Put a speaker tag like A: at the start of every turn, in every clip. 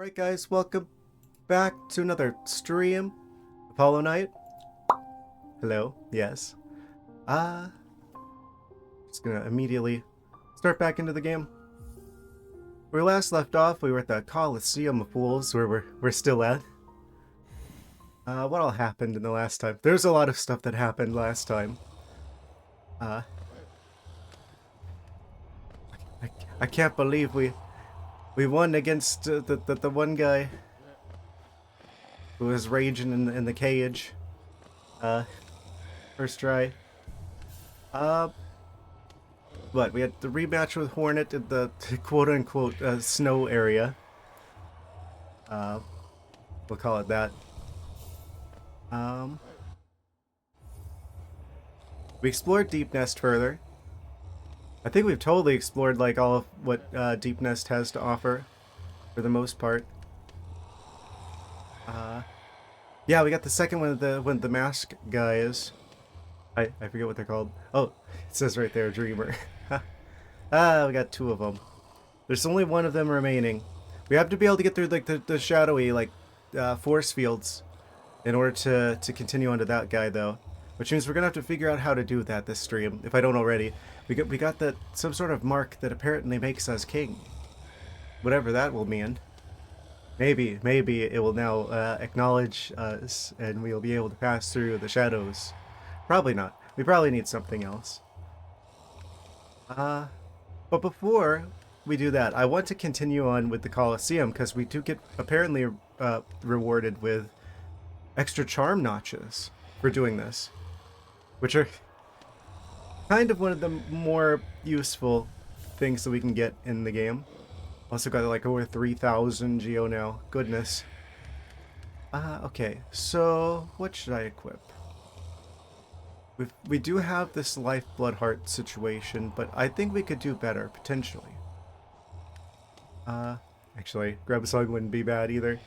A: Alright guys, welcome back to another stream of Hollow Knight. Hello, yes. Just gonna immediately start back into the game. Where we last left off, we were at the Colosseum of Fools, where we're still at. What all happened in the last time? There's a lot of stuff that happened last time. I can't believe we won against the one guy who was raging in the cage. First try. What, we had the rematch with Hornet in the quote-unquote snow area. We'll call it that. We explored Deep Nest further. I think we've totally explored like all of what Deep Nest has to offer, for the most part. Yeah, we got the second one when the mask guy is. I forget what they're called. Oh, it says right there, Dreamer. We got two of them. There's only one of them remaining. We have to be able to get through like the shadowy like force fields in order to continue on to that guy though. Which means we're gonna have to figure out how to do that this stream, if I don't already. We got that some sort of mark that apparently makes us king. Whatever that will mean. Maybe it will now acknowledge us and we'll be able to pass through the shadows. Probably not. We probably need something else. But before we do that, I want to continue on with the Colosseum because we do get apparently rewarded with extra charm notches for doing this, which are kind of one of the more useful things that we can get in the game. Also got like over 3,000 Geo now. Goodness. Okay, so what should I equip? We do have this lifeblood heart situation, but I think we could do better, potentially. Actually, grab a song wouldn't be bad either.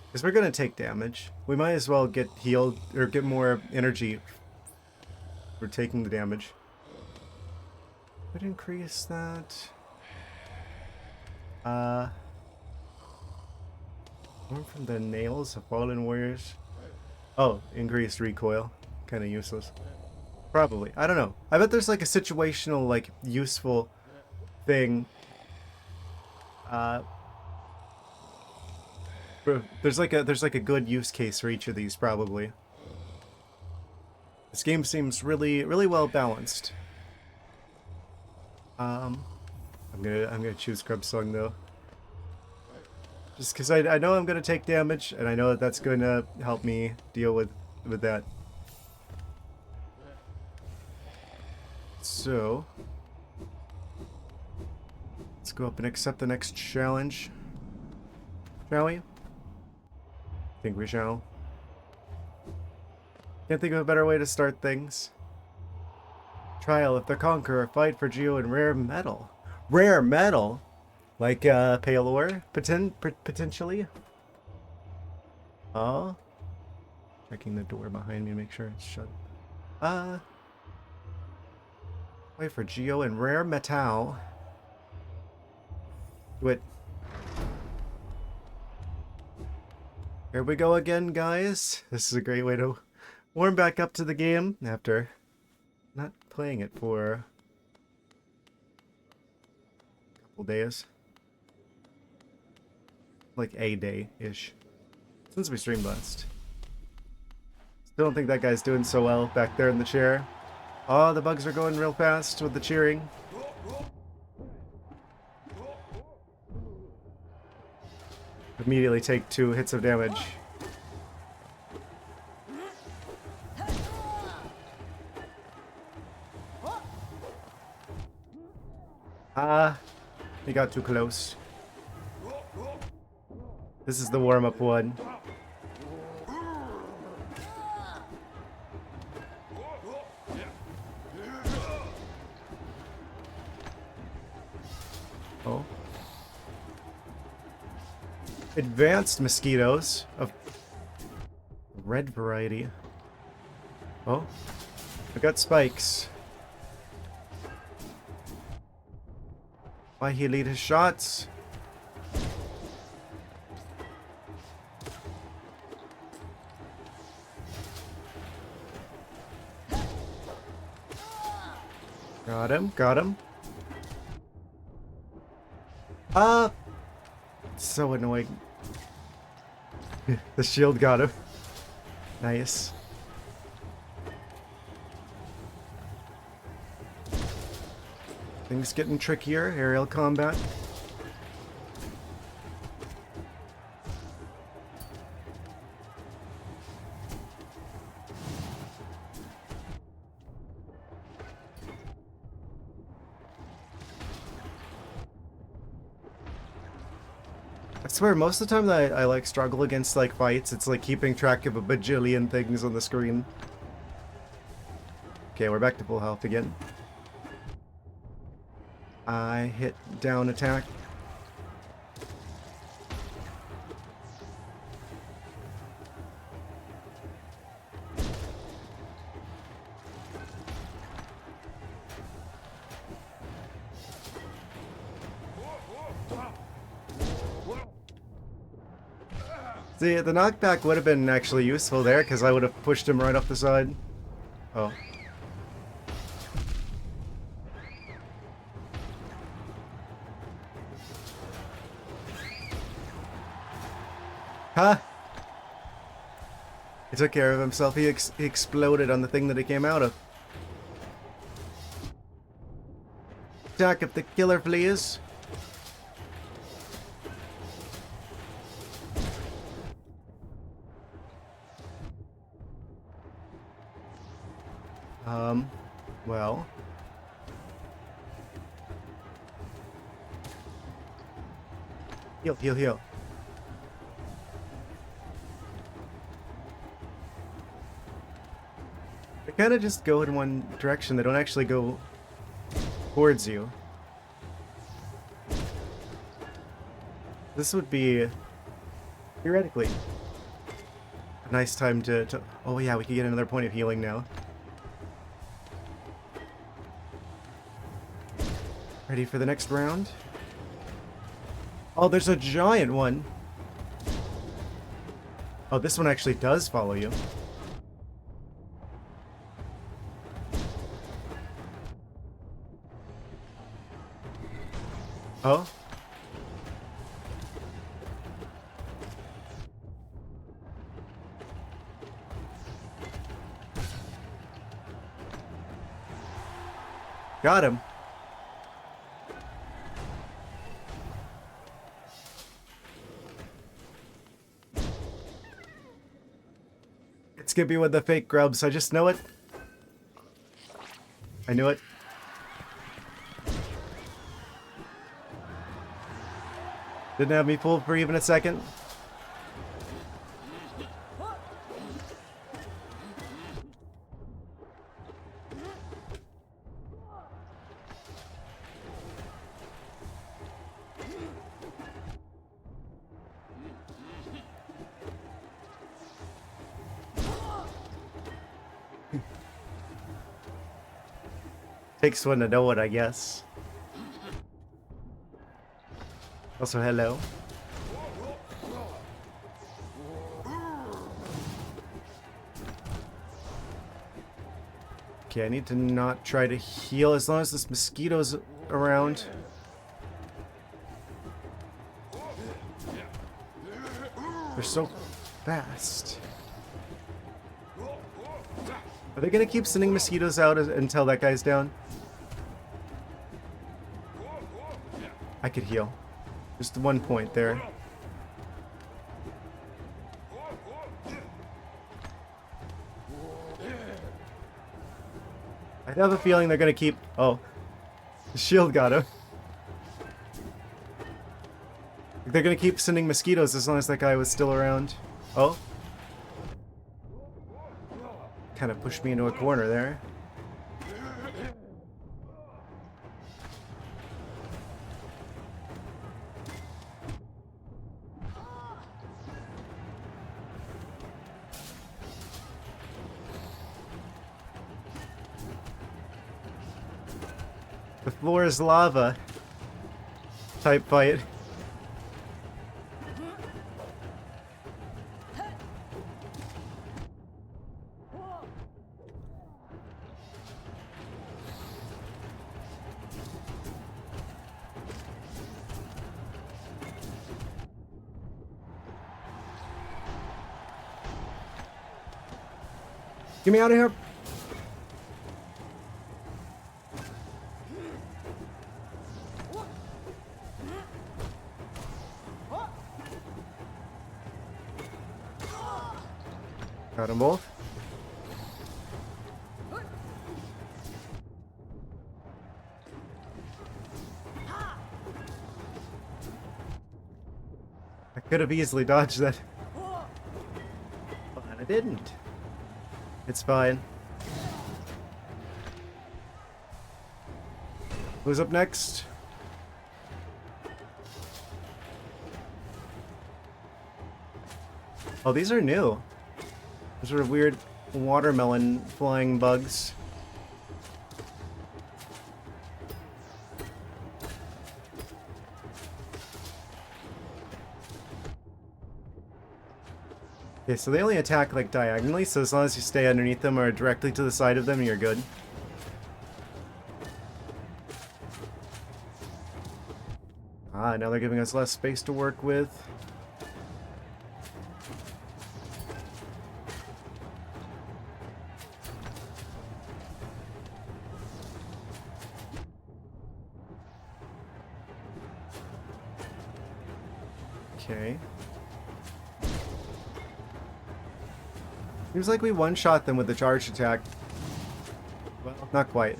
A: Because we're gonna take damage. We might as well get healed, or get more energy for taking the damage. Would increase that. More from the nails of fallen warriors. Oh, increased recoil. Kind of useless. Probably. I don't know. I bet there's like a situational, like, useful thing. There's like a good use case for each of these probably. This game seems really well balanced. I'm gonna choose Grub Song though. Just because I know I'm gonna take damage, and I know that that's gonna help me deal with that. So let's go up and accept the next challenge. Shall we? I think we shall. Can't think of a better way to start things. Trial of the Conqueror, fight for Geo and rare metal. Rare metal? Like pale ore? Potentially? Oh? Checking the door behind me to make sure it's shut. Wait for Geo and rare metal. Wait. Here we go again, guys. This is a great way to warm back up to the game after not playing it for a couple days. Like a day-ish. Since we streamed last. Still don't think that guy's doing so well back there in the chair. Oh, the bugs are going real fast with the cheering. Immediately take 2 hits of damage. He got too close. This is the warm-up one. Oh. Advanced mosquitoes of red variety. Oh. I got spikes. Why he lead his shots? Got him, got him. Ah! So annoying. The shield got him. Nice. Things getting trickier. Aerial combat. I swear, most of the time that I like struggle against like fights, it's like keeping track of a bajillion things on the screen. Okay, we're back to full health again. I hit down attack. See, the knockback would have been actually useful there, because I would have pushed him right off the side. Oh. Huh? He took care of himself. He exploded on the thing that he came out of. Attack of the killer fleas. Well. Heal, heal, heal. They kind of just go in one direction. They don't actually go towards you. This would be, theoretically, a nice time to... Oh yeah, we could get another point of healing now. Ready for the next round? Oh, there's a giant one. Oh, this one actually does follow you. Oh? Got him. It's gonna be with the fake grubs. I just know it. I knew it. Didn't have me fooled for even a second. Takes one to know it, I guess. Also, hello. Okay, I need to not try to heal as long as this mosquito's around. They're so fast. Are they gonna keep sending mosquitoes out until that guy's down? I could heal. Just 1 point there. I have a feeling they're gonna keep... Oh. The shield got him. They're gonna keep sending mosquitoes as long as that guy was still around. Oh. Kind of pushed me into a corner there. The floor is lava type fight. Get me out of here! Got them both. I could have easily dodged that. But I didn't. It's fine. Who's up next? Oh, these are new. Those are weird watermelon flying bugs. Okay, so they only attack like diagonally, so as long as you stay underneath them or directly to the side of them, you're good. Ah, now they're giving us less space to work with. Okay. Seems like we one-shot them with the charge attack. Well, not quite.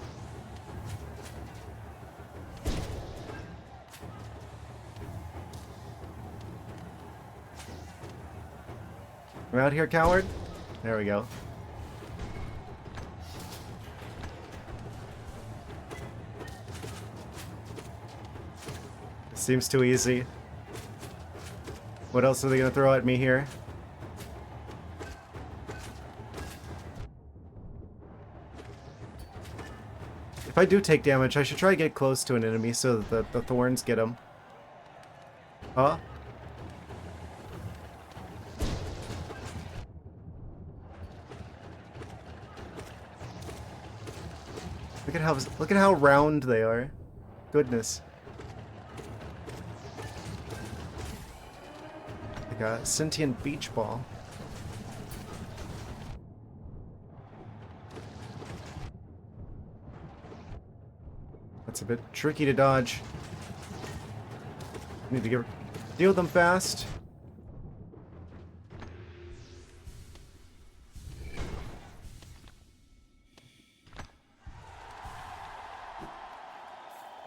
A: We're out here, coward. There we go. Seems too easy. What else are they gonna throw at me here? If I do take damage, I should try to get close to an enemy so that the thorns get him. Huh? Look at how round they are. Goodness. Like a sentient beach ball. That's a bit tricky to dodge. Need to deal with them fast.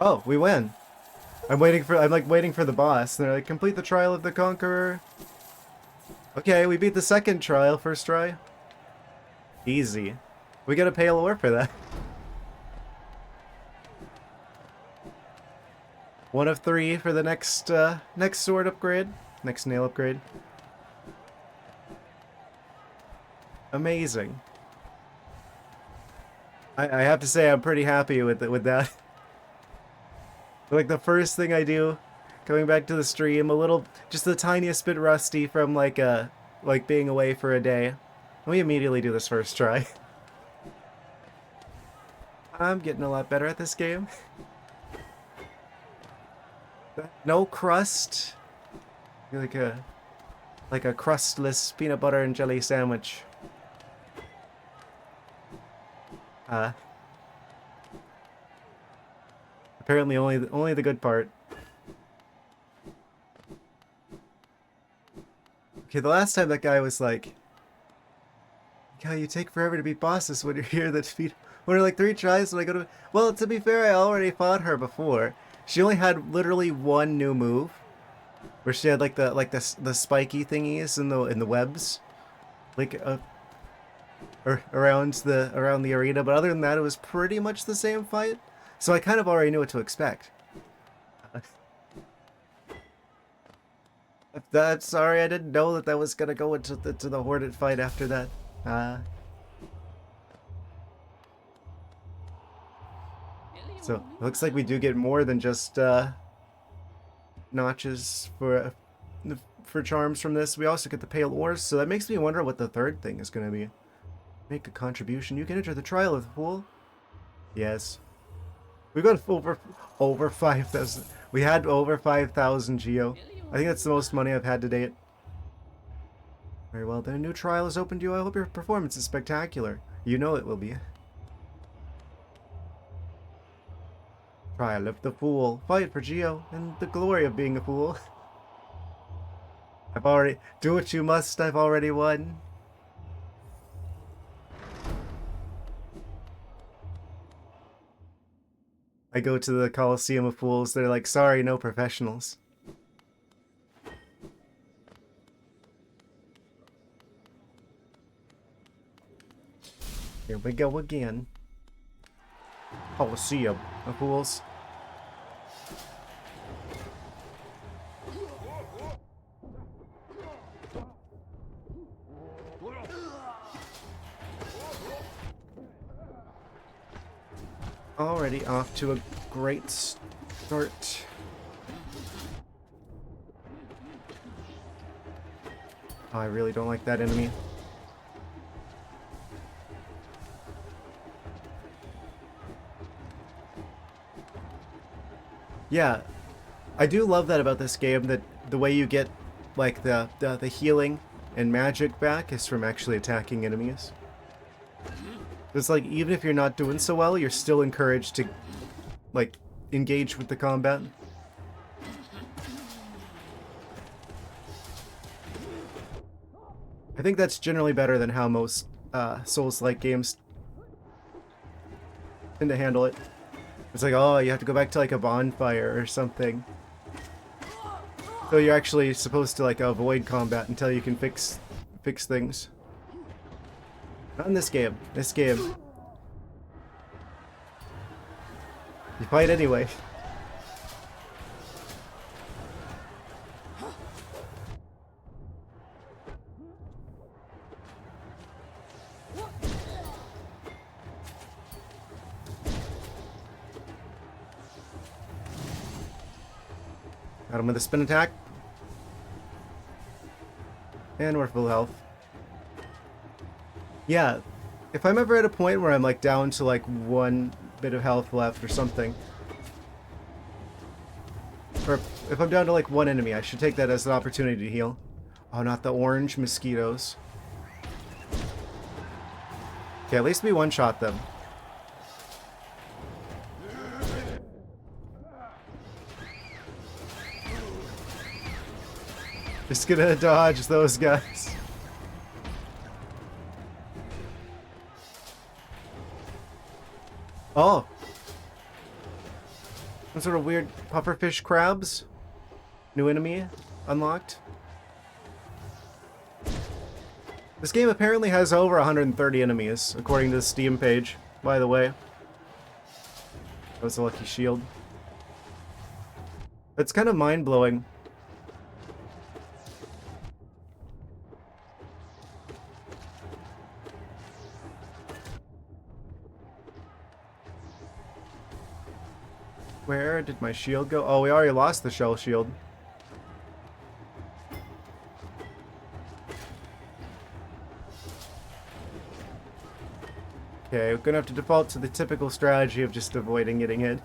A: Oh, we win. I'm like waiting for the boss. And they're like, complete the trial of the Conqueror. Okay, we beat the second trial, first try. Easy. We get a pale ore for that. 1 of 3 for the next sword upgrade. Next nail upgrade. Amazing. I have to say I'm pretty happy with that. Like the first thing I do, coming back to the stream, just the tiniest bit rusty from like being away for a day. And we immediately do this first try. I'm getting a lot better at this game. No crust. Like a crustless peanut butter and jelly sandwich. Apparently only the good part. Okay, the last time that guy was like, "God, you take forever to beat bosses when you're here that defeat." When are like 3 tries when I go to. Well, to be fair, I already fought her before. She only had literally one new move, where she had like the spiky thingies in the webs, like around the arena. But other than that, it was pretty much the same fight. So I kind of already knew what to expect. Sorry, I didn't know that was gonna go into the Horde fight after that. So it looks like we do get more than just notches for charms from this. We also get the pale ores, so that makes me wonder what the third thing is gonna be. Make a contribution. You can enter the trial of the fool. Yes. We got over 5,000. We had over 5,000 geo. I think that's the most money I've had to date. Very well then, a new trial is open to you. I hope your performance is spectacular. You know it will be. Trial of the Fool. Fight for Geo and the glory of being a fool. I've already... Do what you must, I've already won. I go to the Colosseum of Fools, they're like, sorry, no professionals. Here we go again. Colosseum of Fools. Already off to a great start. Oh, I really don't like that enemy. Yeah, I do love that about this game, that the way you get like the healing and magic back is from actually attacking enemies. It's like, even if you're not doing so well, you're still encouraged to, like, engage with the combat. I think that's generally better than how most Souls-like games tend to handle it. It's like, oh, you have to go back to, like, a bonfire or something. So you're actually supposed to, like, avoid combat until you can fix things. Not in this game. This game, you fight anyway. Got him with a spin attack. And we're full health. Yeah, if I'm ever at a point where I'm like down to like one bit of health left or something, or if I'm down to like one enemy, I should take that as an opportunity to heal. Oh, not the orange mosquitoes. Okay, at least we one-shot them. Just gonna dodge those guys. Oh! Some sort of weird pufferfish crabs? New enemy unlocked? This game apparently has over 130 enemies, according to the Steam page, by the way. That was a lucky shield. It's kind of mind-blowing. Where did my shield go? Oh, we already lost the shell shield. Okay, we're gonna have to default to the typical strategy of just avoiding getting hit.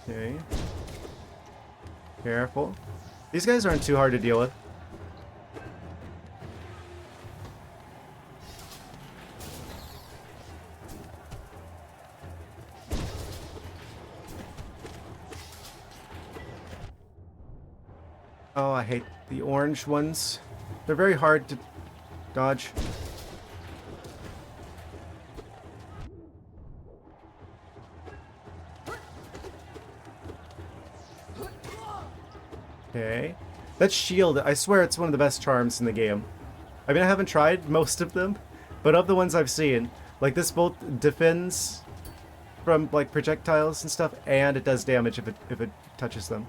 A: Okay. Careful. These guys aren't too hard to deal with. Oh, I hate the orange ones. They're very hard to dodge. Okay. That shield, I swear it's one of the best charms in the game. I mean, I haven't tried most of them, but of the ones I've seen, like this both defends from like projectiles and stuff, and it does damage if it touches them.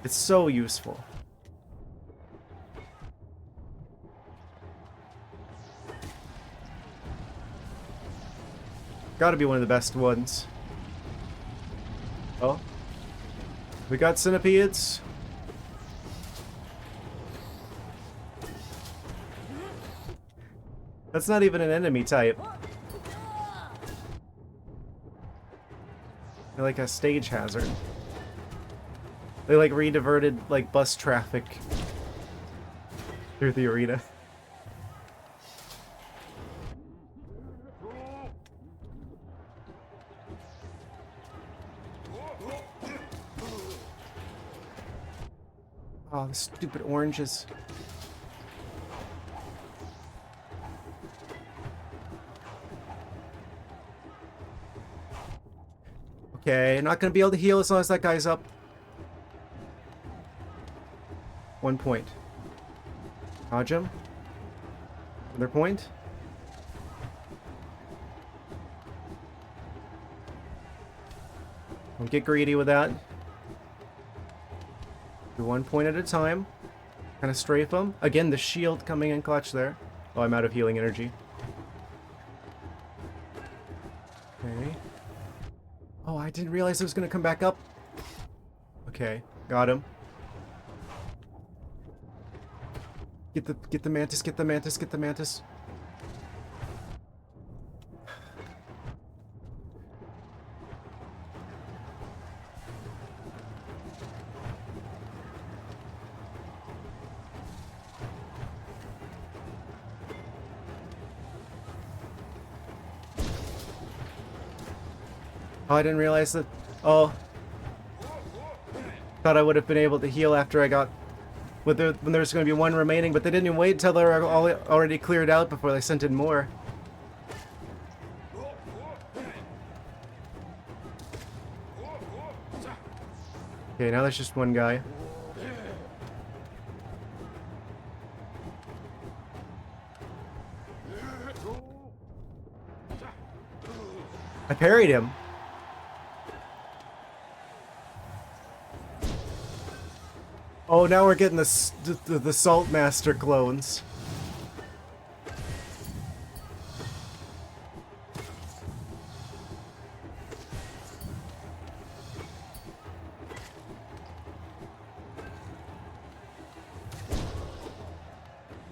A: It's so useful. Gotta be one of the best ones. Oh. We got centipedes. That's not even an enemy type. They're like a stage hazard. They like rediverted like bus traffic through the arena. Oh, the stupid oranges. Okay, not gonna be able to heal as long as that guy's up. 1 point. Dodge him. Another point. Don't get greedy with that. Do 1 point at a time. Kind of strafe him. Again, the shield coming in clutch there. Oh, I'm out of healing energy. Okay. Oh, I didn't realize it was going to come back up. Okay, got him. Get the mantis, get the mantis, get the mantis. Oh, I didn't realize that. Oh. Thought I would have been able to heal after I got... when there's going to be one remaining, but they didn't even wait until they were all already cleared out before they sent in more. Okay, now there's just one guy. I parried him. Oh, now we're getting the Saltmaster clones.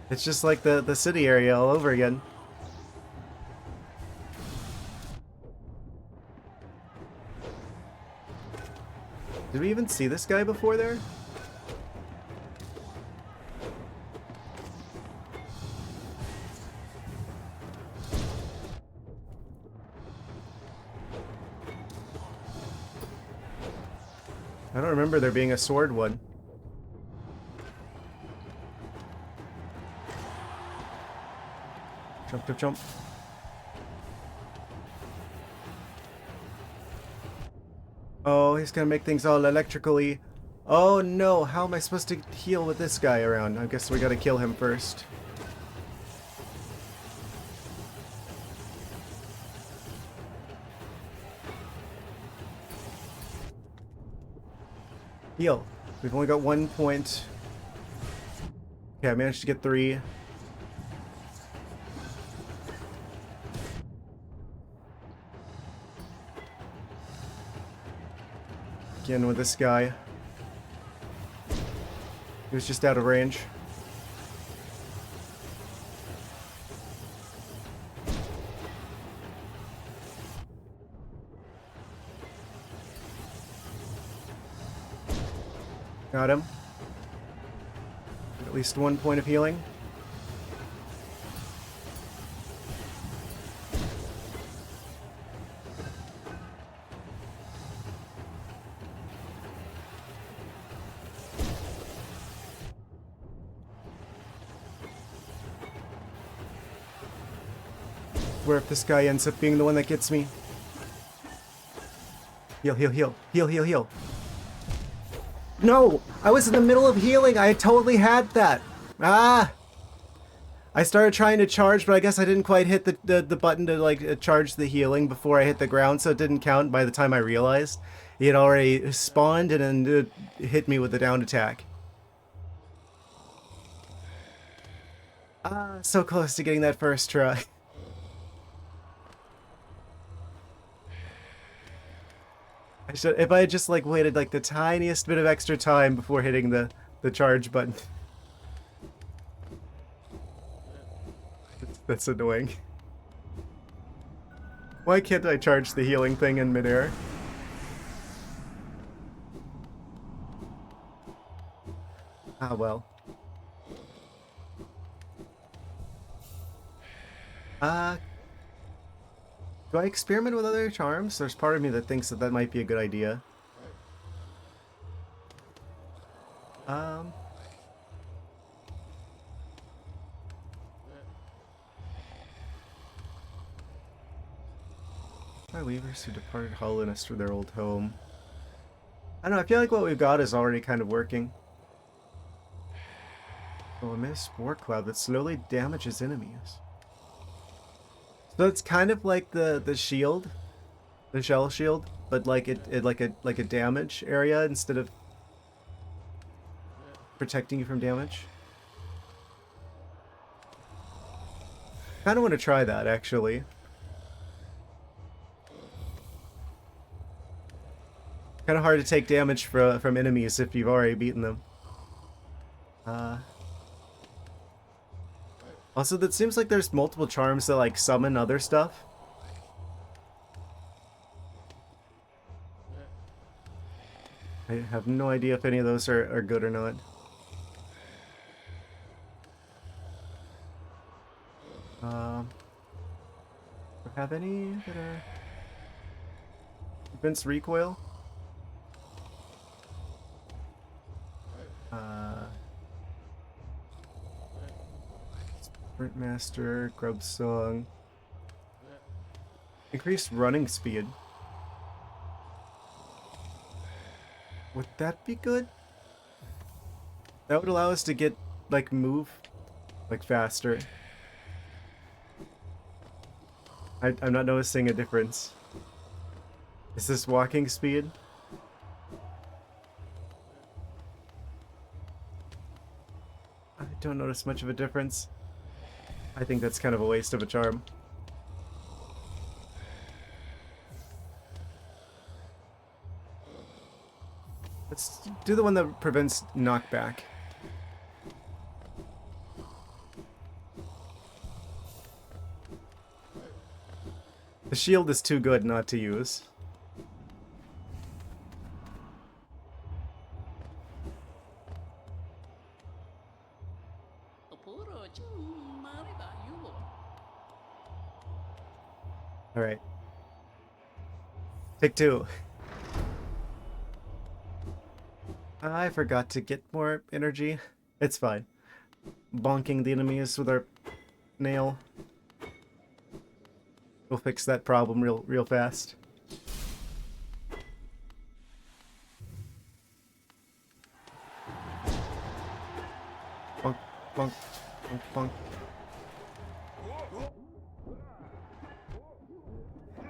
A: It's just like the city area all over again. Did we even see this guy before there? I don't remember there being a sword one. Jump, jump, jump. Oh, he's gonna make things all electrically. Oh no, how am I supposed to heal with this guy around? I guess we gotta kill him first. Heal. We've only got 1 point. Okay, I managed to get 3. Again with this guy. He was just out of range. Got him. At least 1 point of healing. Where if this guy ends up being the one that gets me. Heal, heal, heal. Heal, heal, heal. No! I was in the middle of healing! I totally had that! Ah! I started trying to charge, but I guess I didn't quite hit the button to like charge the healing before I hit the ground, so it didn't count by the time I realized. He had already spawned and then hit me with the down attack. Ah, so close to getting that first try. If I had just like waited like the tiniest bit of extra time before hitting the charge button. That's annoying. Why can't I charge the healing thing in midair? Ah, well. Do I experiment with other charms? There's part of me that thinks that that might be a good idea. Um... My weavers who departed hollowness to their old home. I don't know, I feel like what we've got is already kind of working. Oh, emit a spore cloud that slowly damages enemies. So it's kind of like the shield, the shell shield, but like it like a damage area instead of protecting you from damage. Kind of want to try that actually. Kind of hard to take damage from enemies if you've already beaten them. Also, it seems like there's multiple charms that like summon other stuff. I have no idea if any of those are good or not. Do I have any that are... Prevents recoil? Sprint Master, Grub Song. Increased running speed. Would that be good? That would allow us to get, like, move, like, faster. I'm not noticing a difference. Is this walking speed? I don't notice much of a difference. I think that's kind of a waste of a charm. Let's do the one that prevents knockback. The shield is too good not to use. Alright. Take two. I forgot to get more energy. It's fine. Bonking the enemies with our nail. We'll fix that problem real fast. Bonk, bonk, bonk, bonk.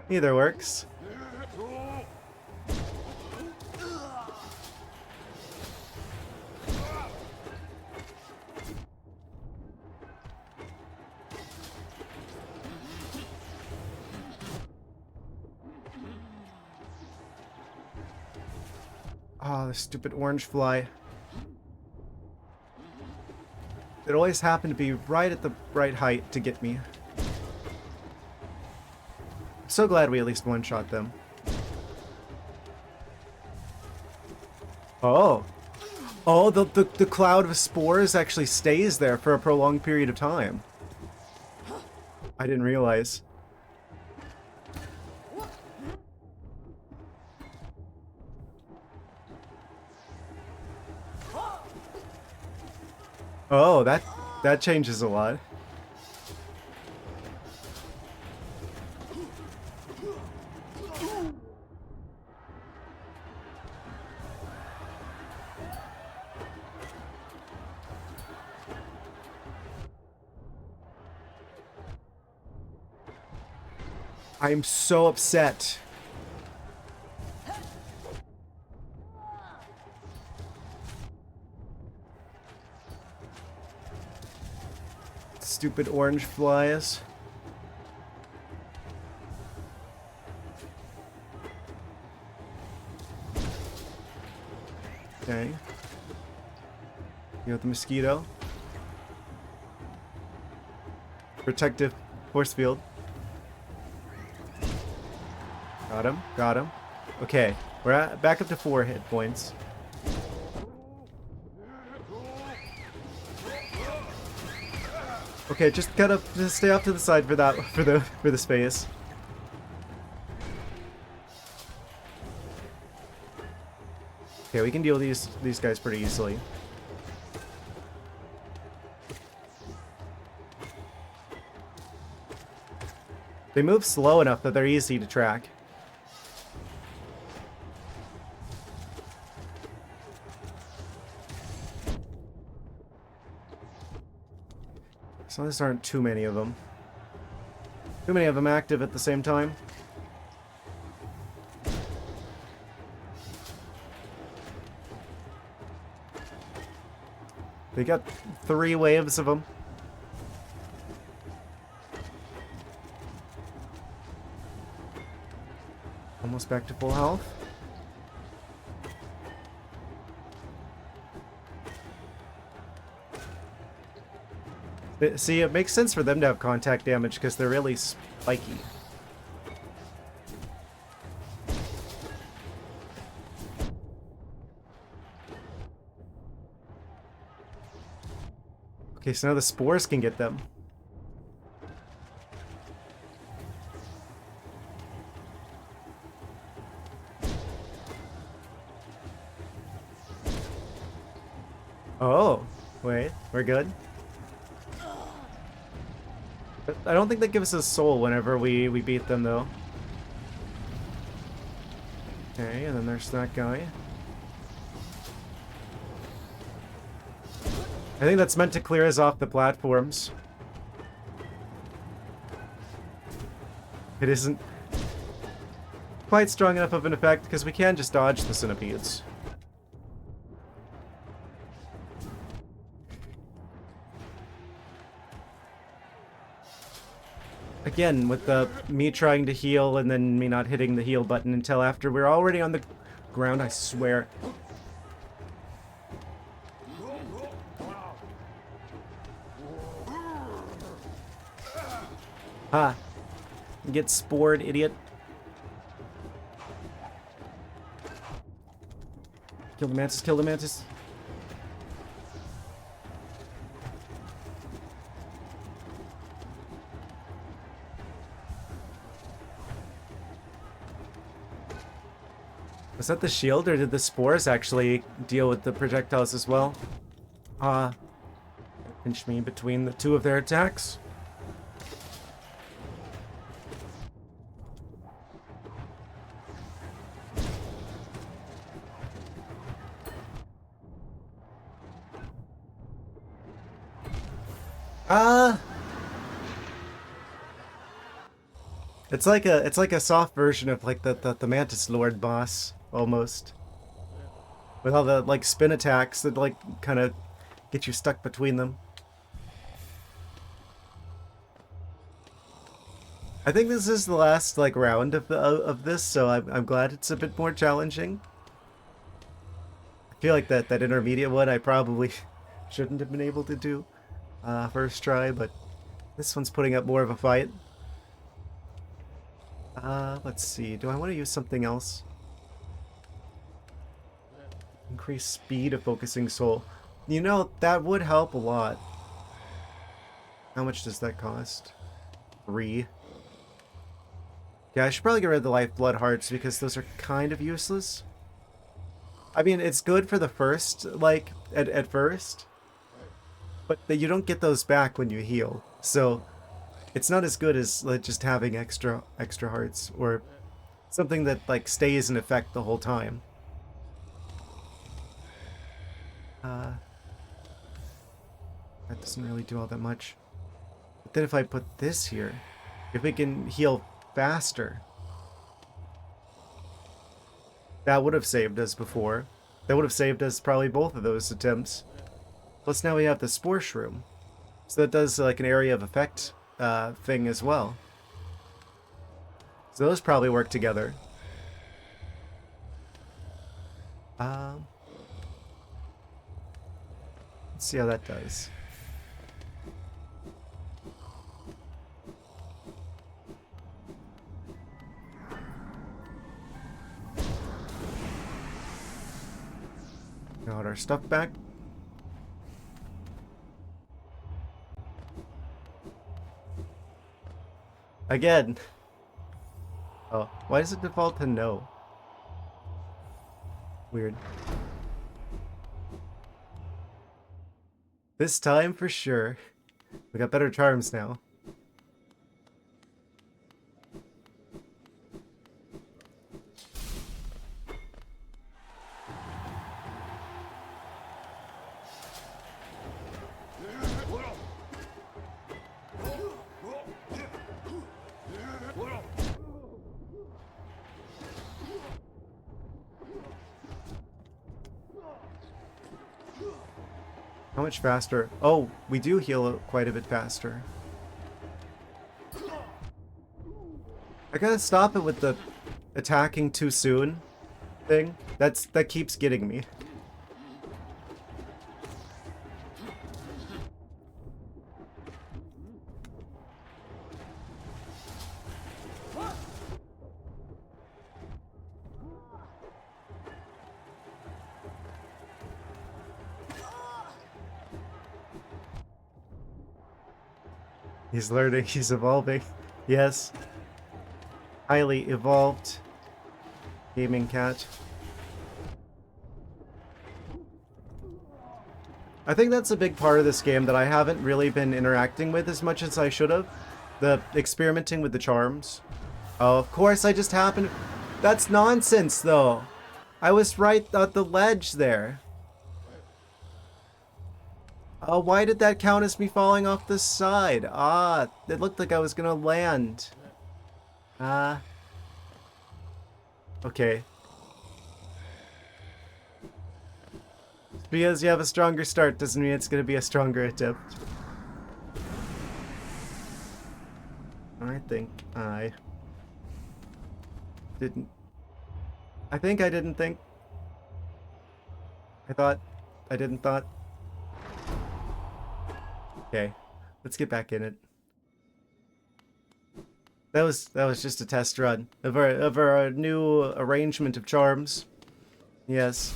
A: Either works. Oh, the stupid orange fly. It always happened to be right at the right height to get me. So glad we at least one-shot them. Oh. Oh, the cloud of spores actually stays there for a prolonged period of time. I didn't realize. Oh, that changes a lot. I'm so upset. Stupid orange flies. Okay. You got the mosquito. Protective force field. Got him. Got him. Okay. We're back up to 4 hit points. Okay, just kind of just stay off to the side for that for the space. Okay, we can deal with these guys pretty easily. They move slow enough that they're easy to track. So these aren't too many of them. Too many of them active at the same time. They got 3 waves of them. Almost back to full health. See, it makes sense for them to have contact damage because they're really spiky. Okay, so now the spores can get them. Oh, wait, we're good. But I don't think that gives us soul whenever we beat them, though. Okay, and then there's that guy. I think that's meant to clear us off the platforms. It isn't quite strong enough of an effect because we can just dodge the centipedes. Again, with me trying to heal and then me not hitting the heal button until after we're already on the ground, I swear. Ha! Get spored, idiot. Kill the mantis, kill the mantis. Was that the shield, or did the spores actually deal with the projectiles as well? Pinch me between the 2 of their attacks. It's like a soft version of like the Mantis Lord boss almost, with all the like spin attacks that like kind of get you stuck between them. I think this is the last like round of this, so I'm glad it's a bit more challenging. I feel like that intermediate one I probably shouldn't have been able to do first try, but this one's putting up more of a fight. Let's see. Do I want to use something else? Increase speed of focusing soul. You know, that would help a lot. How much does that cost? 3. Yeah, I should probably get rid of the lifeblood hearts because those are kind of useless. I mean, it's good for the first, like, at first. But you don't get those back when you heal. So it's not as good as like, just having extra hearts or something that like stays in effect the whole time. That doesn't really do all that much. But then if I put this here, if we can heal faster, that would have saved us before. That would have saved us probably both of those attempts. Plus now we have the Spore Shroom. So that does like an area of effect thing as well. So those probably work together. Let's see how that does. Got our stuff back. Again. Oh, why does it default to no? Weird. This time for sure. We got better charms now. How much faster? Oh, we do heal quite a bit faster. I gotta stop it with the attacking too soon thing. That keeps getting me. He's learning, he's evolving. Yes. Highly evolved gaming cat. I think that's a big part of this game that I haven't really been interacting with as much as I should have. The experimenting with the charms. Oh, of course I just happened... That's nonsense, though. I was right at the ledge there. Oh, why did that count as me falling off the side? Ah, it looked like I was gonna land. Okay. Because you have a stronger start doesn't mean it's gonna be a stronger attempt. I think I didn't... I think I didn't think. I thought. I didn't thought. Okay, let's get back in it. That was just a test run of our new arrangement of charms. Yes.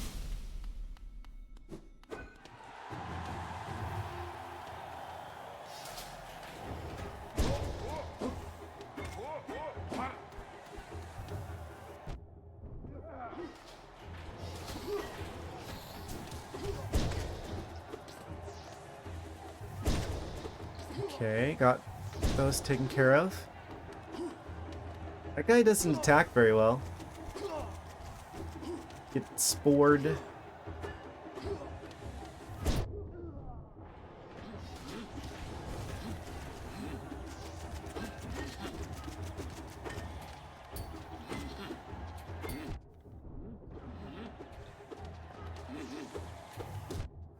A: Okay, got those taken care of. That guy doesn't attack very well. Get spored.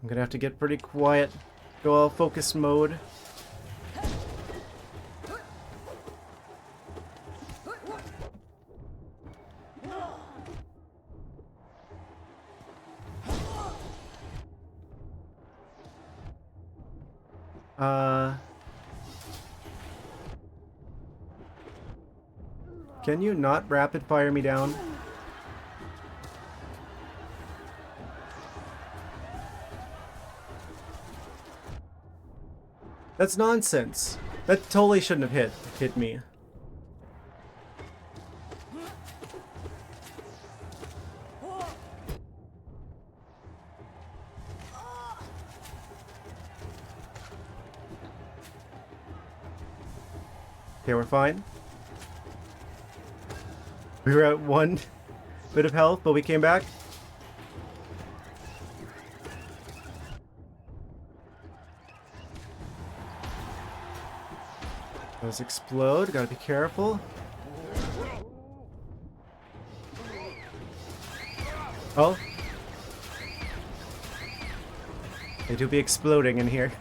A: I'm gonna have to get pretty quiet. Go all focus mode. Can you not rapid fire me down? That's nonsense. That totally shouldn't have hit me. Okay, we're fine. We were at 1 bit of health, but we came back. Those explode, gotta be careful. Oh. They do be exploding in here.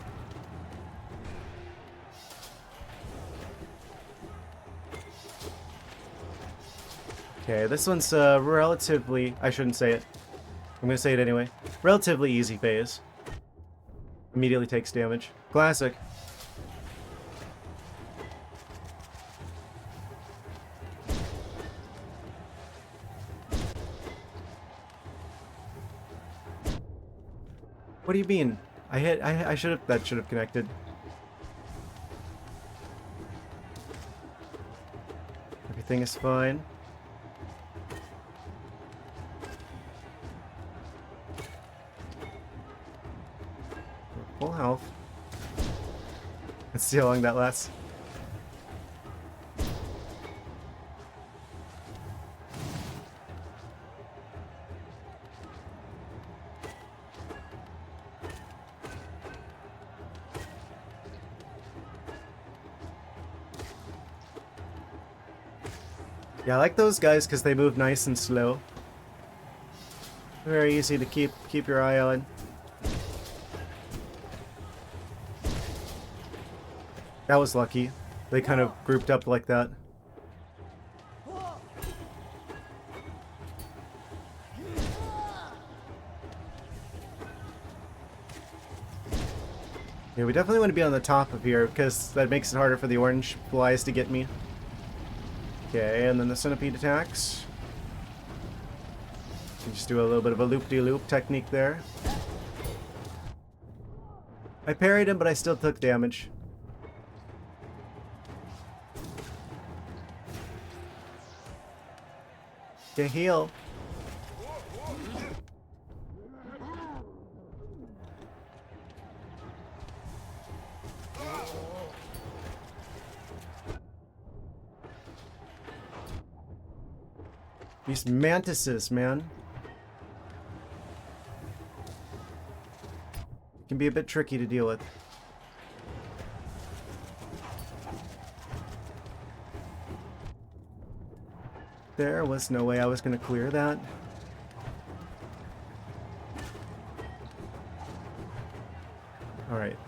A: Okay, this one's relatively... I shouldn't say it. I'm gonna say it anyway. Relatively easy phase. Immediately takes damage. Classic. What do you mean? I should have... That should have connected. Everything is fine. Full health. Let's see how long that lasts. Yeah, I like those guys because they move nice and slow. Very easy to keep your eye on. That was lucky. They kind of grouped up like that. Yeah, we definitely want to be on the top of here because that makes it harder for the orange flies to get me. Okay, and then the centipede attacks. Just do a little bit of a loop-de-loop technique there. I parried him, but I still took damage. Okay, heal. These mantises, man. Can be a bit tricky to deal with. There was no way I was going to clear that. Alright.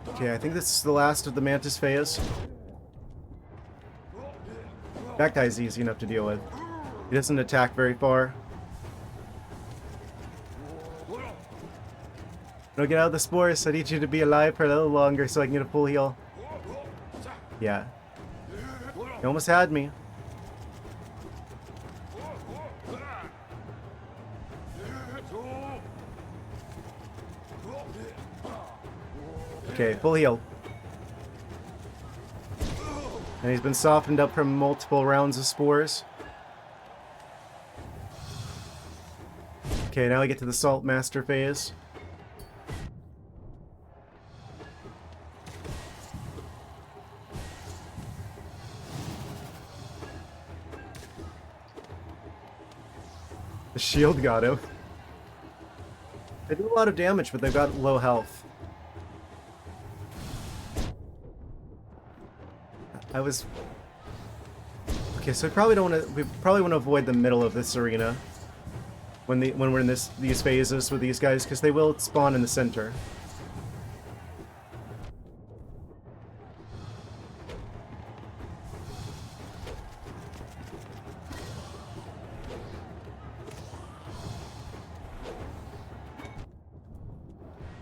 A: Okay, I think this is the last of the mantis phase. That guy's easy enough to deal with. He doesn't attack very far. No, get out of the spores. I need you to be alive for a little longer so I can get a full heal. Yeah. You almost had me. Okay, full heal. And he's been softened up from multiple rounds of spores. Okay, now we get to the Salt Master phase. The shield got him. They do a lot of damage, but they've got low health. Okay, so we probably want to avoid the middle of this arena when we're in these phases with these guys, because they will spawn in the center.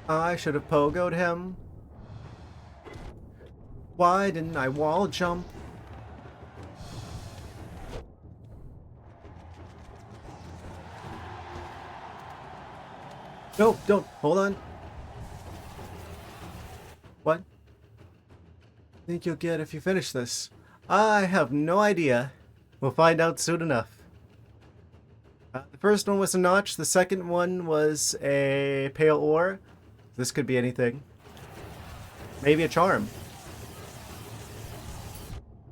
A: I should have pogoed him. Why didn't I wall jump? No, don't. Hold on. What? Think you'll get if you finish this? I have no idea. We'll find out soon enough. The first one was a notch. The second one was a pale ore. This could be anything. Maybe a charm.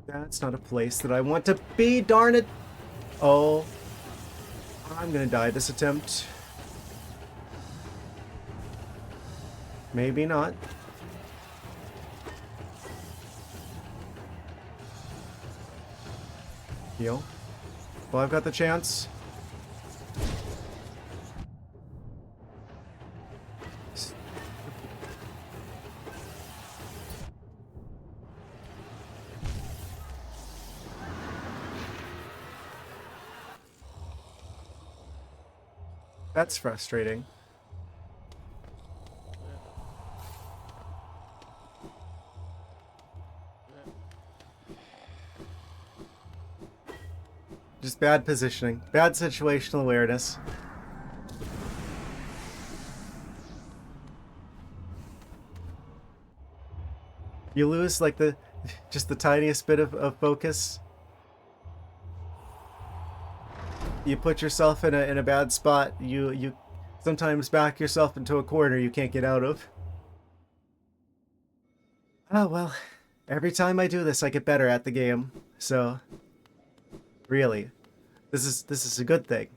A: That's not a place that I want to be, darn it! Oh. I'm gonna die this attempt. Maybe not. Heal. Well, I've got the chance. That's frustrating. Just bad positioning. Bad situational awareness. You lose like the just the tiniest bit of focus. You put yourself in a bad spot. You sometimes back yourself into a corner you can't get out of. Oh well, every time I do this I get better at the game. So really, this is a good thing.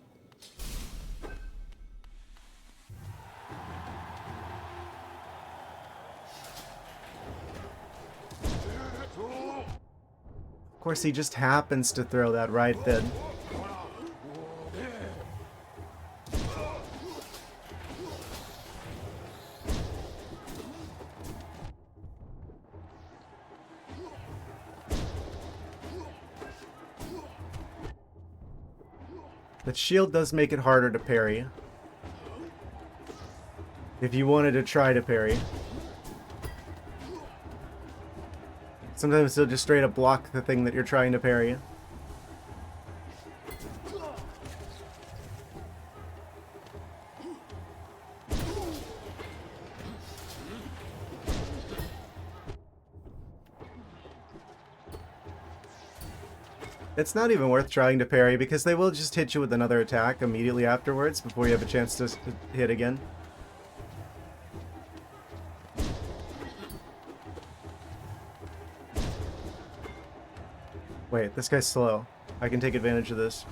A: Of course, he just happens to throw that right then. That shield does make it harder to parry. If you wanted to try to parry. Sometimes they'll just straight up block the thing that you're trying to parry. It's not even worth trying to parry because they will just hit you with another attack immediately afterwards before you have a chance to hit again. Wait, this guy's slow. I can take advantage of this.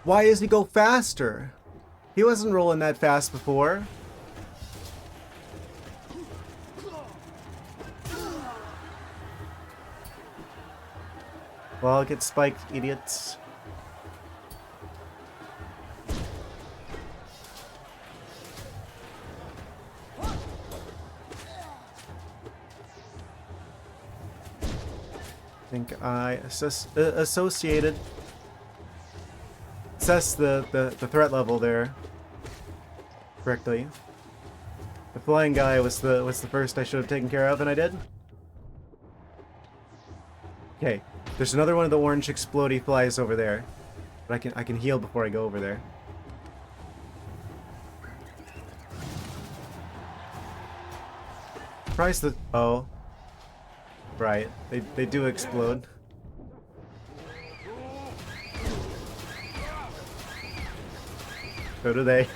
A: Why does he go faster? He wasn't rolling that fast before. Well, I'll get spiked, idiots. I think I associated. Assess the threat level there correctly. The flying guy was the first I should have taken care of, and I did. Okay, there's another one of the orange explodey flies over there, but I can heal before I go over there. Surprise the right, they do explode. So do they.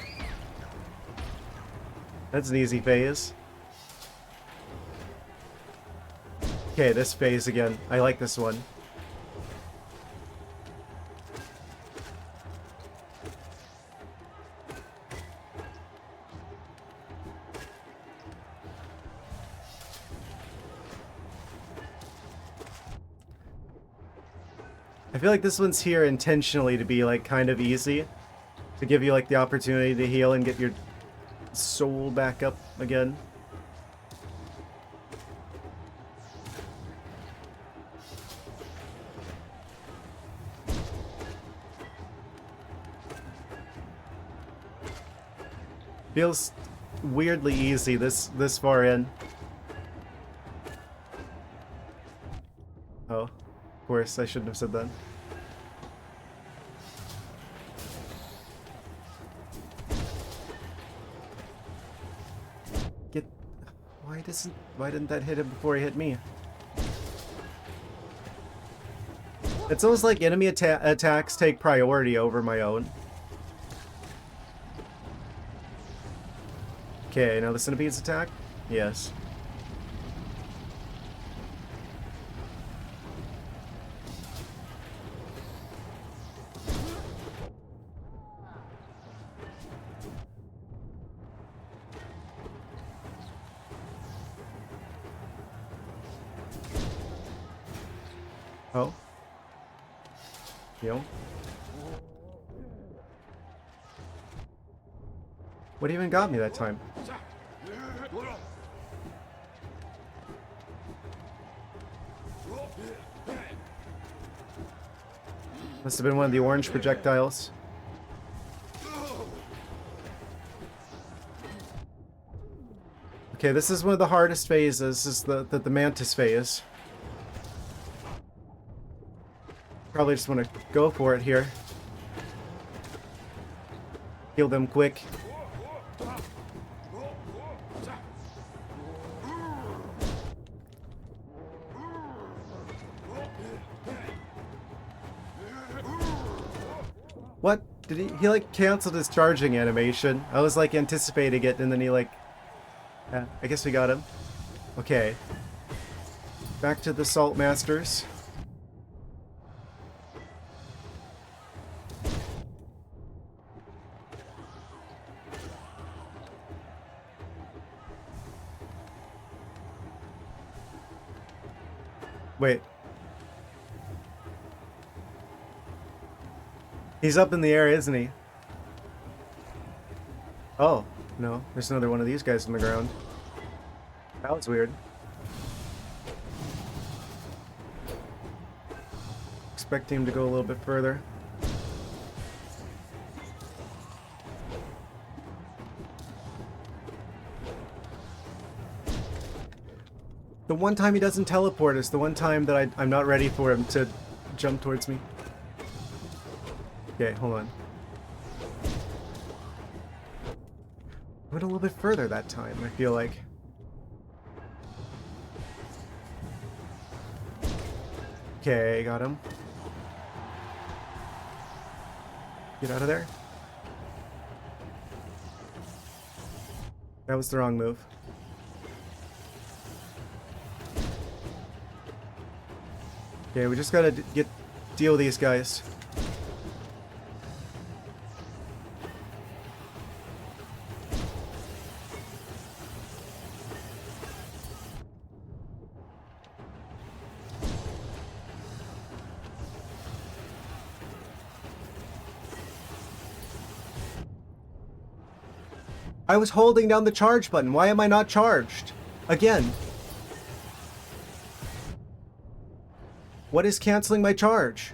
A: That's an easy phase. Okay, this phase again. I like this one. I feel like this one's here intentionally to be like kind of easy. To give you like the opportunity to heal and get your soul back up again. Feels weirdly easy this far in. Oh, of course, I shouldn't have said that. Why didn't that hit him before he hit me? It's almost like enemy attacks take priority over my own. Okay, now the centipede's attack? Yes. Oh. Yo. What even got me that time? Must have been one of the orange projectiles. Okay, this is one of the hardest phases. This is the mantis phase. Probably just want to go for it here. Kill them quick. What? Did he like canceled his charging animation? I was like anticipating it and then he like... Yeah, I guess we got him. Okay. Back to the Salt Masters. Wait. He's up in the air, isn't he? Oh, no. There's another one of these guys on the ground. That was weird. Expecting him to go a little bit further. The one time he doesn't teleport is the one time that I'm not ready for him to jump towards me. Okay, hold on. Went a little bit further that time, I feel like. Okay, got him. Get out of there. That was the wrong move. Okay, we just gotta deal with these guys. I was holding down the charge button. Why am I not charged? Again. What is canceling my charge?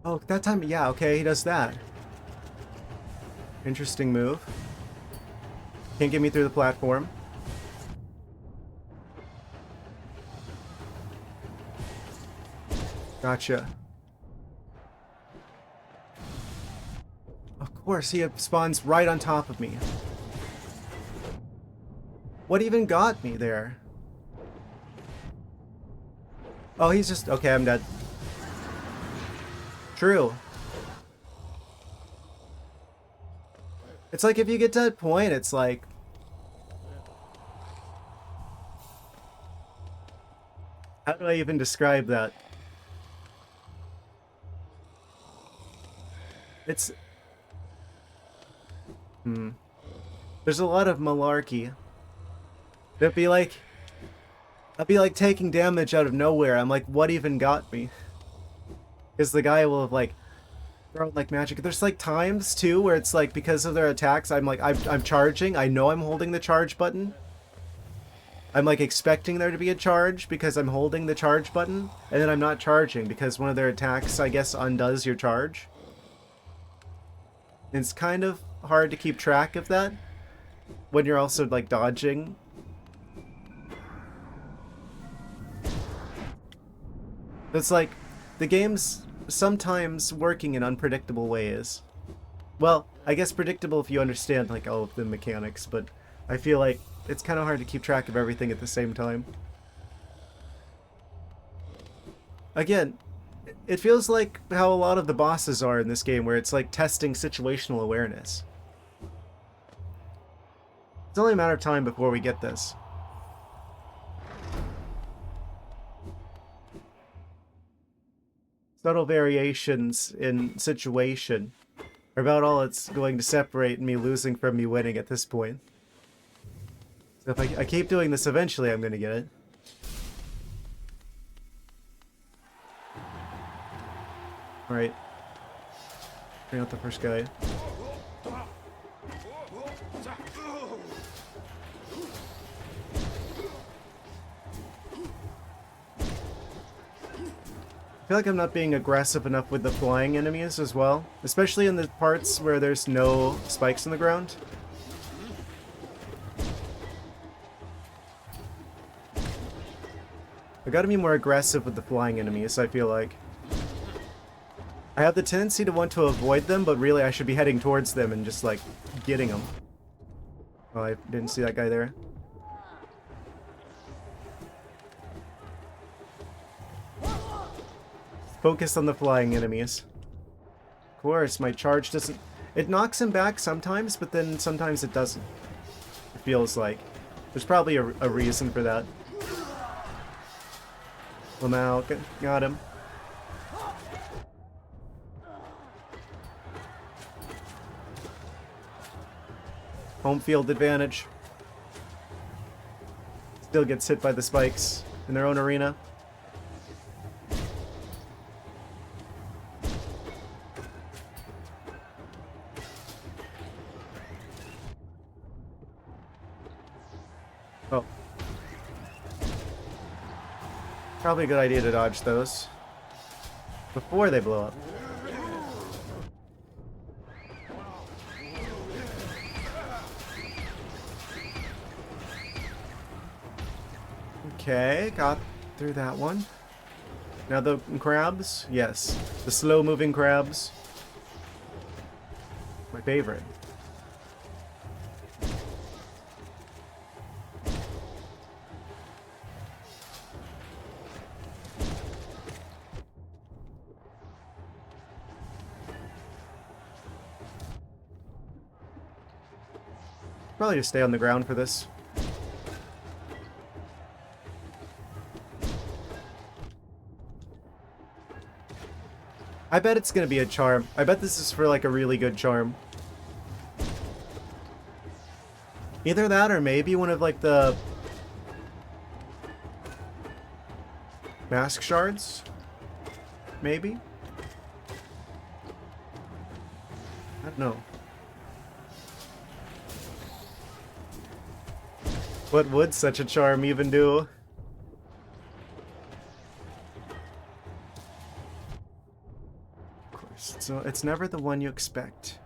A: Oh, that time, yeah, okay, he does that. Interesting move. Can't get me through the platform. Gotcha. Of course, he spawns right on top of me. What even got me there? Oh, he's just... Okay, I'm dead. True. It's like if you get to that point, it's like... How do I even describe that? It's... There's a lot of malarkey. It'd be like... I'd be like taking damage out of nowhere. I'm like, what even got me? Because the guy will have like... thrown like magic. There's like times too where it's like because of their attacks, I'm like, I'm charging. I know I'm holding the charge button. I'm like expecting there to be a charge because I'm holding the charge button. And then I'm not charging because one of their attacks, I guess, undoes your charge. It's kind of hard to keep track of that when you're also like dodging. It's like the game's sometimes working in unpredictable ways. Well, I guess predictable if you understand like all of the mechanics, but I feel like it's kind of hard to keep track of everything at the same time. Again, it feels like how a lot of the bosses are in this game, where it's like testing situational awareness. It's only a matter of time before we get this. Subtle variations in situation are about all it's going to separate me losing from me winning at this point. So if I keep doing this, eventually I'm going to get it. Alright. Bring out the first guy. feel like I'm not being aggressive enough with the flying enemies as well. Especially in the parts where there's no spikes in the ground. I gotta be more aggressive with the flying enemies, I feel like. I have the tendency to want to avoid them, but really I should be heading towards them and just, like, getting them. Oh, I didn't see that guy there. Focus on the flying enemies. Of course, my charge doesn't... It knocks him back sometimes, but then sometimes it doesn't. It feels like. There's probably a reason for that. Lamau, got him. Home field advantage. Still gets hit by the spikes in their own arena. Oh. Probably a good idea to dodge those before they blow up. Okay, got through that one. Now the crabs? Yes. The slow-moving crabs. My favorite. Probably just stay on the ground for this. I bet it's gonna be a charm. I bet this is for like a really good charm. Either that or maybe one of like the mask shards? Maybe? I don't know. What would such a charm even do? Of course, so it's never the one you expect.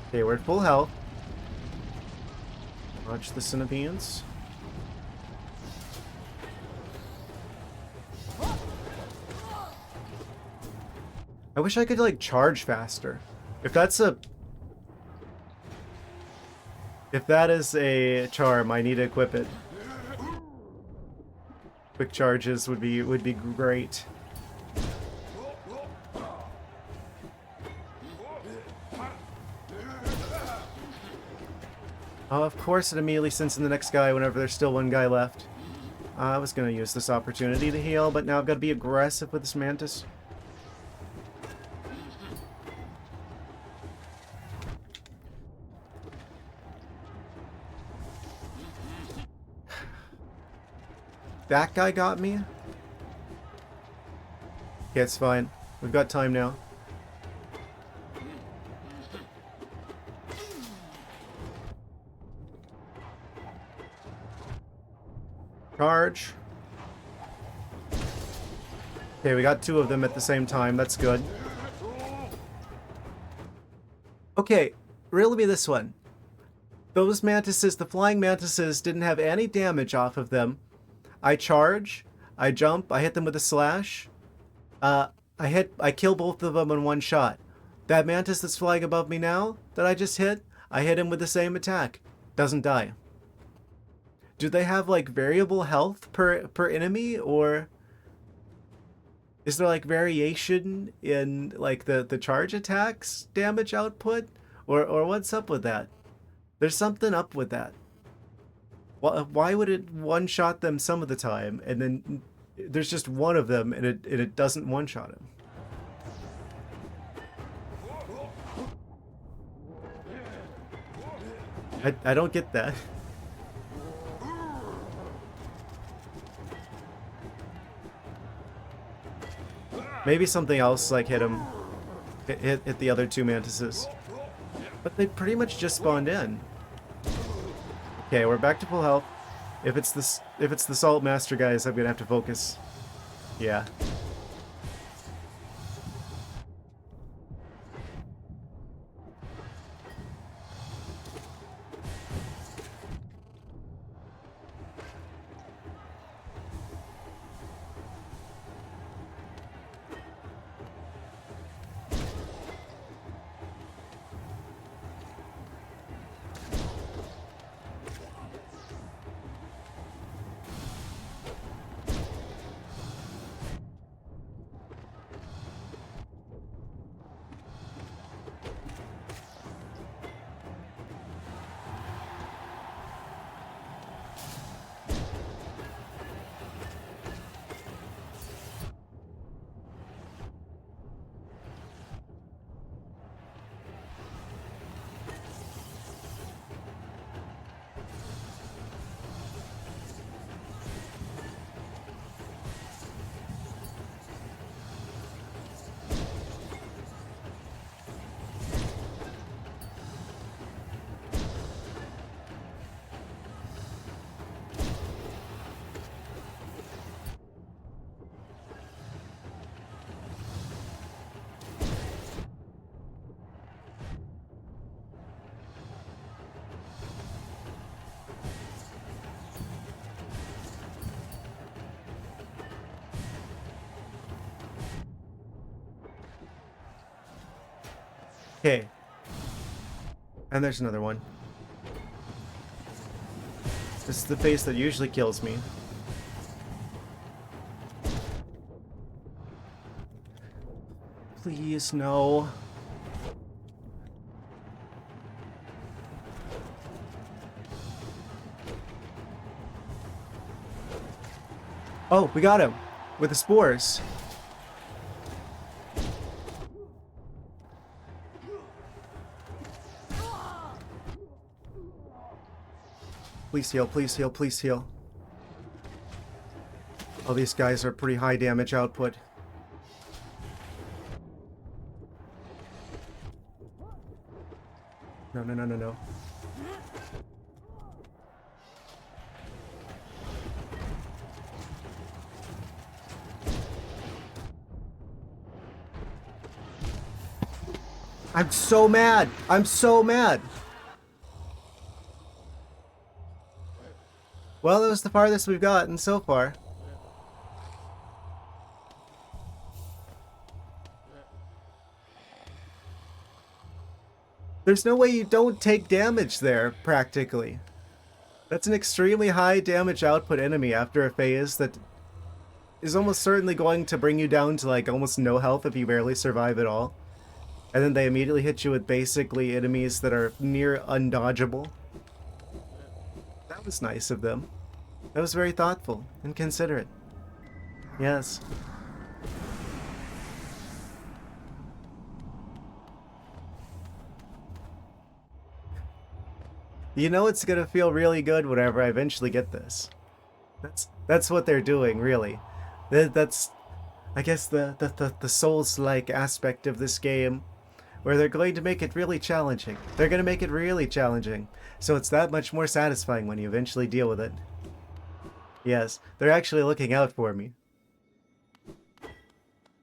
A: Okay, we're at full health. Watch the centipedes. I wish I could, like, charge faster. If that is a charm, I need to equip it. Quick charges would be great. Oh, of course it immediately sends in the next guy whenever there's still one guy left. I was gonna use this opportunity to heal, but now I've got to be aggressive with this mantis. That guy got me? Yeah, it's fine. We've got time now. Charge. Okay, we got two of them at the same time. That's good. Okay, riddle me this one. Those mantises, the flying mantises, didn't have any damage off of them. I charge, I jump, I hit them with a slash. I kill both of them in one shot. That mantis that's flying above me now, that I just hit, I hit him with the same attack. Doesn't die. Do they have, like, variable health per enemy, or is there, like, variation in, like, the charge attacks damage output? Or what's up with that? There's something up with that. Why would it one-shot them some of the time, and then there's just one of them, and it doesn't one-shot him? I don't get that. Maybe something else, like, hit him. Hit the other two mantises. But they pretty much just spawned in. Okay, we're back to full health. If it's the Salt Master guys, I'm gonna have to focus. Yeah. Okay. And there's another one. This is the face that usually kills me. Please, no. Oh, we got him! With the spores. Please heal, please heal, please heal. Oh, these guys are pretty high damage output. No, no, no, no, no. I'm so mad! I'm so mad! Well, that was the farthest we've gotten so far. There's no way you don't take damage there, practically. That's an extremely high damage output enemy after a phase that is almost certainly going to bring you down to like almost no health if you barely survive at all. And then they immediately hit you with basically enemies that are near undodgeable. That was nice of them. That was very thoughtful and considerate. Yes. You know it's gonna feel really good whenever I eventually get this. That's what they're doing, really. That's I guess the Souls-like aspect of this game, where they're going to make it really challenging. They're gonna make it really challenging, so it's that much more satisfying when you eventually deal with it. Yes, they're actually looking out for me.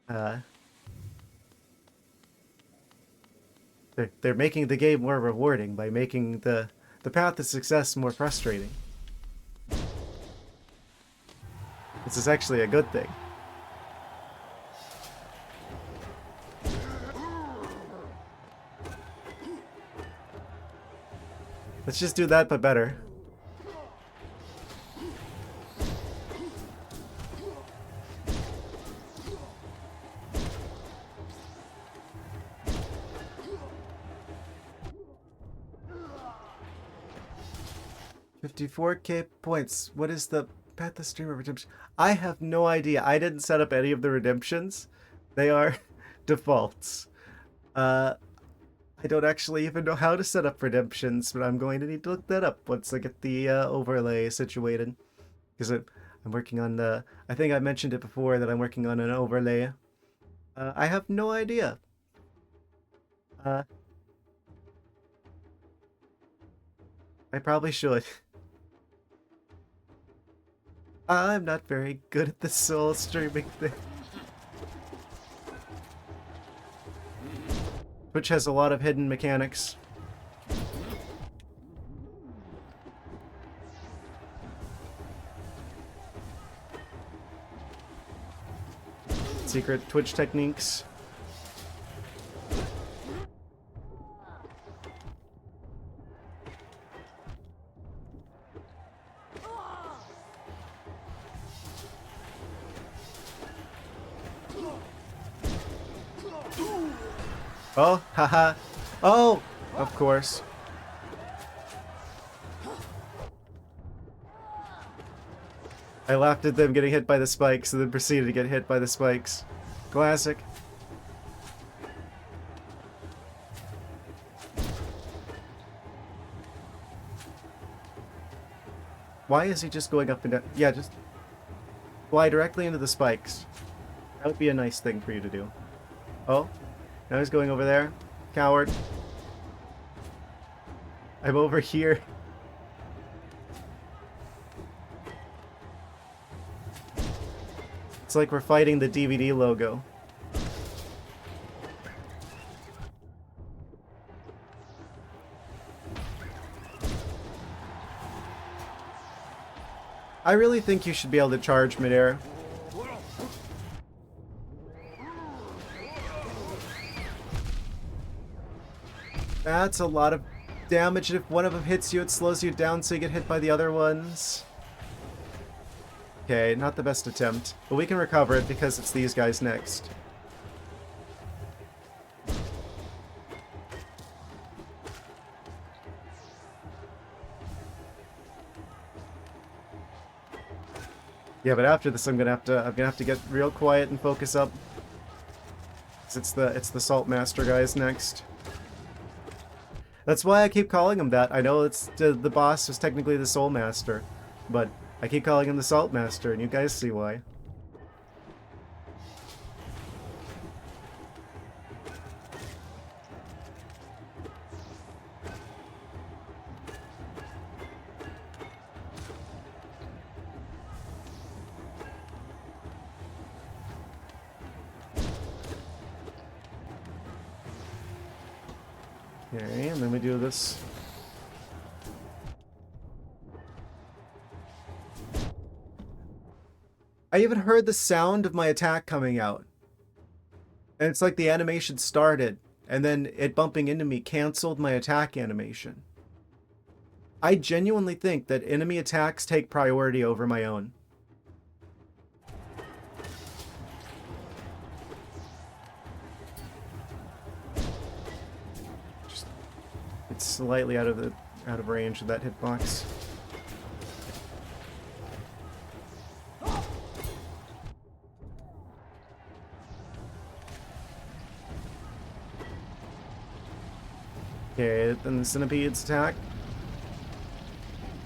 A: They're making the game more rewarding by making the path to success more frustrating. This is actually a good thing. Let's just do that, but better. $54K points. What is the Path to Streamer redemption? I have no idea. I didn't set up any of the redemptions. They are defaults. I don't actually even know how to set up redemptions, but I'm going to need to look that up once I get the overlay situated. Because I'm working on the... I think I mentioned it before that I'm working on an overlay. I have no idea. I probably should. I'm not very good at the soul streaming thing. Which has a lot of hidden mechanics. Secret Twitch techniques. Oh, haha. Oh, of course. I laughed at them getting hit by the spikes and then proceeded to get hit by the spikes. Classic. Why is he just going up and down? Yeah, just fly directly into the spikes. That would be a nice thing for you to do. Oh, now he's going over there. Coward. I'm over here. It's like we're fighting the DVD logo. I really think you should be able to charge midair. That's a lot of damage, and if one of them hits you, it slows you down so you get hit by the other ones. Okay, not the best attempt, but we can recover it because it's these guys next. Yeah, but after this, I'm gonna have to get real quiet and focus up. 'Cause it's the Salt Master guys next. That's why I keep calling him that. I know it's the boss is technically the Soul Master, but I keep calling him the Salt Master, and you guys see why. Okay, and then we do this. I even heard the sound of my attack coming out. And it's like the animation started, and then it bumping into me canceled my attack animation. I genuinely think that enemy attacks take priority over my own. It's slightly out of range of that hitbox. Okay, then the centipedes attack.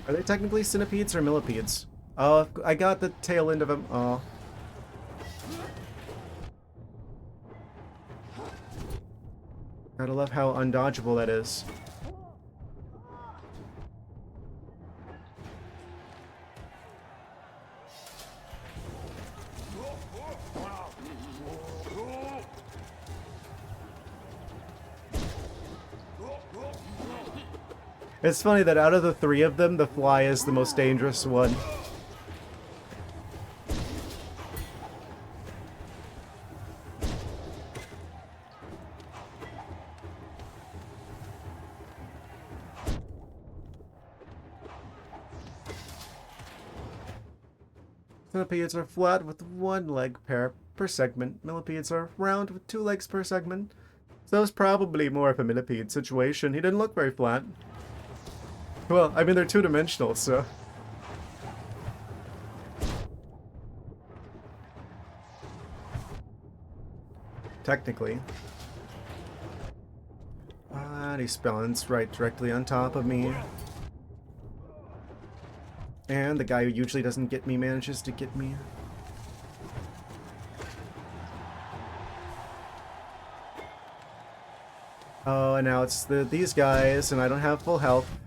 A: Are they technically centipedes or millipedes? Oh, I got the tail end of them. Oh. Gotta love how undodgeable that is. It's funny that out of the three of them, the fly is the most dangerous one. Centipedes are flat with one leg pair per segment. Millipedes are round with 2 legs per segment. So it's probably more of a millipede situation. He didn't look very flat. Well, I mean, they're 2-dimensional, so... Technically. And he spawns right directly on top of me. And the guy who usually doesn't get me manages to get me. Oh, and now it's these guys, and I don't have full health.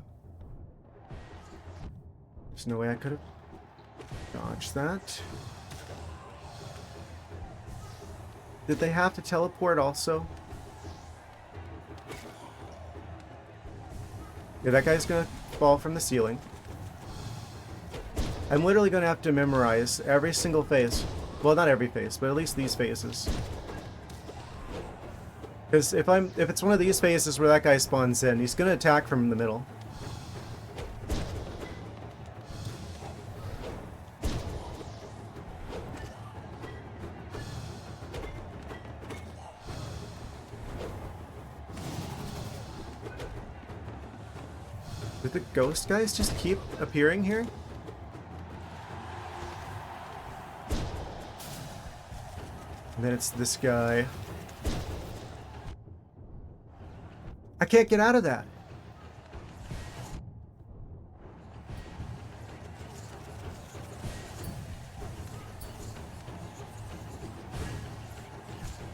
A: There's no way I could have dodged that. Did they have to teleport also? Yeah, that guy's gonna fall from the ceiling. I'm literally gonna have to memorize every single phase. Well, not every phase, but at least these phases. Because if it's one of these phases where that guy spawns in, he's gonna attack from the middle. Did the ghost guys just keep appearing here? And then it's this guy. I can't get out of that.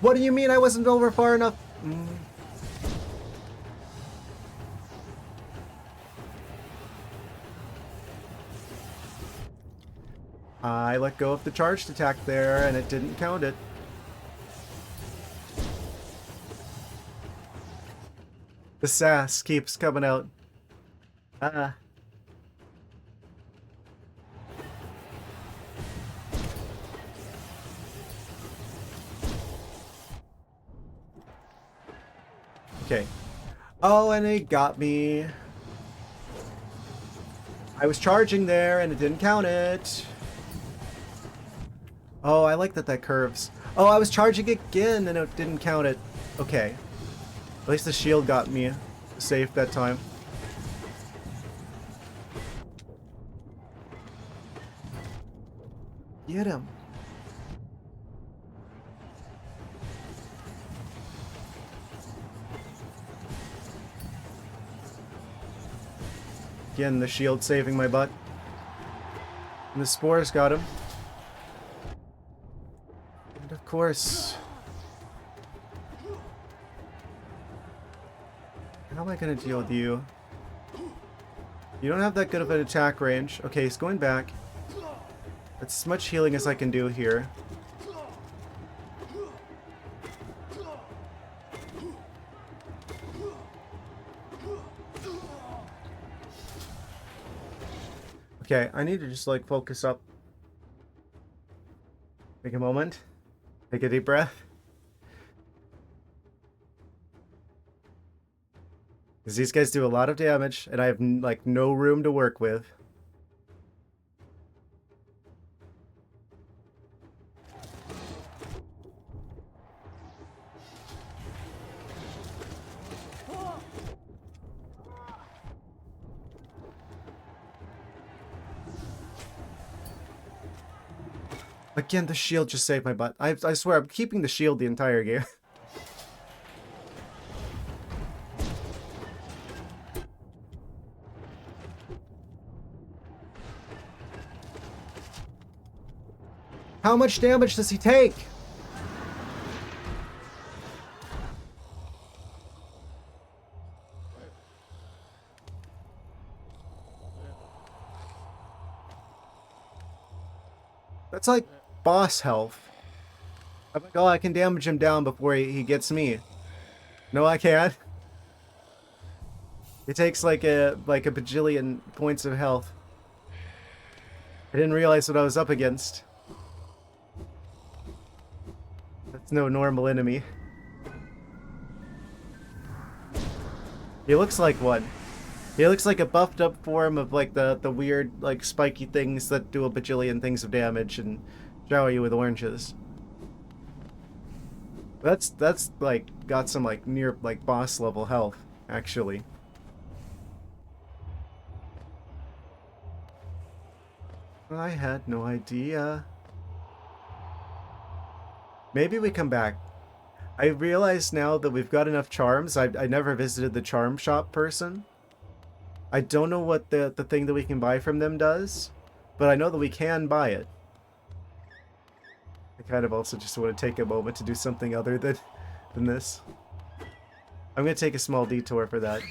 A: What do you mean I wasn't over far enough? I let go of the charged attack there, and it didn't count it. The sass keeps coming out. Okay. Oh, and it got me. I was charging there, and it didn't count it. Oh, I like that that curves. Oh, I was charging again, and it didn't count it. Okay. At least the shield got me safe that time. Get him. Again, the shield saving my butt. And the spores got him. And of course... How am I gonna deal with you? You don't have that good of an attack range. Okay, he's going back. That's as much healing as I can do here. Okay, I need to just like focus up. Take a moment. Take a deep breath. Because these guys do a lot of damage, and I have like no room to work with. Again, the shield just saved my butt. I swear, I'm keeping the shield the entire game. How much damage does he take? That's like boss health. I'm like, oh, I can damage him down before he gets me. No, I can't. It takes like a bajillion points of health. I didn't realize what I was up against. That's no normal enemy. He looks like one. He looks like a buffed up form of like the weird like spiky things that do a bajillion things of damage and shower you with oranges. That's like got some like near like boss level health actually. I had no idea. Maybe we come back. I realize now that we've got enough charms. I never visited the charm shop person. I don't know what the thing that we can buy from them does, but I know that we can buy it. I kind of also just want to take a moment to do something other than this. I'm going to take a small detour for that.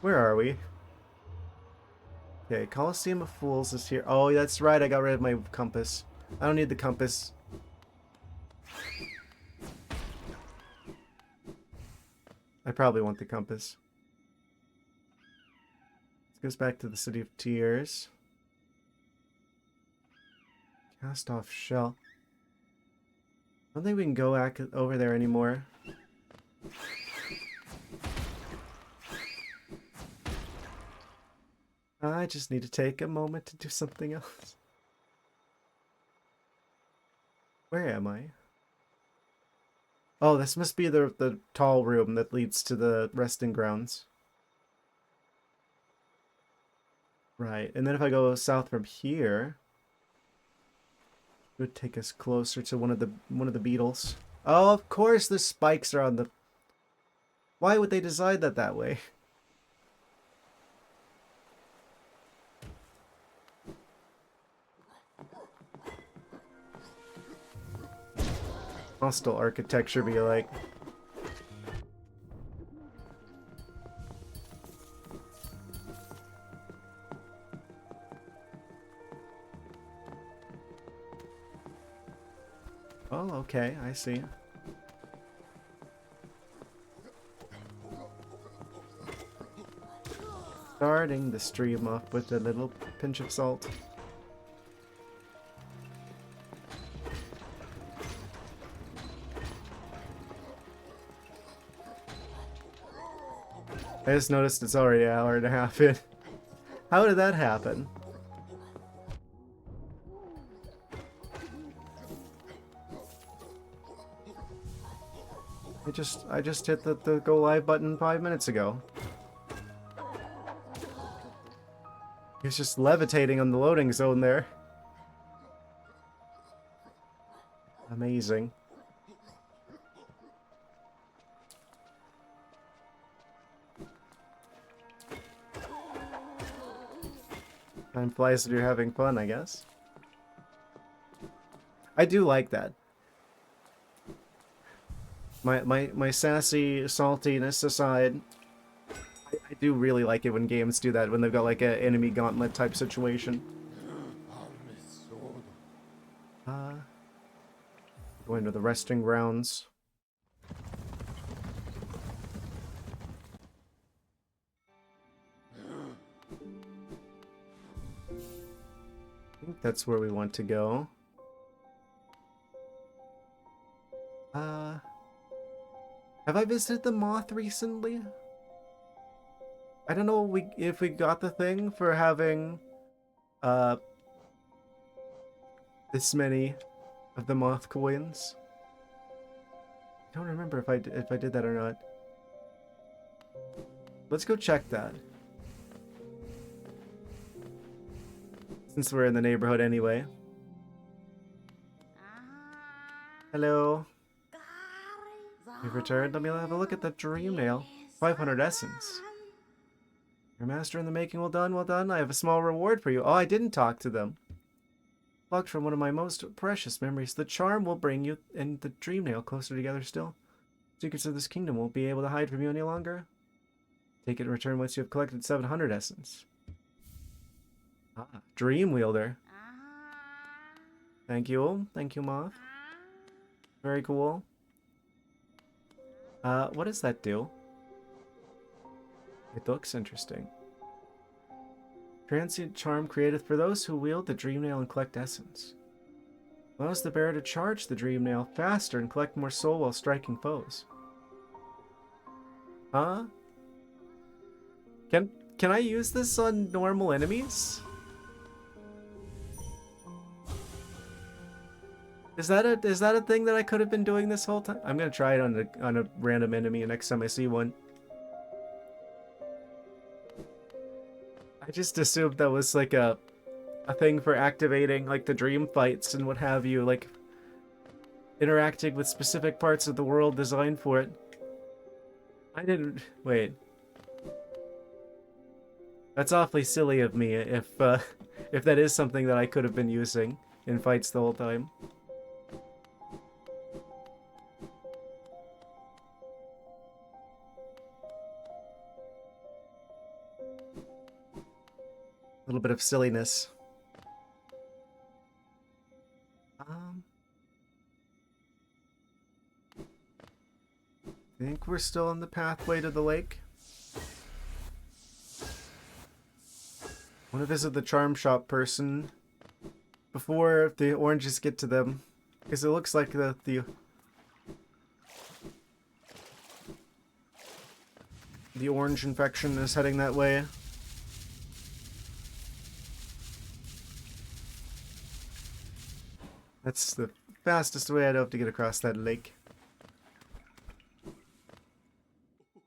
A: Where are we? Okay, Colosseum of Fools is here. Oh, that's right, I got rid of my compass. I don't need the compass. I probably want the compass. This goes back to the City of Tears. Cast off shell. I don't think we can go over there anymore. I just need to take a moment to do something else. Where am I? Oh, this must be the tall room that leads to the resting grounds. Right, and then if I go south from here, it would take us closer to one of the beetles. Oh, of course the spikes are on the... Why would they design that way? Hostile architecture be like. Oh, okay, I see. Starting the stream off with a little pinch of salt. I just noticed it's already an hour and a half in. How did that happen? I just hit the go live button 5 minutes ago. He was just levitating on the loading zone there. Amazing. Time flies when you're having fun, I guess. I do like that. My sassy saltiness aside, I do really like it when games do that, when they've got like an enemy gauntlet type situation. Going to the resting grounds. I think that's where we want to go. Have I visited the moth recently? I don't know if we got the thing for having this many of the moth coins. I don't remember if I did that or not. Let's go check that. Since we're in the neighborhood anyway. Hello. You've returned. Let me have a look at that dream nail. 500 essence. Your master in the making. Well done, well done. I have a small reward for you. Oh, I didn't talk to them. Plucked from one of my most precious memories. The charm will bring you and the dream nail closer together still. Secrets of this kingdom won't be able to hide from you any longer. Take it in return once you have collected 700 essence. Ah, dream wielder. Thank you. Thank you, Moth. Very cool. What does that do? It looks interesting. Transient charm created for those who wield the dream nail and collect essence. Allows the bearer to charge the dream nail faster and collect more soul while striking foes. Huh? Can I use this on normal enemies? Is that a thing that I could have been doing this whole time? I'm gonna try it on a random enemy next time I see one. I just assumed that was like a thing for activating like the dream fights and what have you, like interacting with specific parts of the world designed for it. I didn't wait. That's awfully silly of me if that is something that I could have been using in fights the whole time. little bit of silliness. I think we're still on the pathway to the lake. I want to visit the charm shop person before the oranges get to them, because it looks like the orange infection is heading that way. That's the fastest way I know to get across that lake.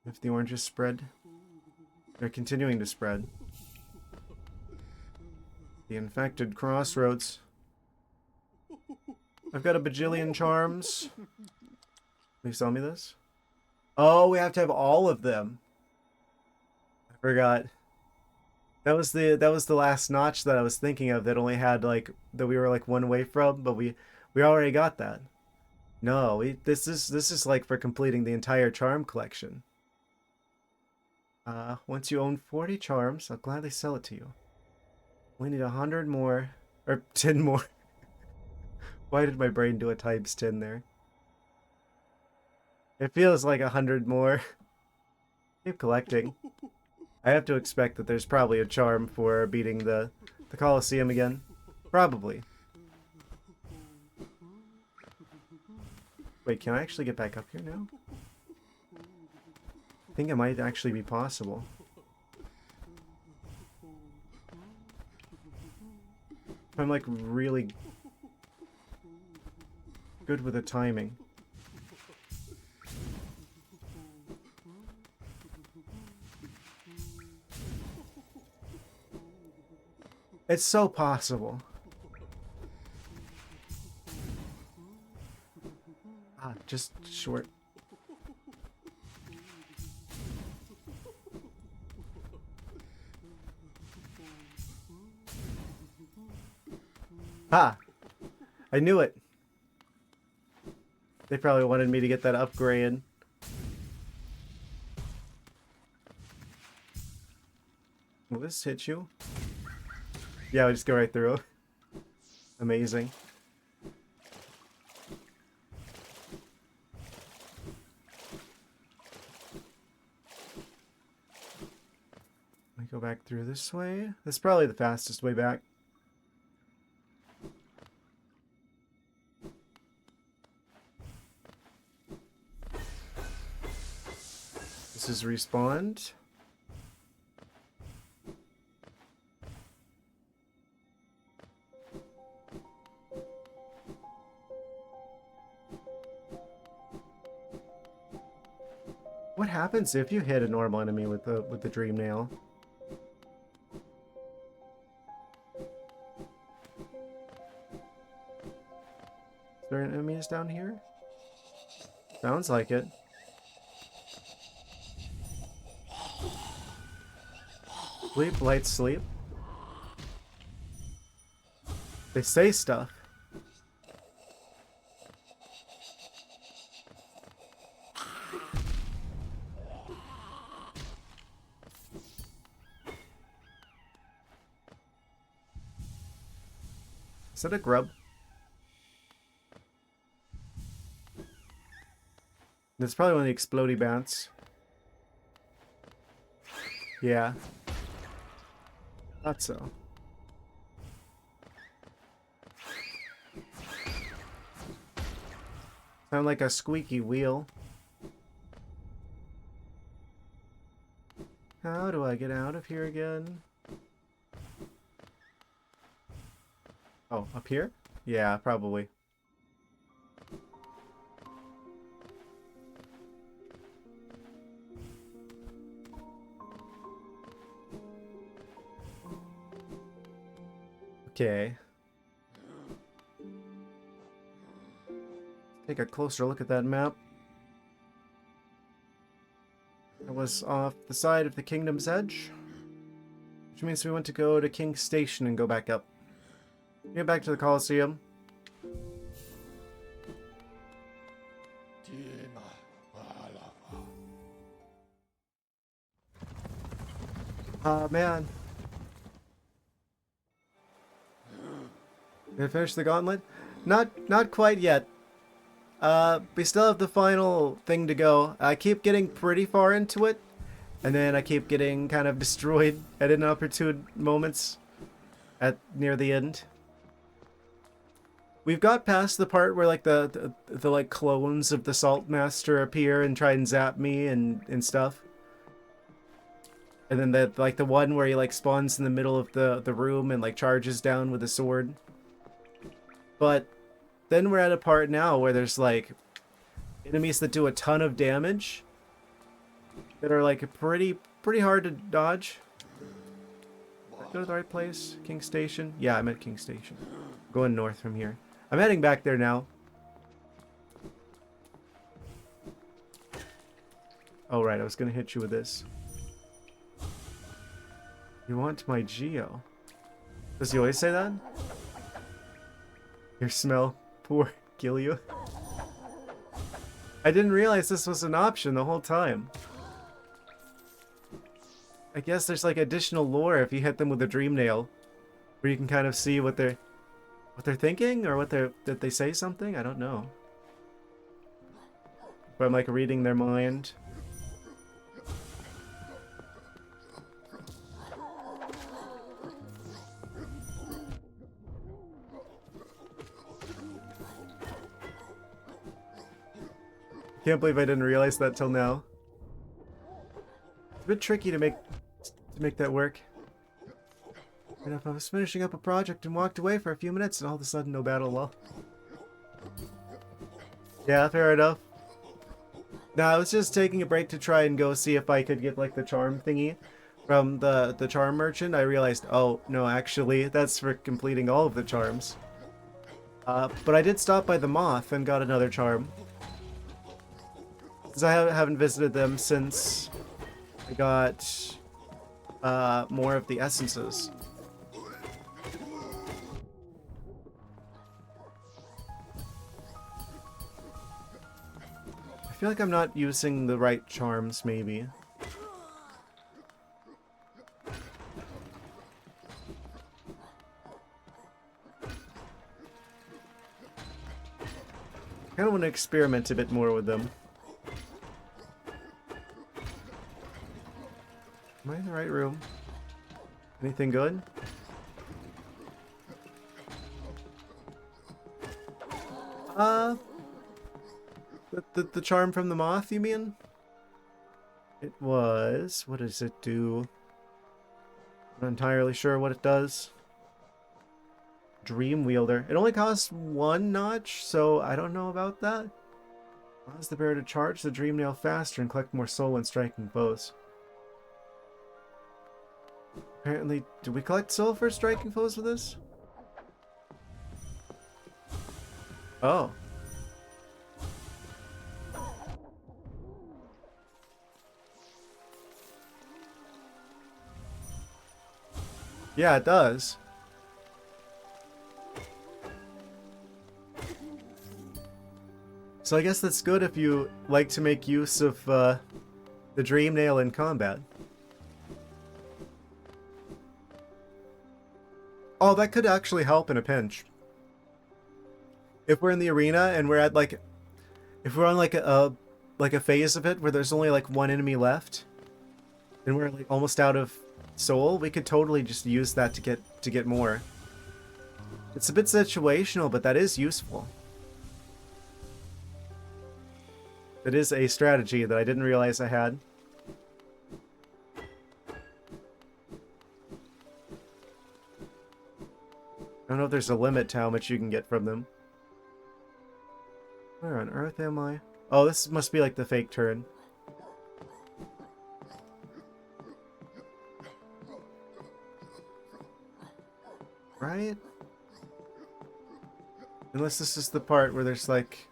A: If the oranges spread, they're continuing to spread. The infected crossroads. I've got a bajillion charms. You saw me this? Oh, we have to have all of them. I forgot. That was the last notch that I was thinking of that only had like that we were like one way from, but we already got that. No, this is like for completing the entire charm collection. Once you own 40 charms, I'll gladly sell it to you. We need 100 more, or 10 more. Why did my brain do a times 10 there? It feels like 100 more. Keep collecting. I have to expect that there's probably a charm for beating the Colosseum again. Probably. Wait, can I actually get back up here now? I think it might actually be possible. I'm like really good with the timing. It's so possible. Just short. Ha! I knew it. They probably wanted me to get that upgrade. Will this hit you? Yeah, we just go right through. Amazing. We go back through this way. That's probably the fastest way back. This is respawned. What happens if you hit a normal enemy with the dream nail? Is there enemies down here? Sounds like it. Sleep, light, sleep. They say stuff. Is that a grub? That's probably one of the explodey bats. Yeah. Thought so. Sound like a squeaky wheel. How do I get out of here again? Oh, up here? Yeah, probably. Okay. Take a closer look at that map. It was off the side of the Kingdom's Edge, which means we want to go to King's Station and go back up. Get back to the Colosseum. Man. Did I finish the gauntlet? Not quite yet. We still have the final thing to go. I keep getting pretty far into it, and then I keep getting kind of destroyed at inopportune moments at near the end. We've got past the part where like the like clones of the Salt Master appear and try and zap me and stuff. And then the one where he like spawns in the middle of the room and like charges down with a sword. But then we're at a part now where there's like enemies that do a ton of damage that are like pretty hard to dodge. Did I go to the right place? King Station? Yeah, I'm at King Station. Going north from here. I'm heading back there now. Oh right, I was gonna hit you with this. You want my Geo? Does he always say that? Your smell, poor kill you. I didn't realize this was an option the whole time. I guess there's like additional lore if you hit them with a dream nail, where you can kind of see what they're thinking, or did they say something? I don't know. But I'm like reading their mind. Can't believe I didn't realize that till now. It's a bit tricky to make that work. And if I was finishing up a project and walked away for a few minutes and all of a sudden no battle lull. Yeah, fair enough. No, I was just taking a break to try and go see if I could get like the charm thingy from the charm merchant. I realized, oh no, actually that's for completing all of the charms. But I did stop by the moth and got another charm. Because I haven't visited them since I got more of the essences. I feel like I'm not using the right charms, maybe. I kind of want to experiment a bit more with them. Am I in the right room? Anything good? The charm from the moth, you mean? It was... What does it do? I'm not entirely sure what it does. Dream Wielder. It only costs 1 notch, so I don't know about that. Allows the bearer to charge the Dream Nail faster and collect more soul when striking foes. Apparently, do we collect soul for striking foes with this? Oh. Yeah, it does. So I guess that's good if you like to make use of the Dream Nail in combat. Oh, that could actually help in a pinch. If we're in the arena and we're at like, if we're on like a phase of it where there's only like 1 enemy left, and we're like almost out of soul, we could totally just use that to get more. It's a bit situational, but that is useful. It is a strategy that I didn't realize I had. I don't know if there's a limit to how much you can get from them. Where on earth am I? Oh, this must be like the fake turn. Right? Unless this is the part where there's like...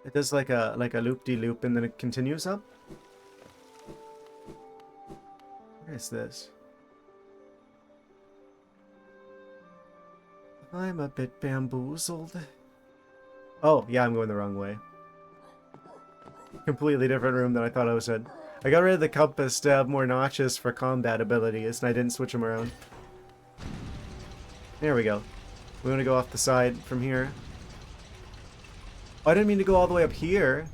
A: It does like a loop-de-loop and then it continues up? Where is this? I'm a bit bamboozled. Oh, yeah, I'm going the wrong way. Completely different room than I thought I was in. I got rid of the compass to have more notches for combat abilities, and I didn't switch them around. There we go. We want to go off the side from here. Oh, I didn't mean to go all the way up here.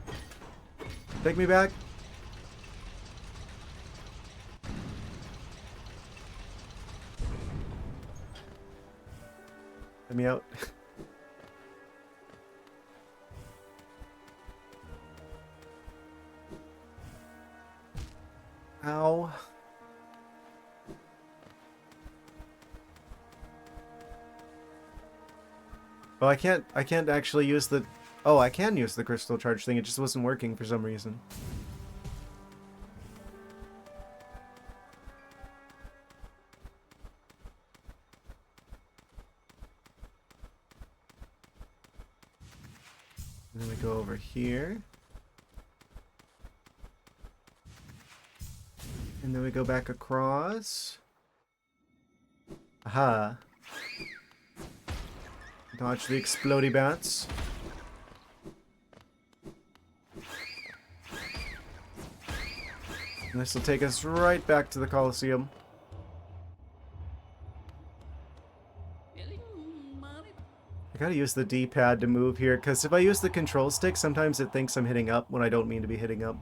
A: Take me back. Let me out. Ow. Oh, I can't actually use the... Oh, I can use the crystal charge thing. It just wasn't working for some reason. And then we go over here. And then we go back across. Aha. Dodge the explodey bats. And this will take us right back to the Colosseum. I gotta use the D-pad to move here, because if I use the control stick, sometimes it thinks I'm hitting up when I don't mean to be hitting up.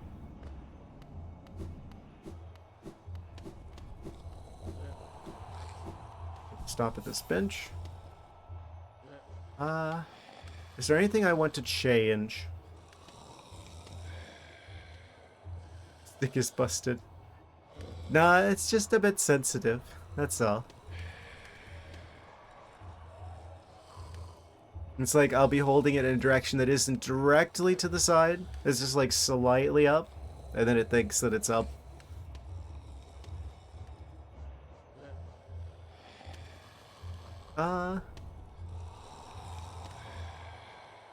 A: Stop at this bench. Is there anything I want to change? Stick is busted. Nah, it's just a bit sensitive. That's all. It's like I'll be holding it in a direction that isn't directly to the side. It's just like slightly up. And then it thinks that it's up.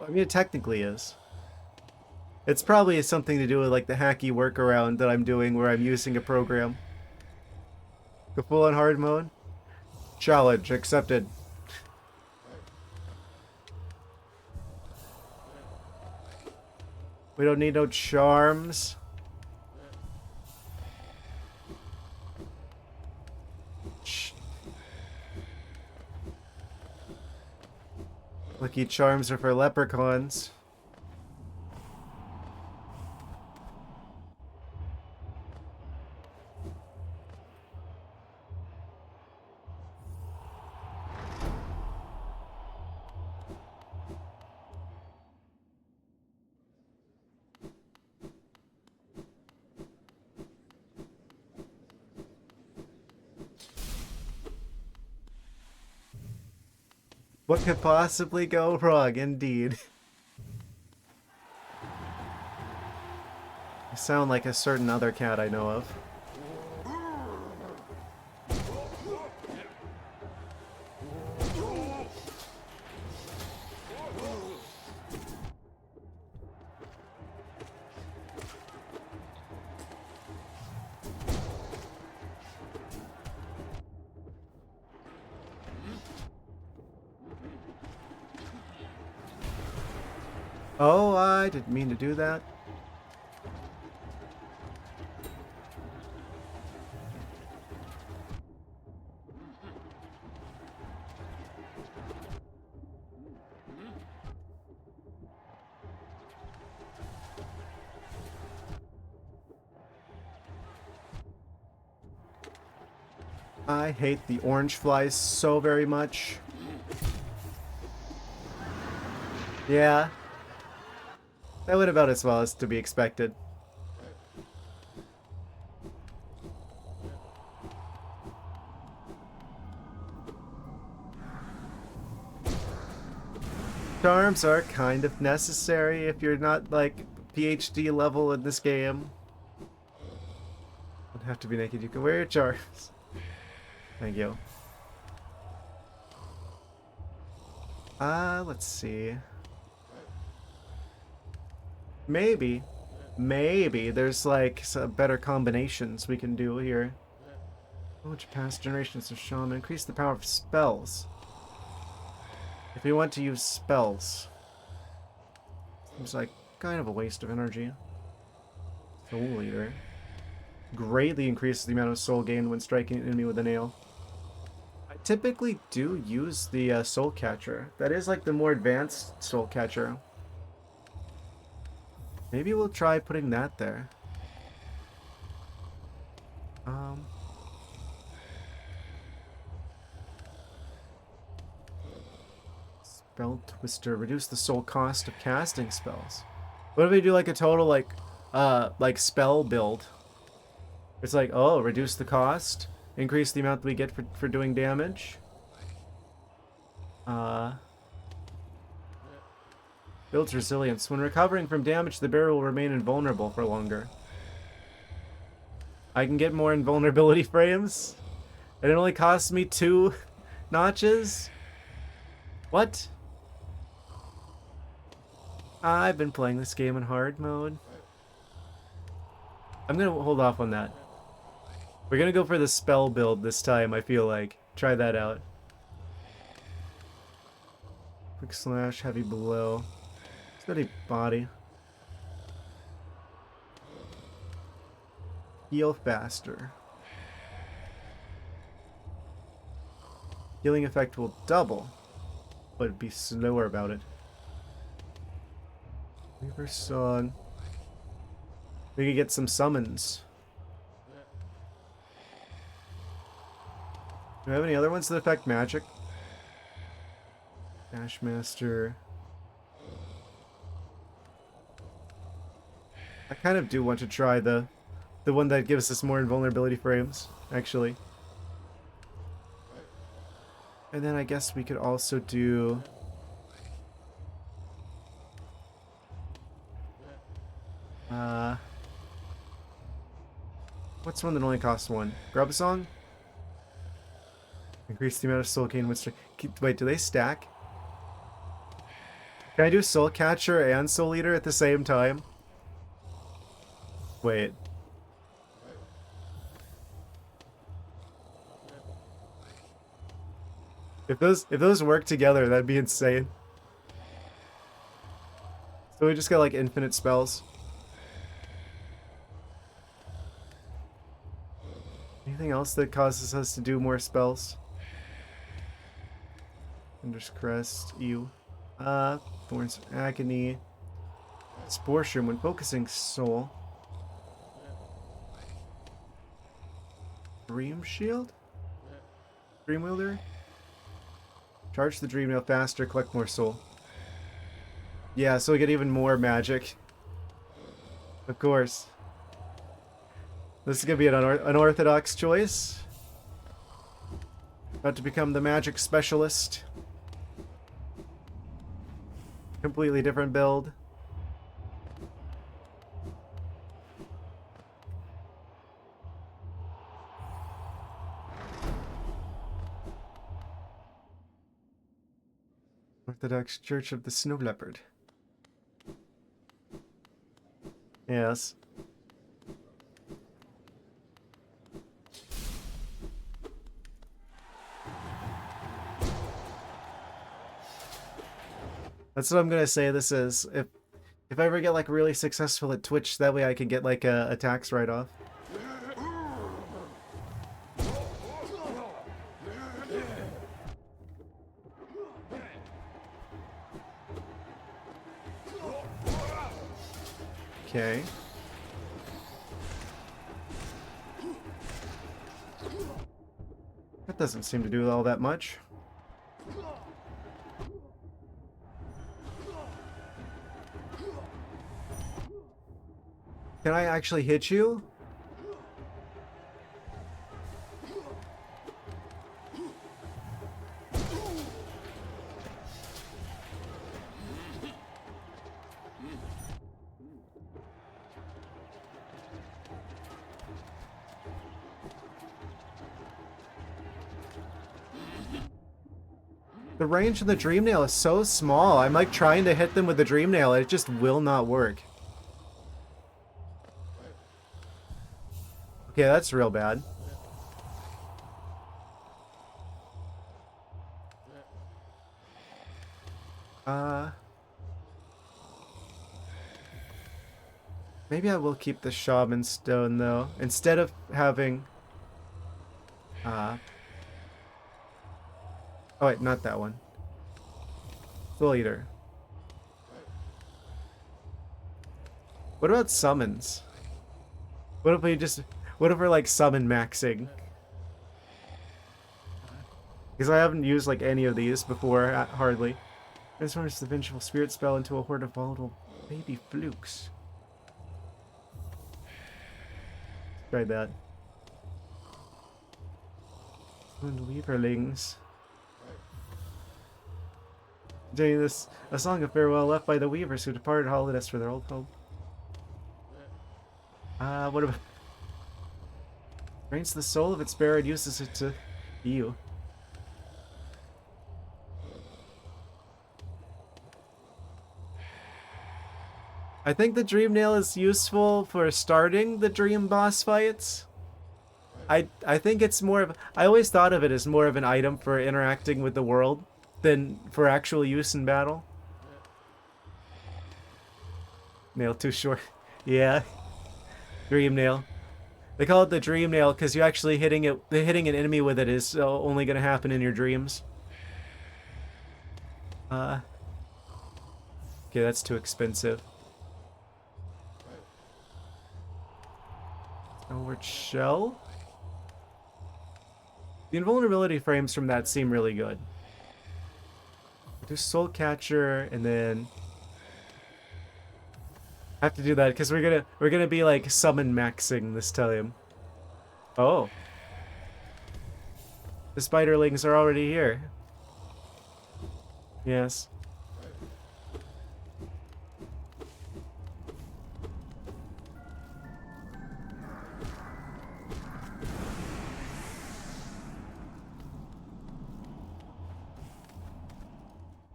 A: I mean, it technically is. It's probably something to do with like the hacky workaround that I'm doing where I'm using a program. Go full on hard mode. Challenge accepted. We don't need no charms. Lucky charms are for leprechauns. What could possibly go wrong, indeed? You sound like a certain other cat I know of. Oh, I didn't mean to do that. I hate the orange flies so very much. Yeah. That went about as well as to be expected. Charms are kind of necessary if you're not, like, PhD level in this game. Don't have to be naked, you can wear your charms. Thank you. Let's see. Maybe there's like some better combinations we can do here. Which past generations of shaman increase the power of spells. If we want to use spells, seems like kind of a waste of energy. Soul Eater greatly increases the amount of soul gained when striking an enemy with a nail. typically do use the soul catcher. That is like the more advanced soul catcher. Maybe we'll try putting that there. Um, Spell Twister. Reduce the soul cost of casting spells. What if we do like a total like spell build? It's like, oh, reduce the cost, increase the amount that we get for doing damage. Builds resilience. When recovering from damage, the bear will remain invulnerable for longer. I can get more invulnerability frames, and it only costs me 2 notches? What? I've been playing this game in hard mode. I'm gonna hold off on that. We're gonna go for the spell build this time, I feel like. Try that out. Quick slash, heavy blow. Steady body. Heal faster. Healing effect will double, but be slower about it. Weaver Song. We could get some summons. Do we have any other ones that affect magic? Dashmaster. I kind of do want to try the one that gives us more invulnerability frames, actually. And then I guess we could also do... what's one that only costs 1? Grub Song? Increase the amount of soul gain with... Wait, do they stack? Can I do Soul Catcher and Soul Eater at the same time? Wait. If those work together, that'd be insane. So we just got like infinite spells. Anything else that causes us to do more spells? Thunder's Crest, Ew. Thorns of Agony. Spore Shroom when focusing soul. Dream Shield? Dream Wielder? Charge the Dream Nail faster, collect more soul. Yeah, so we get even more magic. Of course. This is gonna be an unorthodox choice. About to become the magic specialist. Completely different build. Orthodox Church of the Snow Leopard. Yes. That's what I'm gonna say this is. If I ever get like really successful at Twitch, that way I can get like a tax write-off. Okay. That doesn't seem to do all that much. Can I actually hit you? The range of the Dream Nail is so small. I'm like trying to hit them with the Dream Nail and it just will not work. Okay, that's real bad. Maybe I will keep the Shaman Stone though. Instead of having Oh wait, not that one. Soul Eater. What about summons? What if we just... What if we're like summon maxing? Because I haven't used like any of these before, hardly. Transforms the Vengeful Spirit spell into a horde of volatile baby flukes. Try that. And Weaverlings. Doing this, a song of farewell left by the Weavers who departed Holidays for their old home. What about... Drains the soul of its bearer and uses it to... Ew. I think the Dream Nail is useful for starting the Dream boss fights. I think it's more of... I always thought of it as more of an item for interacting with the world than for actual use in battle. Nail too short. Yeah. Dream Nail. They call it the Dream Nail because you actually hitting an enemy with it is only going to happen in your dreams. Okay, that's too expensive. Downward Shell? The invulnerability frames from that seem really good. Do Soul Catcher and then I have to do that because we're gonna be like summon maxing this time. Oh. The spiderlings are already here. Yes.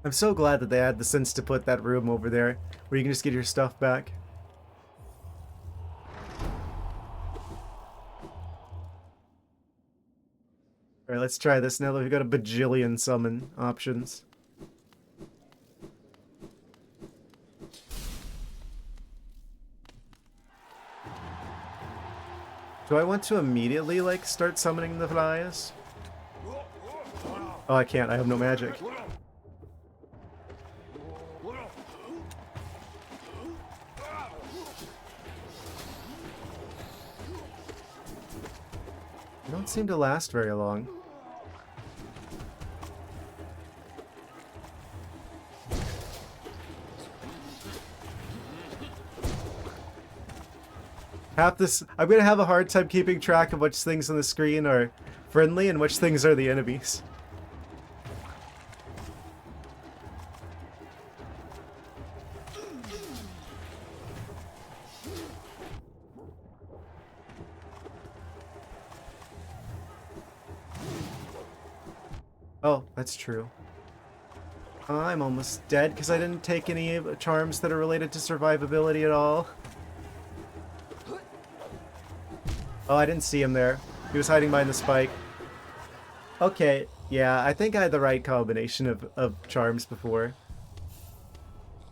A: I'm so glad that they had the sense to put that room over there where you can just get your stuff back. Alright, let's try this now that we've got a bajillion summon options. Do I want to immediately, like, start summoning the flies? Oh, I can't. I have no magic. They don't seem to last very long. I'm gonna have a hard time keeping track of which things on the screen are friendly and which things are the enemies. Oh, that's true. I'm almost dead because I didn't take any charms that are related to survivability at all. Oh, I didn't see him there. He was hiding behind the spike. Okay, yeah, I think I had the right combination of charms before.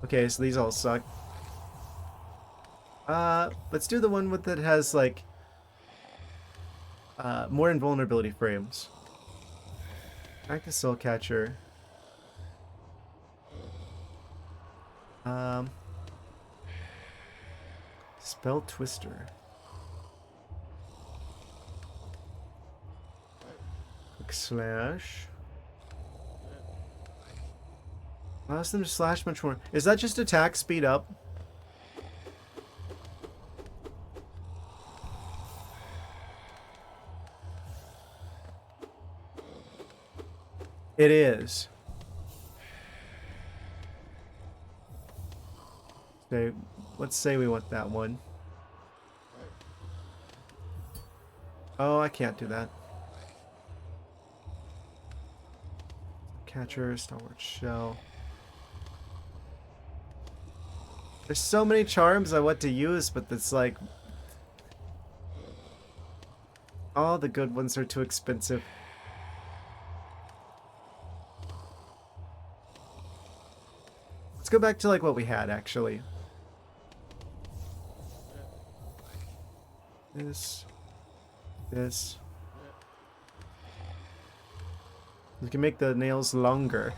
A: Okay, so these all suck. Let's do the one with that has, like, more invulnerability frames. Back to Soul Catcher. Spell Twister. Quick Slash. Allows them to slash much more. Is that just attack speed up? It is. Okay, let's say we want that one. Oh, I can't do that. Catcher, Stalwart Shell. There's so many charms I want to use, but it's like... all the good ones are too expensive. Let's go back to like what we had actually. This. We can make the nails longer.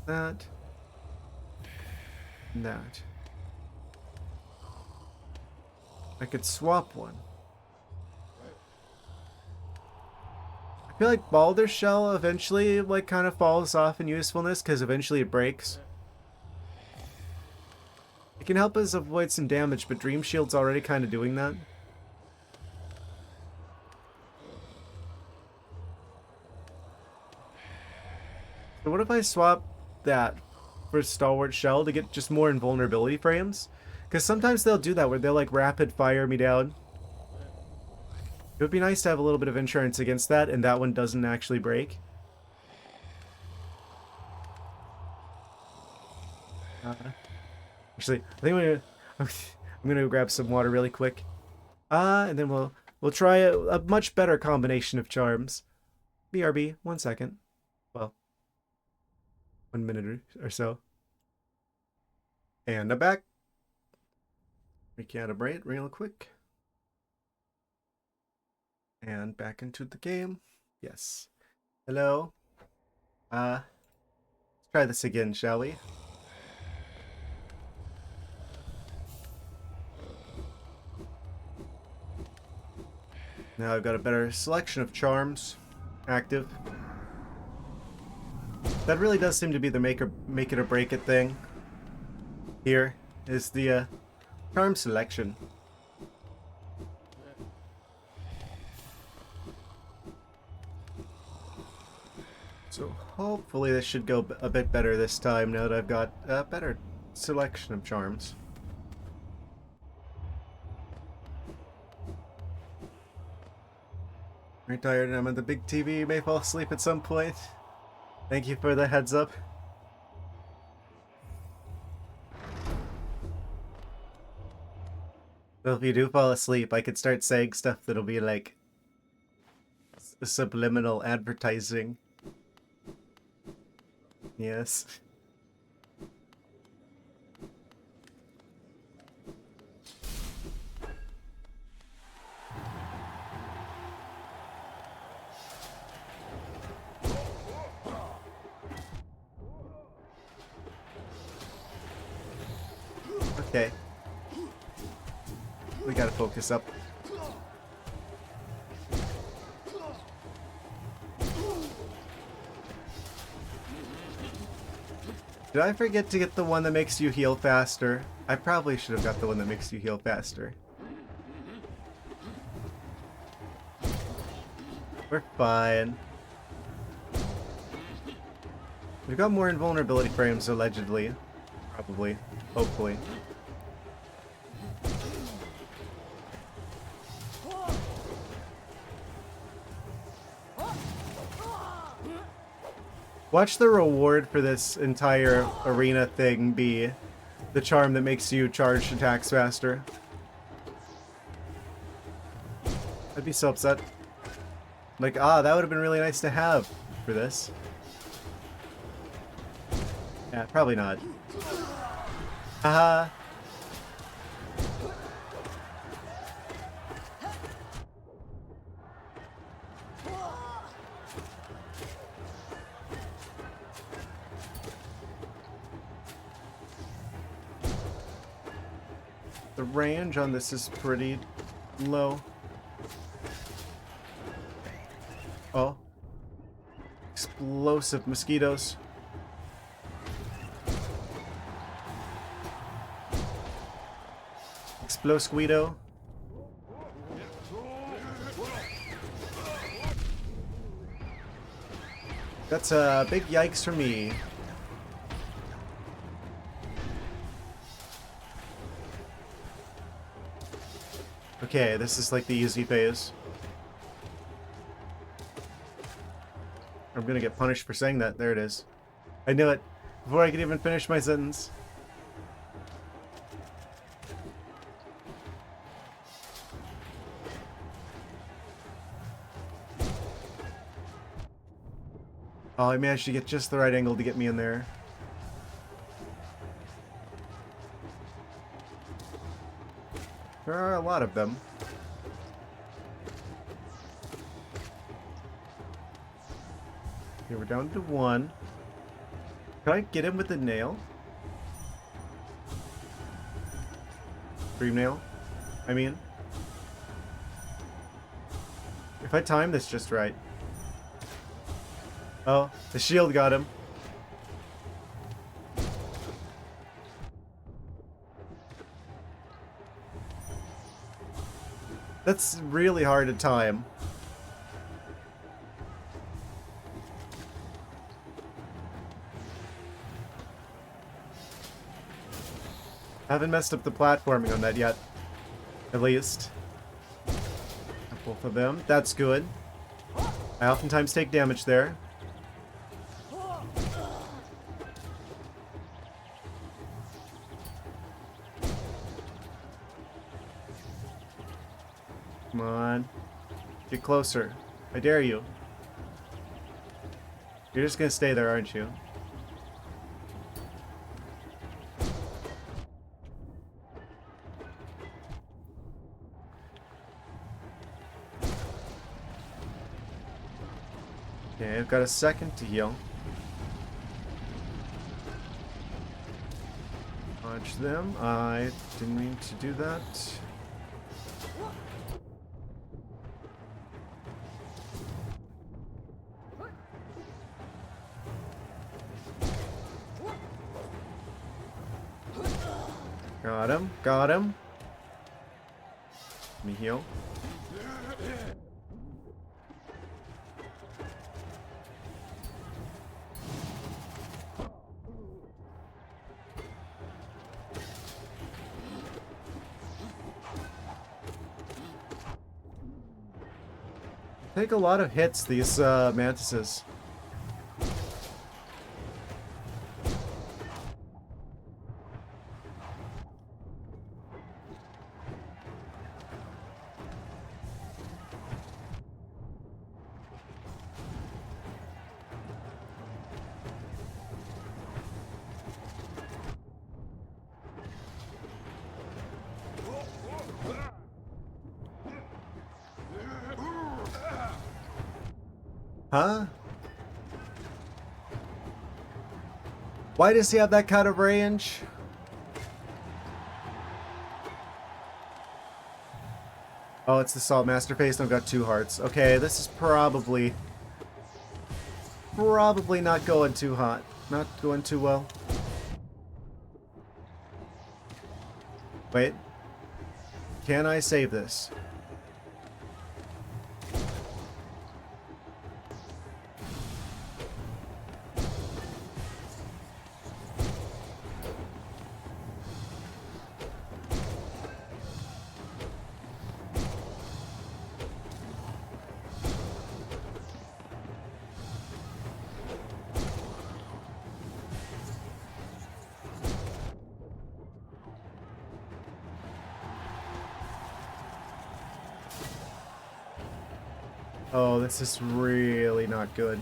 A: That. That. I could swap one. I feel like Baldur's Shell eventually like kind of falls off in usefulness because eventually it breaks. It can help us avoid some damage, but Dream Shield's already kind of doing that. So what if I swap that for Stalwart Shell to get just more invulnerability frames? Because sometimes they'll do that where they'll like rapid fire me down. It would be nice to have a little bit of insurance against that, and that one doesn't actually break. Actually, I think I'm gonna grab some water really quick. And then we'll try a much better combination of charms. BRB, 1 second. Well, 1 minute or so. And I'm back. Recalibrate real quick. And back into the game. Yes. Hello. Let's try this again, shall we? Now I've got a better selection of charms active. That really does seem to be the make it or break it thing. Here is the charm selection. So hopefully this should go a bit better this time now that I've got a better selection of charms. Very tired and I'm on the big TV. May fall asleep at some point. Thank you for the heads up. Well, if you do fall asleep, I could start saying stuff that'll be like subliminal advertising. Yes. Okay. We gotta focus up. Did I forget to get the one that makes you heal faster? I probably should have got the one that makes you heal faster. We're fine. We've got more invulnerability frames, allegedly. Probably. Hopefully. Watch the reward for this entire arena thing be the charm that makes you charge attacks faster. I'd be so upset. Like, that would have been really nice to have for this. Yeah, probably not. Haha. The range on this is pretty low. Oh. Explosive mosquitoes. Explosquito. That's a big yikes for me. Okay, this is like the easy phase. I'm gonna get punished for saying that. There it is. I knew it before I could even finish my sentence. Oh, I managed to get just the right angle to get me in there. There are a lot of them. Okay, we're down to 1. Can I get him with the nail? Dream nail? I mean. If I time this just right. Oh, the shield got him. That's really hard to time. I haven't messed up the platforming on that yet. At least. Both of them. That's good. I oftentimes take damage there. Come on. Get closer. I dare you. You're just gonna stay there, aren't you? Okay, I've got a second to heal. Dodge them. I didn't mean to do that. Got him. Got him. Let me heal. Take a lot of hits, these mantises. Huh? Why does he have that kind of range? Oh, it's the Salt Master Face, and I've got 2 hearts. Okay, this is probably not going too hot. Not going too well. Wait. Can I save this? Oh, this is really not good.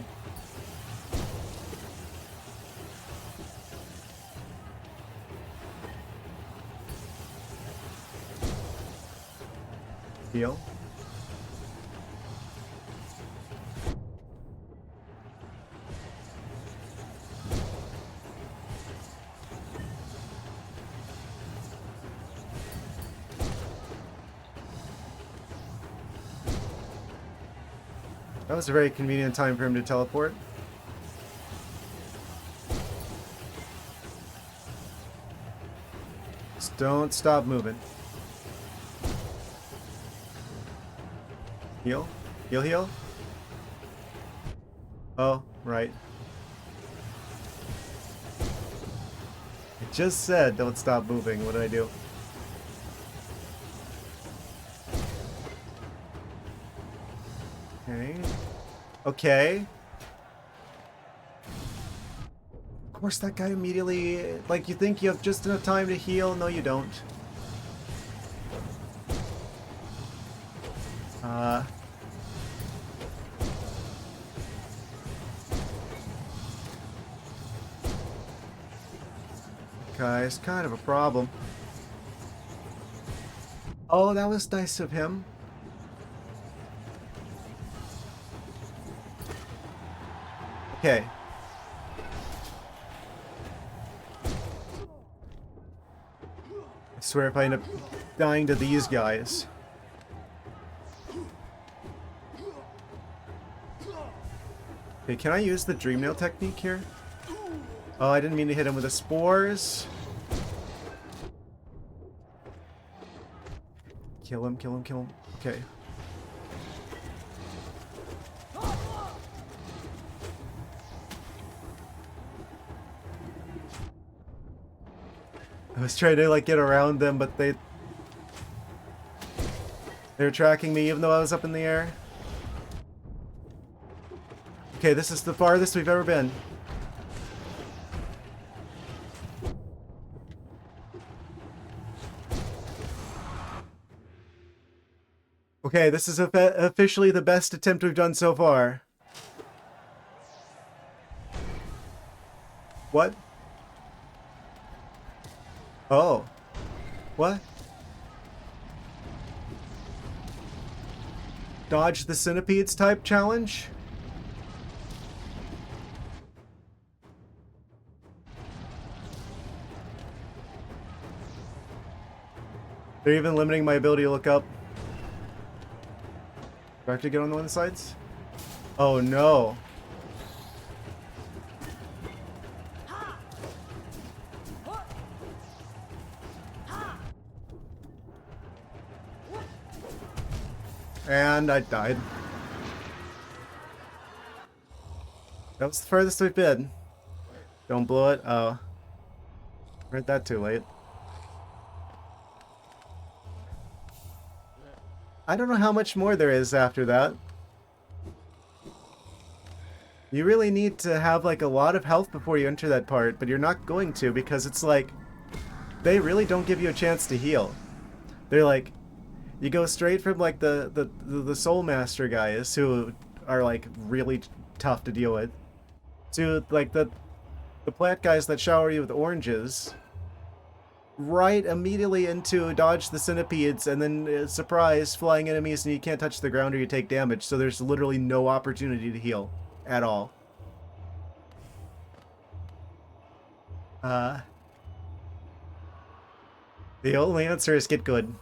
A: Heal. That was a very convenient time for him to teleport. Just don't stop moving. Heal? Heal, heal? Oh, right. It just said don't stop moving. What did I do? Okay. Okay. Of course, that guy immediately... Like, you think you have just enough time to heal? No, you don't. Guy's kind of a problem. Oh, that was nice of him. Okay. I swear if I end up dying to these guys. Okay, can I use the dream nail technique here? Oh, I didn't mean to hit him with the spores. Kill him, kill him, kill him. Okay. I was trying to like get around them, but they were tracking me even though I was up in the air. Okay, this is the farthest we've ever been. Okay, this is officially the best attempt we've done so far. What? Oh. What? Dodge the centipedes type challenge? They're even limiting my ability to look up. Do I have to get on one of the sides? Oh no. And I died. That was the furthest we've been. Don't blow it. Oh. Heard that too late. I don't know how much more there is after that. You really need to have like a lot of health before you enter that part, but you're not going to because it's like they really don't give you a chance to heal. They're like you go straight from like the Soul Master guys who are like really tough to deal with to like the plant guys that shower you with oranges. Right immediately into dodge the centipedes and then surprise flying enemies and you can't touch the ground or you take damage, so there's literally no opportunity to heal at all. The only answer is get good.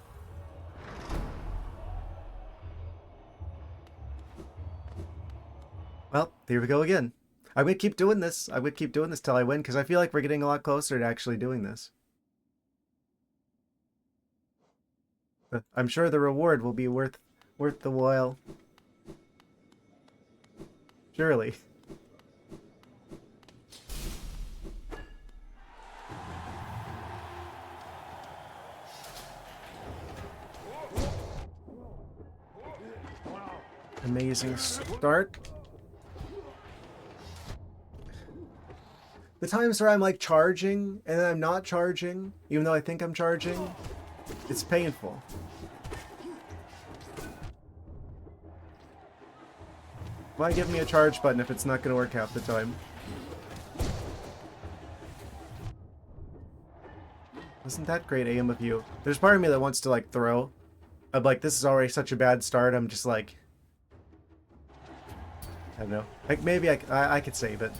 A: Well, here we go again. I would keep doing this. I would keep doing this till I win because I feel like we're getting a lot closer to actually doing this. I'm sure the reward will be worth the while. Surely. Amazing start. The times where I'm like charging and then I'm not charging, even though I think I'm charging, it's painful. Why give me a charge button if it's not going to work half the time? Wasn't that great aim of you? There's part of me that wants to like throw. I'm like, this is already such a bad start. I'm just like, I don't know. Like maybe I could save it.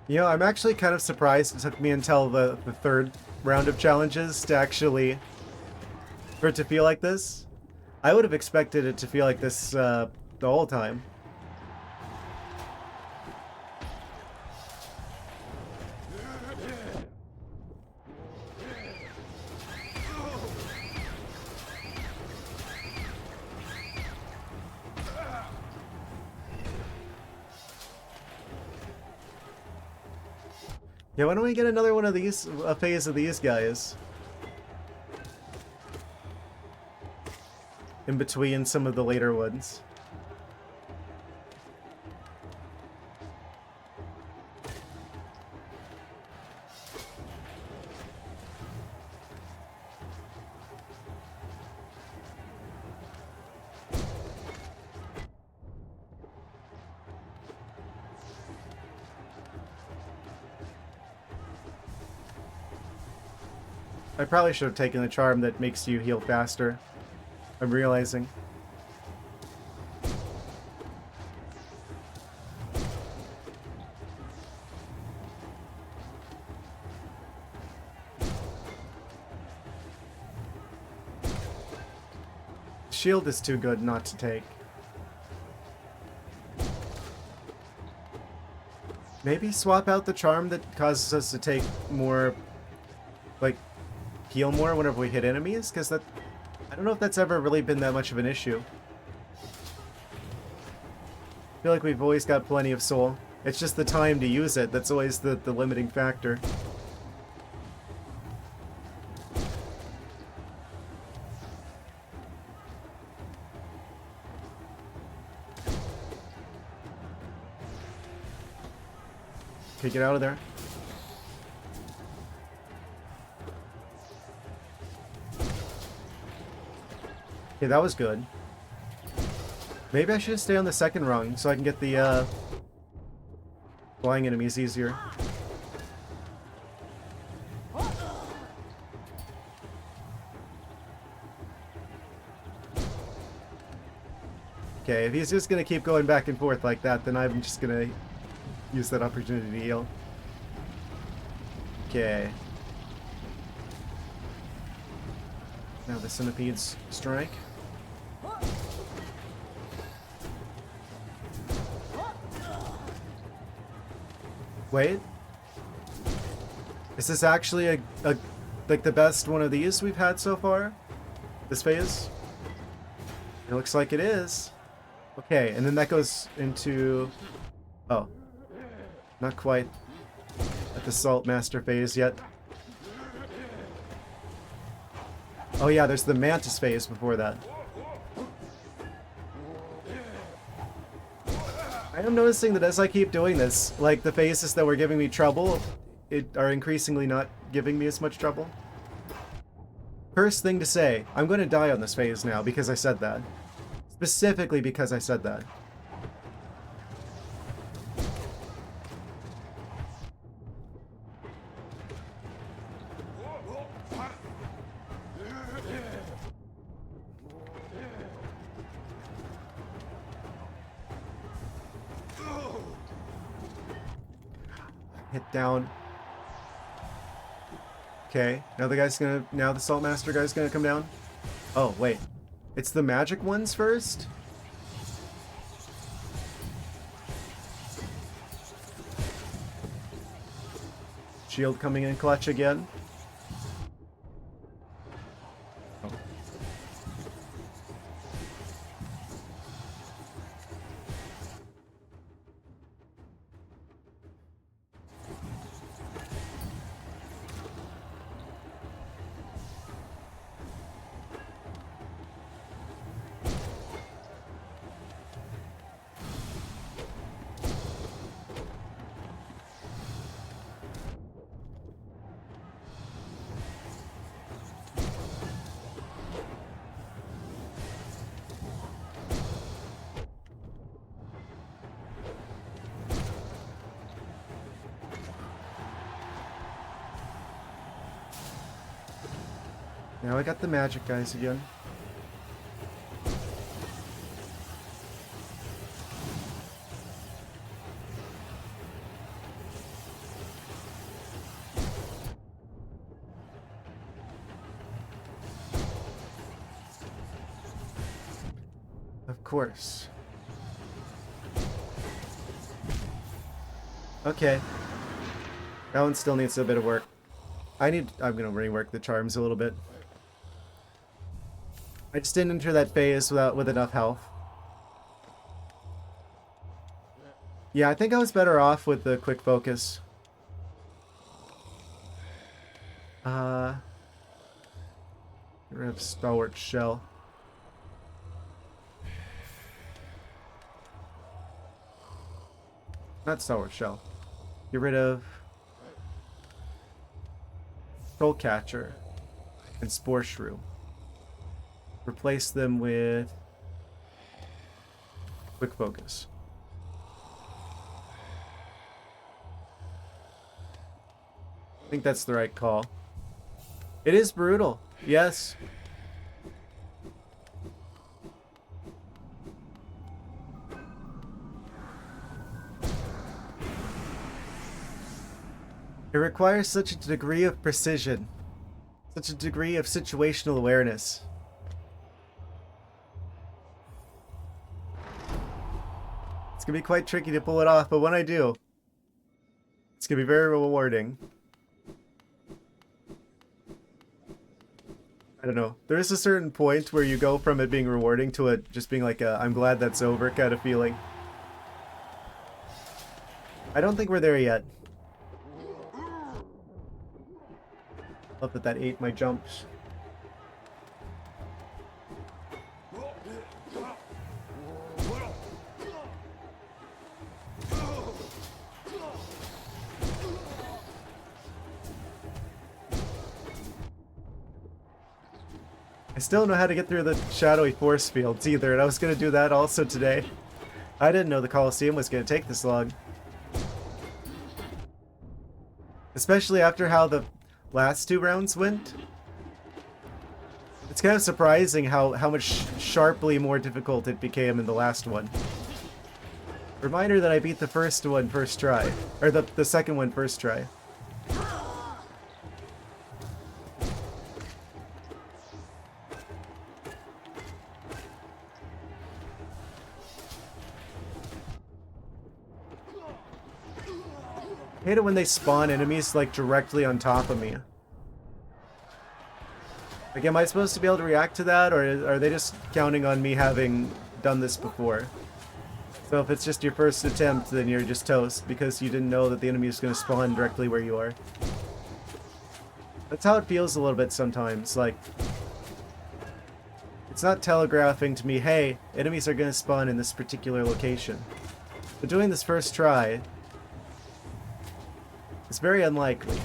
A: You know, I'm actually kind of surprised it took me until the third round of challenges to actually... for it to feel like this. I would have expected it to feel like this the whole time. Yeah, why don't we get another one of these, a phase of these guys? In between some of the later ones. I probably should have taken the charm that makes you heal faster. I'm realizing. Shield is too good not to take. Maybe swap out the charm that causes us to take more, like, heal more whenever we hit enemies, because that, I don't know if that's ever really been that much of an issue. I feel like we've always got plenty of soul. It's just the time to use it that's always the limiting factor. Okay, get out of there. Okay, that was good. Maybe I should stay on the second rung so I can get the flying enemies easier. Okay, if he's just gonna keep going back and forth like that, then I'm just gonna use that opportunity to heal. Okay. Now the centipedes strike. Wait. Is this actually a like the best one of these we've had so far? This phase? It looks like it is. Okay, and then that goes into... Oh. Not quite at the Salt Master phase yet. Oh yeah, there's the Mantis phase before that. I am noticing that as I keep doing this, like the phases that were giving me trouble, are increasingly not giving me as much trouble. First thing to say, I'm going to die on this phase now because I said that. Specifically because I said that. Hit down. Okay, now the Salt Master guy's gonna come down. Oh, wait. It's the magic ones first? Shield coming in clutch again. Oh. Now I got the magic guys again. Of course. Okay. That one still needs a bit of work. I'm gonna rework the charms a little bit. I just didn't enter that phase with enough health. Yeah, I think I was better off with the quick focus. Get rid of Stalwart Shell. Not Stalwart Shell. Get rid of Trollcatcher and Spore Shrew. Replace them with Quick Focus. I think that's the right call. It is brutal. Yes. It requires such a degree of precision, such a degree of situational awareness. It's gonna be quite tricky to pull it off, but when I do, it's gonna be very rewarding. I don't know. There is a certain point where you go from it being rewarding to it just being like a I'm glad that's over kind of feeling. I don't think we're there yet. Love that that ate my jumps. I still don't know how to get through the shadowy force fields either, and I was going to do that also today. I didn't know the Colosseum was going to take this long. Especially after how the last 2 rounds went. It's kind of surprising how much sharply more difficult it became in the last one. Reminder that I beat the first one first try. Or the second one first try. I hate it when they spawn enemies like directly on top of me. Like, am I supposed to be able to react to that, or are they just counting on me having done this before? So if it's just your first attempt, then you're just toast because you didn't know that the enemy is going to spawn directly where you are. That's how it feels a little bit sometimes. Like, it's not telegraphing to me, hey, enemies are going to spawn in this particular location. But doing this first try, it's very unlikely.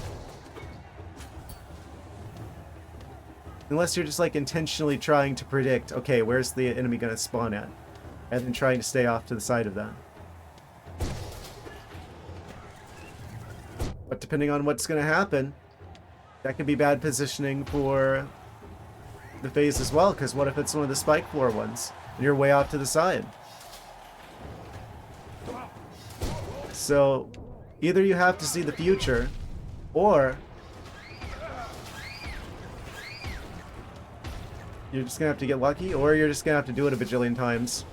A: Unless you're just like intentionally trying to predict, okay, where's the enemy going to spawn at? And then trying to stay off to the side of that. But depending on what's going to happen, that could be bad positioning for the phase as well, because what if it's one of the spike floor ones and you're way off to the side? So either you have to see the future, or you're just gonna have to get lucky, or you're just gonna have to do it a bajillion times.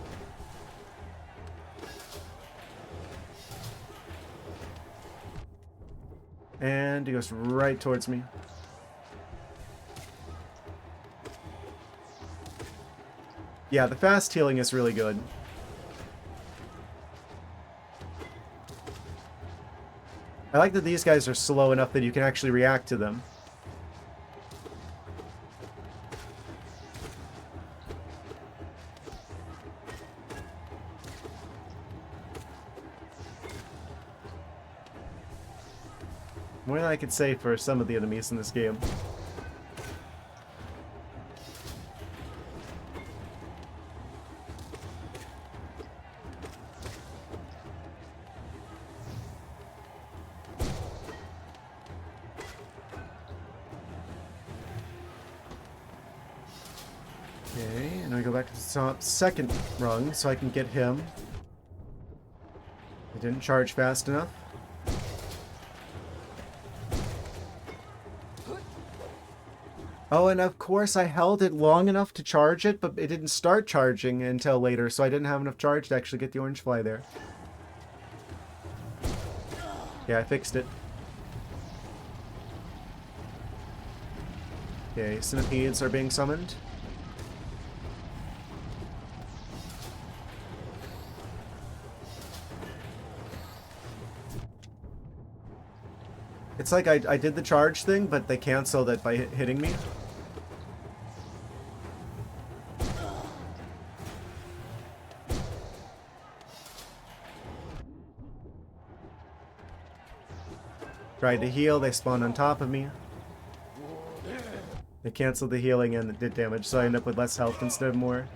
A: And he goes right towards me. Yeah, the fast healing is really good. I like that these guys are slow enough that you can actually react to them. More than I could say for some of the enemies in this game. Okay, and I go back to the top second rung so I can get him. I didn't charge fast enough. Oh, and of course I held it long enough to charge it, but it didn't start charging until later, so I didn't have enough charge to actually get the orange fly there. Yeah, I fixed it. Okay, centipedes are being summoned. It's like I did the charge thing, but they canceled it by hitting me. Tried to heal, they spawned on top of me. They canceled the healing and it did damage, so I end up with less health instead of more.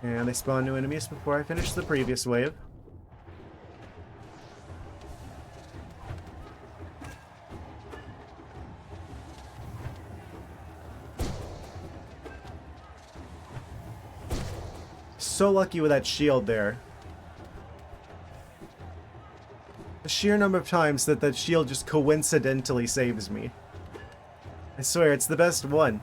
A: And they spawn new enemies before I finish the previous wave. So lucky with that shield there. The sheer number of times that that shield just coincidentally saves me. I swear, it's the best one.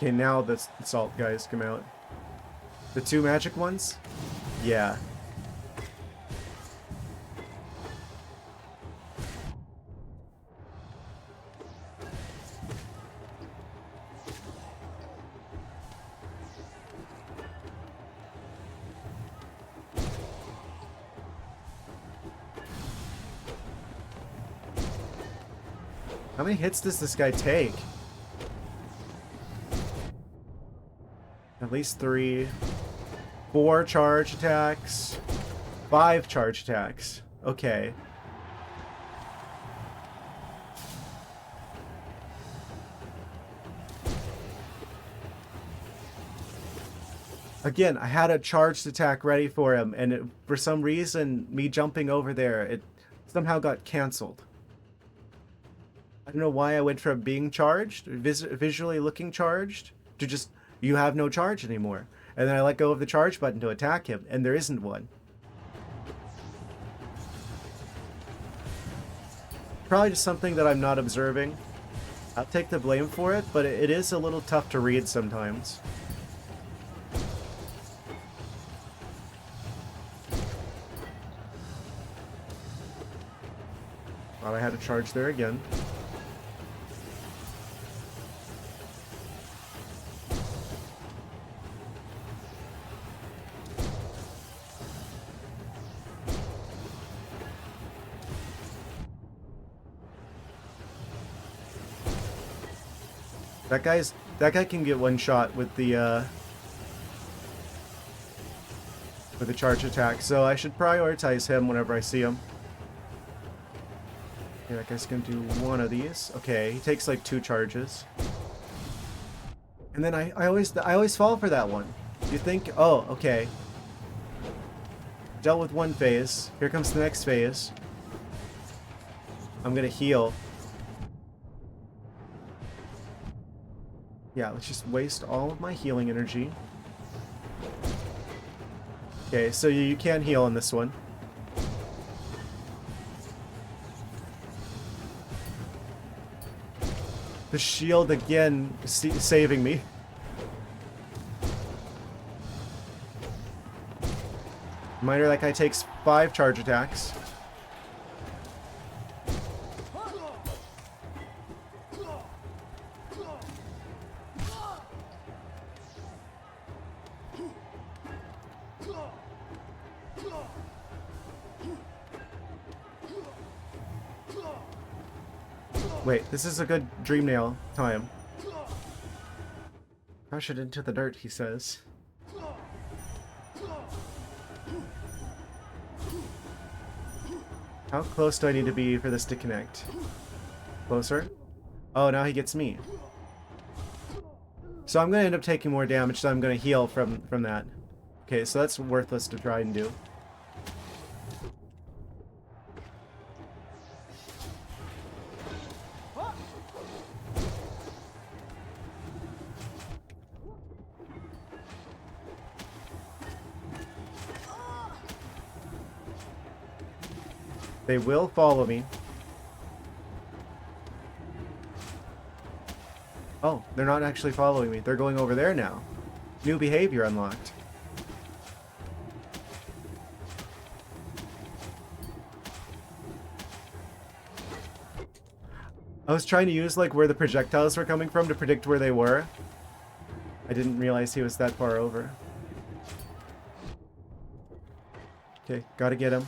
A: Okay, now the salt guys come out. The two magic ones? Yeah. How many hits does this guy take? At least 3. 4 charge attacks. 5 charge attacks. Okay. Again, I had a charged attack ready for him, and for some reason, me jumping over there, it somehow got cancelled. I don't know why I went from being charged, visually looking charged, to just, you have no charge anymore. And then I let go of the charge button to attack him, and there isn't one. Probably just something that I'm not observing. I'll take the blame for it, but it is a little tough to read sometimes. Thought I had a charge there again. That guy can get one shot with the charge attack, so I should prioritize him whenever I see him. Yeah, that guy's gonna do one of these. Okay, he takes like 2 charges. And then I always fall for that one. You think, oh, okay. Dealt with one phase. Here comes the next phase. I'm gonna heal. Yeah, let's just waste all of my healing energy. Okay, so you can't heal on this one. The shield again saving me. Reminder, that guy takes 5 charge attacks. Wait, this is a good dream nail time. Crush it into the dirt, he says. How close do I need to be for this to connect? Closer? Oh, now he gets me. So I'm going to end up taking more damage, so I'm going to heal from that. Okay, so that's worthless to try and do. They will follow me. Oh, they're not actually following me. They're going over there now. New behavior unlocked. I was trying to use like where the projectiles were coming from to predict where they were. I didn't realize he was that far over. Okay, gotta get him.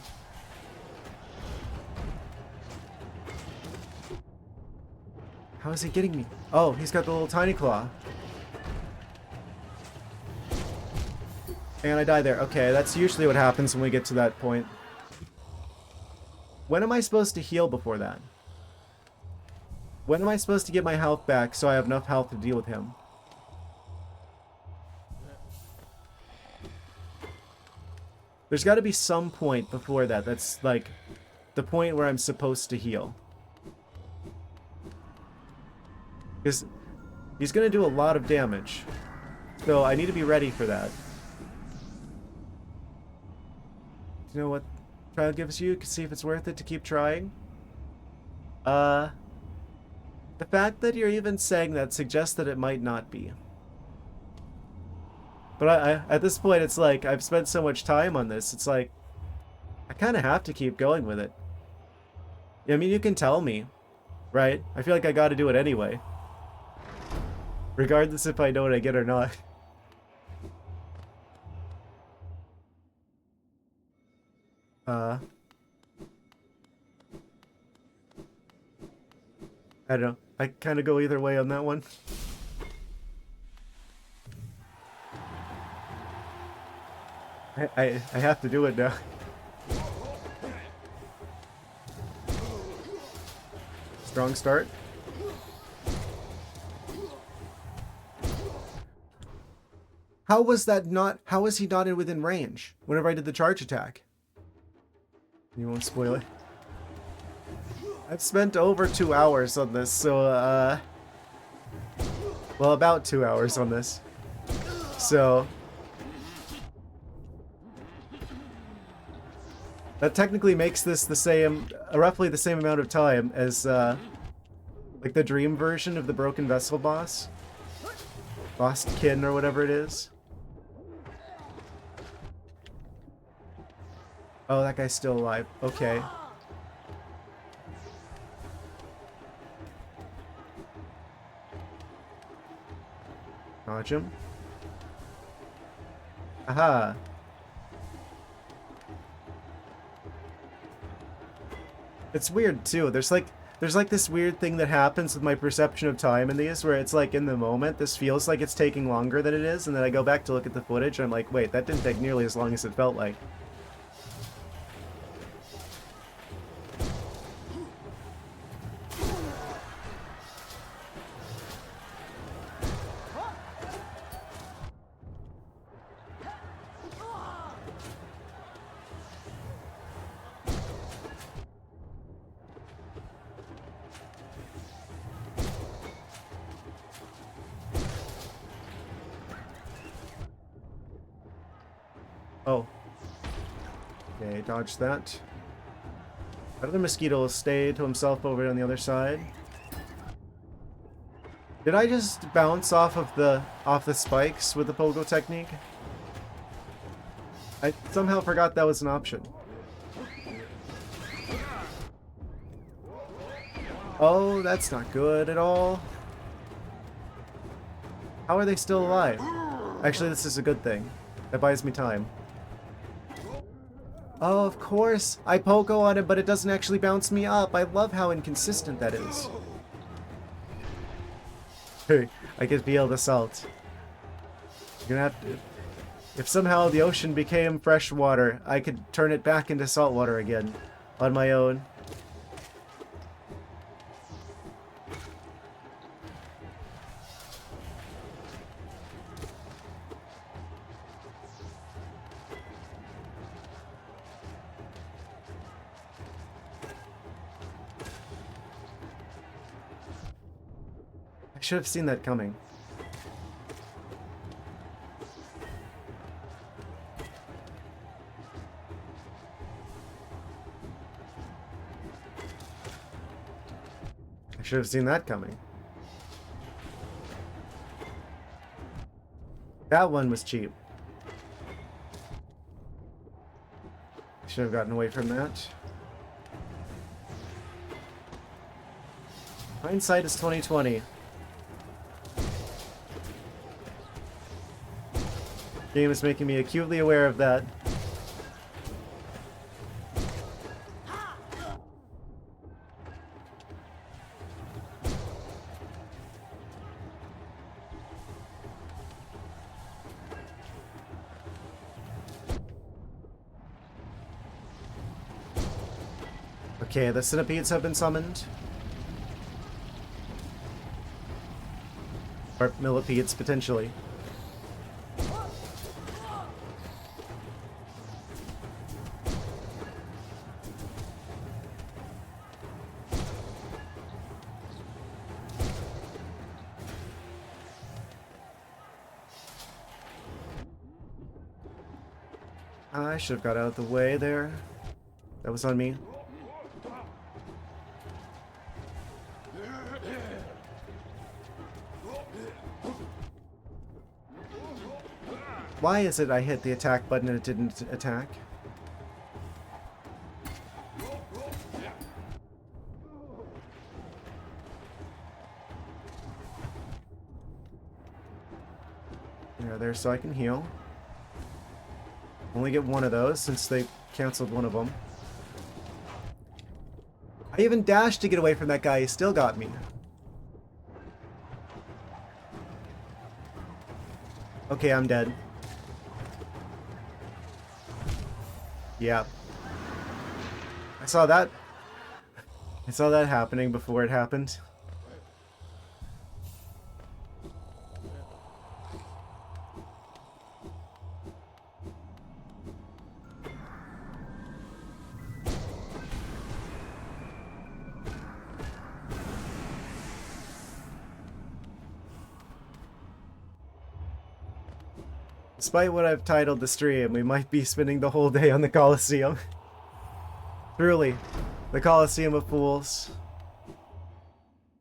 A: How is he getting me? Oh, he's got the little tiny claw. And I die there. Okay, that's usually what happens when we get to that point. When am I supposed to heal before that? When am I supposed to get my health back so I have enough health to deal with him? There's got to be some point before that. That's like the point where I'm supposed to heal. Because he's going to do a lot of damage. So I need to be ready for that. You know what trial gives you? See if it's worth it to keep trying? The fact that you're even saying that suggests that it might not be. But I at this point, it's like, I've spent so much time on this, it's like, I kind of have to keep going with it. I mean, you can tell me, right? I feel like I gotta do it anyway. Regardless if I know what I get or not. I don't know. I kind of go either way on that one. I have to do it now. Strong start. How was that not... How was he not in within range whenever I did the charge attack? You won't spoil it. I've spent over 2 hours on this, so, well, about 2 hours on this. So... that technically makes this the same... roughly the same amount of time as, like the dream version of the Broken Vessel boss. Lost Kin or whatever it is. Oh, that guy's still alive. Okay. Dodge him. Aha. It's weird too. There's like this weird thing that happens with my perception of time in these, where it's like in the moment this feels like it's taking longer than it is, and then I go back to look at the footage and I'm like, wait, that didn't take nearly as long as it felt like. Oh. Okay, dodge that. That other mosquito will stay to himself over on the other side. Did I just bounce off the spikes with the pogo technique? I somehow forgot that was an option. Oh, that's not good at all. How are they still alive? Actually, this is a good thing. That buys me time. Oh, of course. I pogo on it, but it doesn't actually bounce me up. I love how inconsistent that is. Hey, I could feel the salt. You're gonna have to... If somehow the ocean became fresh water, I could turn it back into salt water again. On my own. I should have seen that coming. I should have seen that coming. That one was cheap. Should have gotten away from that. Hindsight is 2020. Game is making me acutely aware of that. Okay, the centipedes have been summoned. Or millipedes, potentially. I should have got out of the way there. That was on me. Why is it I hit the attack button and it didn't attack? Yeah, there, so I can heal. Only get one of those since they canceled one of them. I even dashed to get away from that guy. He still got me. Okay, I'm dead. Yeah. I saw that. I saw that happening before it happened. Despite what I've titled the stream, we might be spending the whole day on the Colosseum. Truly, the Colosseum of Fools.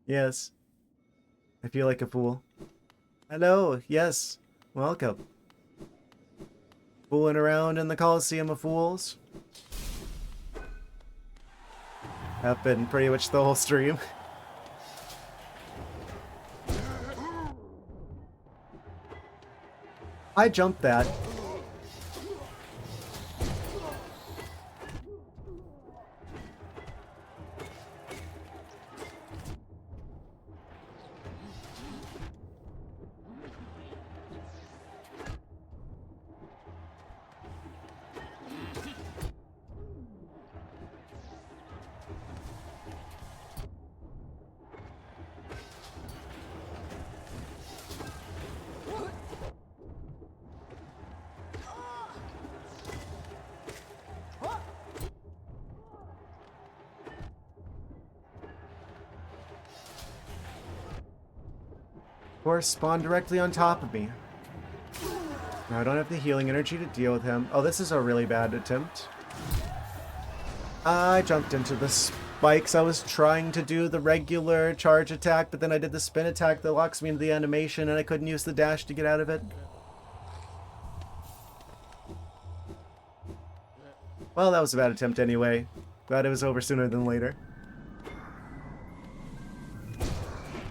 A: Yes. I feel like a fool. Hello, yes. Welcome. Fooling around in the Colosseum of Fools. I've been pretty much the whole stream. I jumped that. Or spawn directly on top of me. Now I don't have the healing energy to deal with him. Oh, this is a really bad attempt. I jumped into the spikes. I was trying to do the regular charge attack, but then I did the spin attack that locks me into the animation, and I couldn't use the dash to get out of it. Well, that was a bad attempt anyway. Glad it was over sooner than later.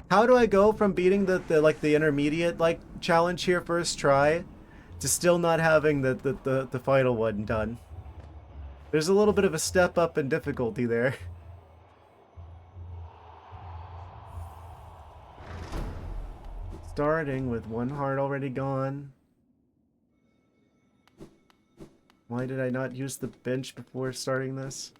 A: How do I go from beating the intermediate challenge here first try to still not having the final one done? There's a little bit of a step up in difficulty there. Starting with one heart already gone. Why did I not use the bench before starting this?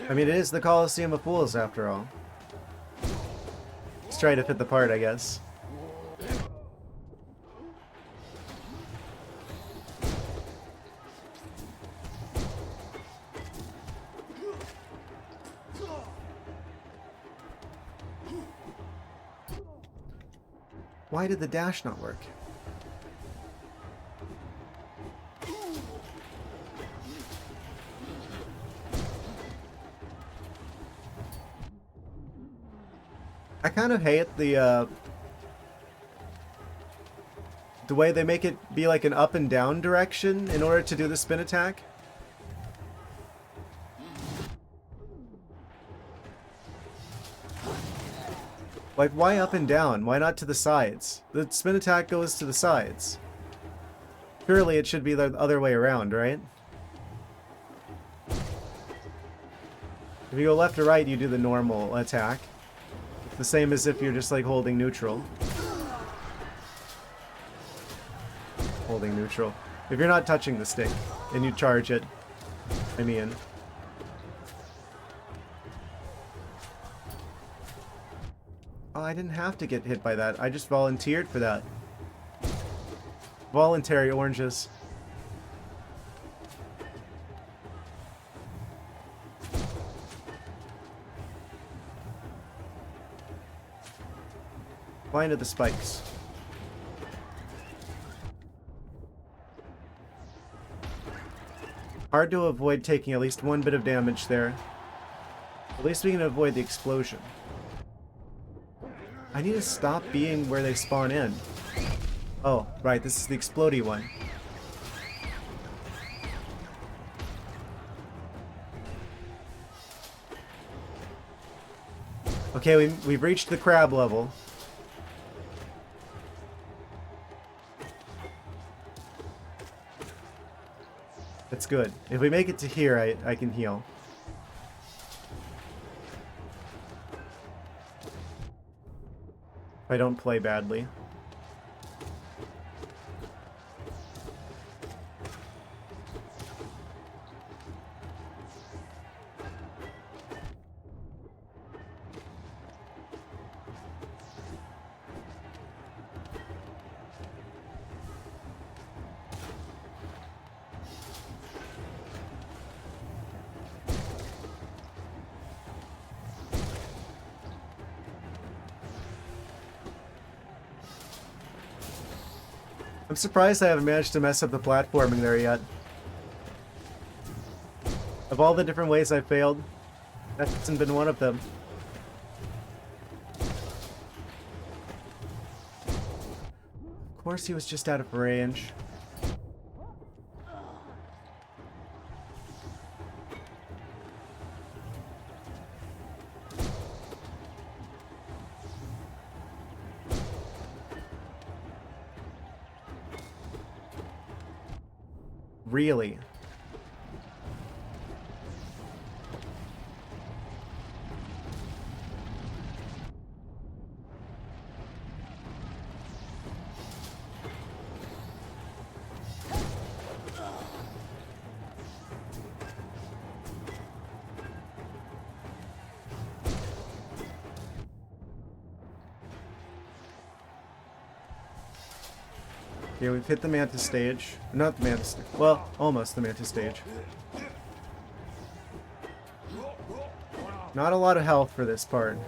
A: I mean, it is the Colosseum of Fools, after all. Let's try to fit the part, I guess. Why did the dash not work? I kind of hate the way they make it be like an up and down direction in order to do the spin attack. Like, why up and down? Why not to the sides? The spin attack goes to the sides. Surely it should be the other way around, right? If you go left or right, you do the normal attack. The same as if you're just like holding neutral. Holding neutral. If you're not touching the stick and you charge it, I mean. Oh, I didn't have to get hit by that. I just volunteered for that. Voluntary oranges. Fly into the spikes. Hard to avoid taking at least one bit of damage there. At least we can avoid the explosion. I need to stop being where they spawn in. Oh, right, this is the explodey one. Okay, we've reached the crab level. That's good. If we make it to here, I can heal. If I don't play badly. I'm surprised I haven't managed to mess up the platforming there yet. Of all the different ways I failed, that hasn't been one of them. Of course he was just out of range. Really? Yeah, we've hit the Mantis stage. Not the Mantis stage. Well, almost the Mantis stage. Not a lot of health for this part.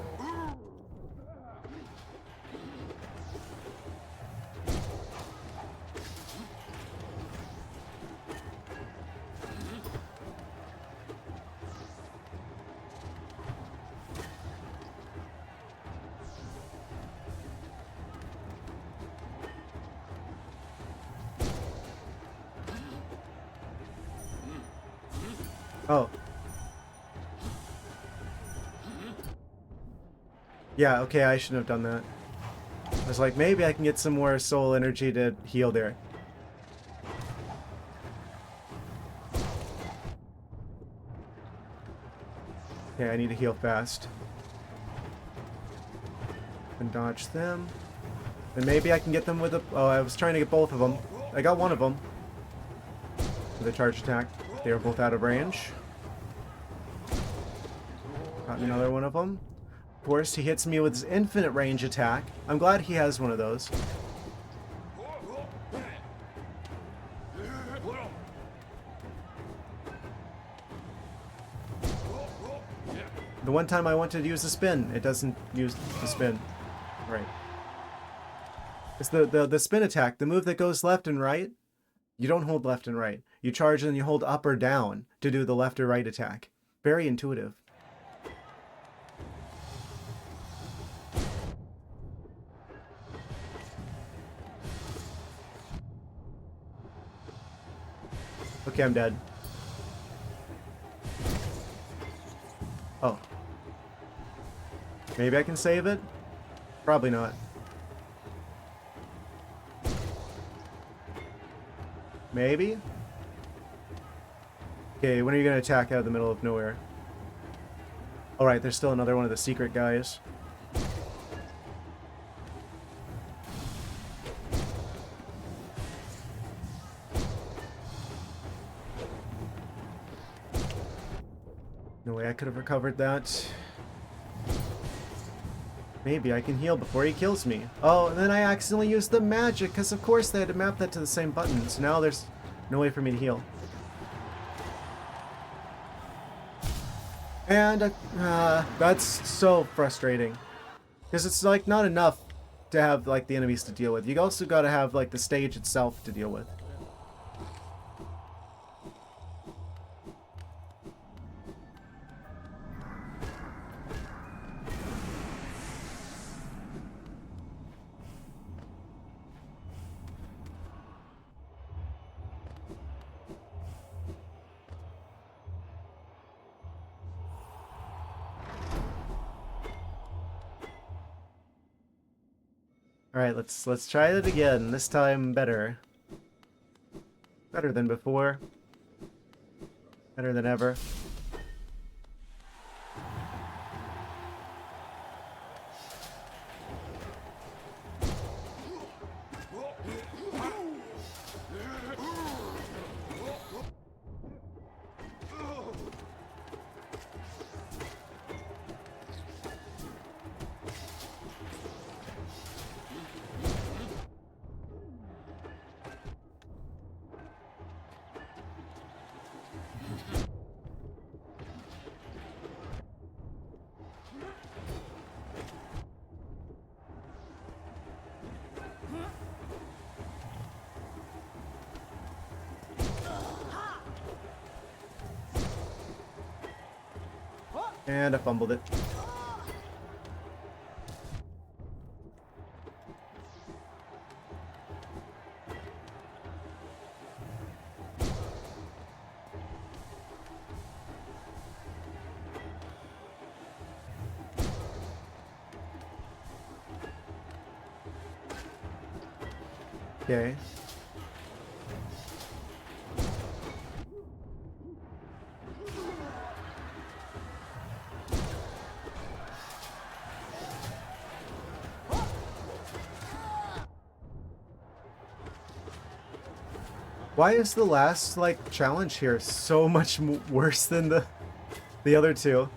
A: Oh. Yeah, okay, I shouldn't have done that. I was like, maybe I can get some more soul energy to heal there. Okay, I need to heal fast. And dodge them. And maybe I can get them with a... Oh, I was trying to get both of them. I got one of them. With a charge attack. They were both out of range. Got another one of them. Of course, he hits me with his infinite range attack. I'm glad he has one of those. The one time I wanted to use the spin, it doesn't use the spin. Right. It's the spin attack, the move that goes left and right. You don't hold left and right. You charge and you hold up or down to do the left or right attack. Very intuitive. Okay, I'm dead. Oh. Maybe I can save it? Probably not. Maybe? Okay, when are you gonna attack out of the middle of nowhere? Alright, there's still another one of the secret guys. No way I could have recovered that. Maybe I can heal before he kills me. Oh, and then I accidentally used the magic, because of course they had to map that to the same button, so now there's no way for me to heal. And that's so frustrating. Because it's like not enough to have like the enemies to deal with. You also got to have like the stage itself to deal with. Alright, let's try it again. This time better. Better than before. Better than ever. And I fumbled it. Okay. Why is the last, like, challenge here so much worse than the other two?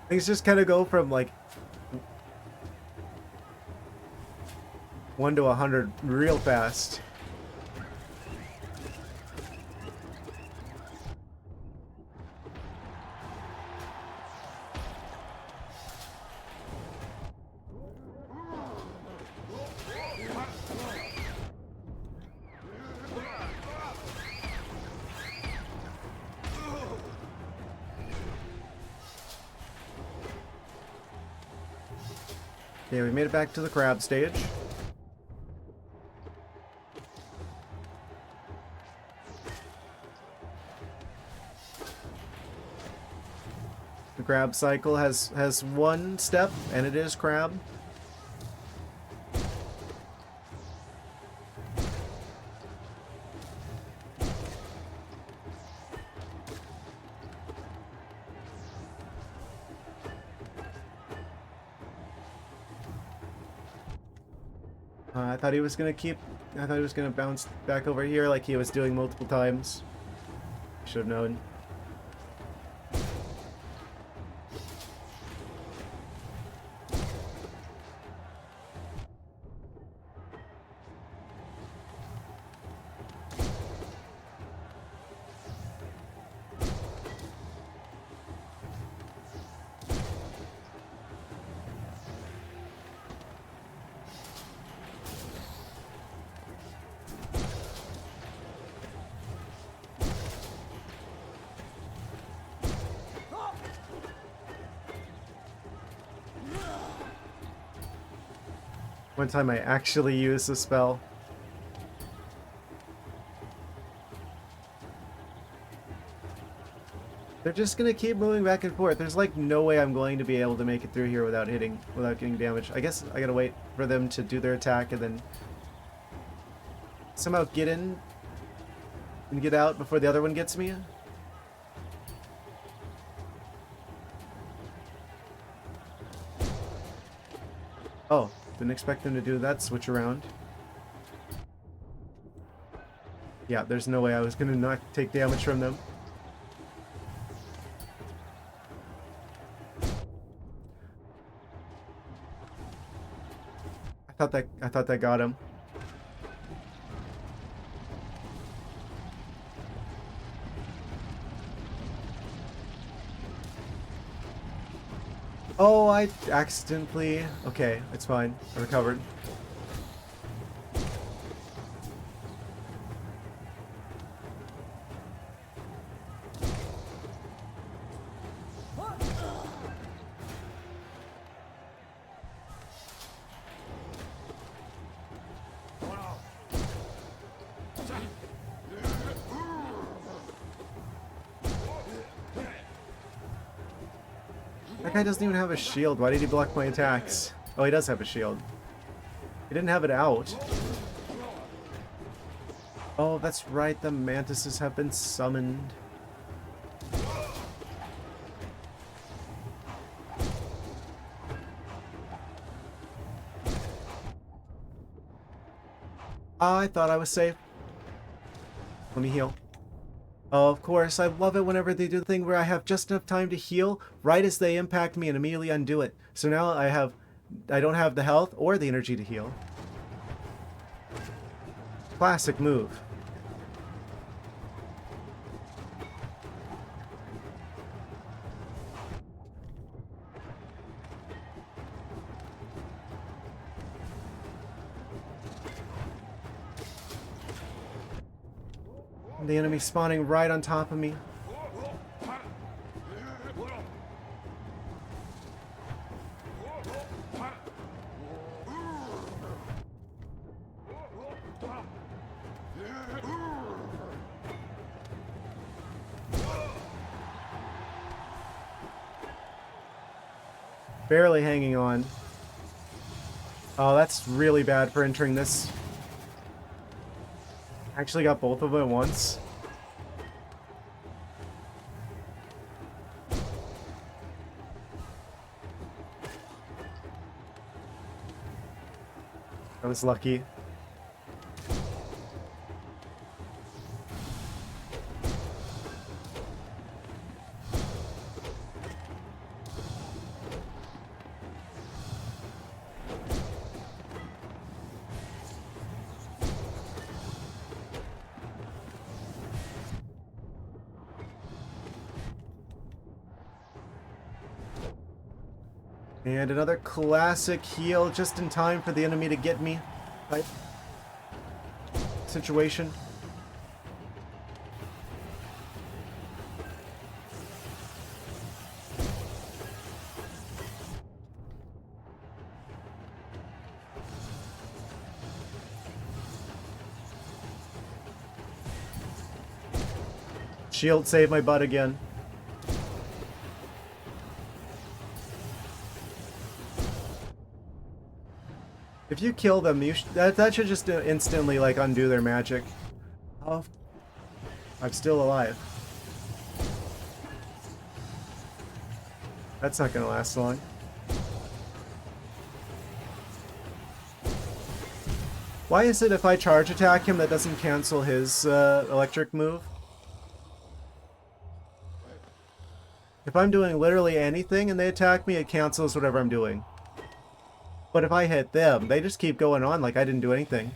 A: Things just kind of go from, like, 1 to 100 real fast. Okay, we made it back to the crab stage. The crab cycle has one step, and it is crab. I thought he was gonna I thought he was gonna bounce back over here like he was doing multiple times. Should have known. moment in time I actually use the spell. They're just gonna keep moving back and forth. There's like no way I'm going to be able to make it through here without getting damaged. I guess I gotta wait for them to do their attack and then somehow get in and get out before the other one gets me. Oh, didn't expect them to do that switch around. Yeah, there's no way I was gonna not take damage from them. I thought that got him. Oh, I accidentally... Okay, it's fine. I recovered. That guy doesn't even have a shield. Why did he block my attacks? Oh, he does have a shield. He didn't have it out. Oh, that's right. The mantises have been summoned. I thought I was safe. Let me heal. Oh, of course, I love it whenever they do the thing where I have just enough time to heal right as they impact me and immediately undo it. So now I don't have the health or the energy to heal. Classic move. The enemy spawning right on top of me. Barely hanging on. Oh, that's really bad for entering this. Actually got both of them at once. I was lucky. And another classic heal just in time for the enemy to get me. Type situation. Shield saved my butt again. If you kill them, that should just instantly like undo their magic. Oh, I'm still alive. That's not gonna last long. Why is it if I charge attack him that doesn't cancel his electric move? If I'm doing literally anything and they attack me, it cancels whatever I'm doing. But if I hit them, they just keep going on like I didn't do anything.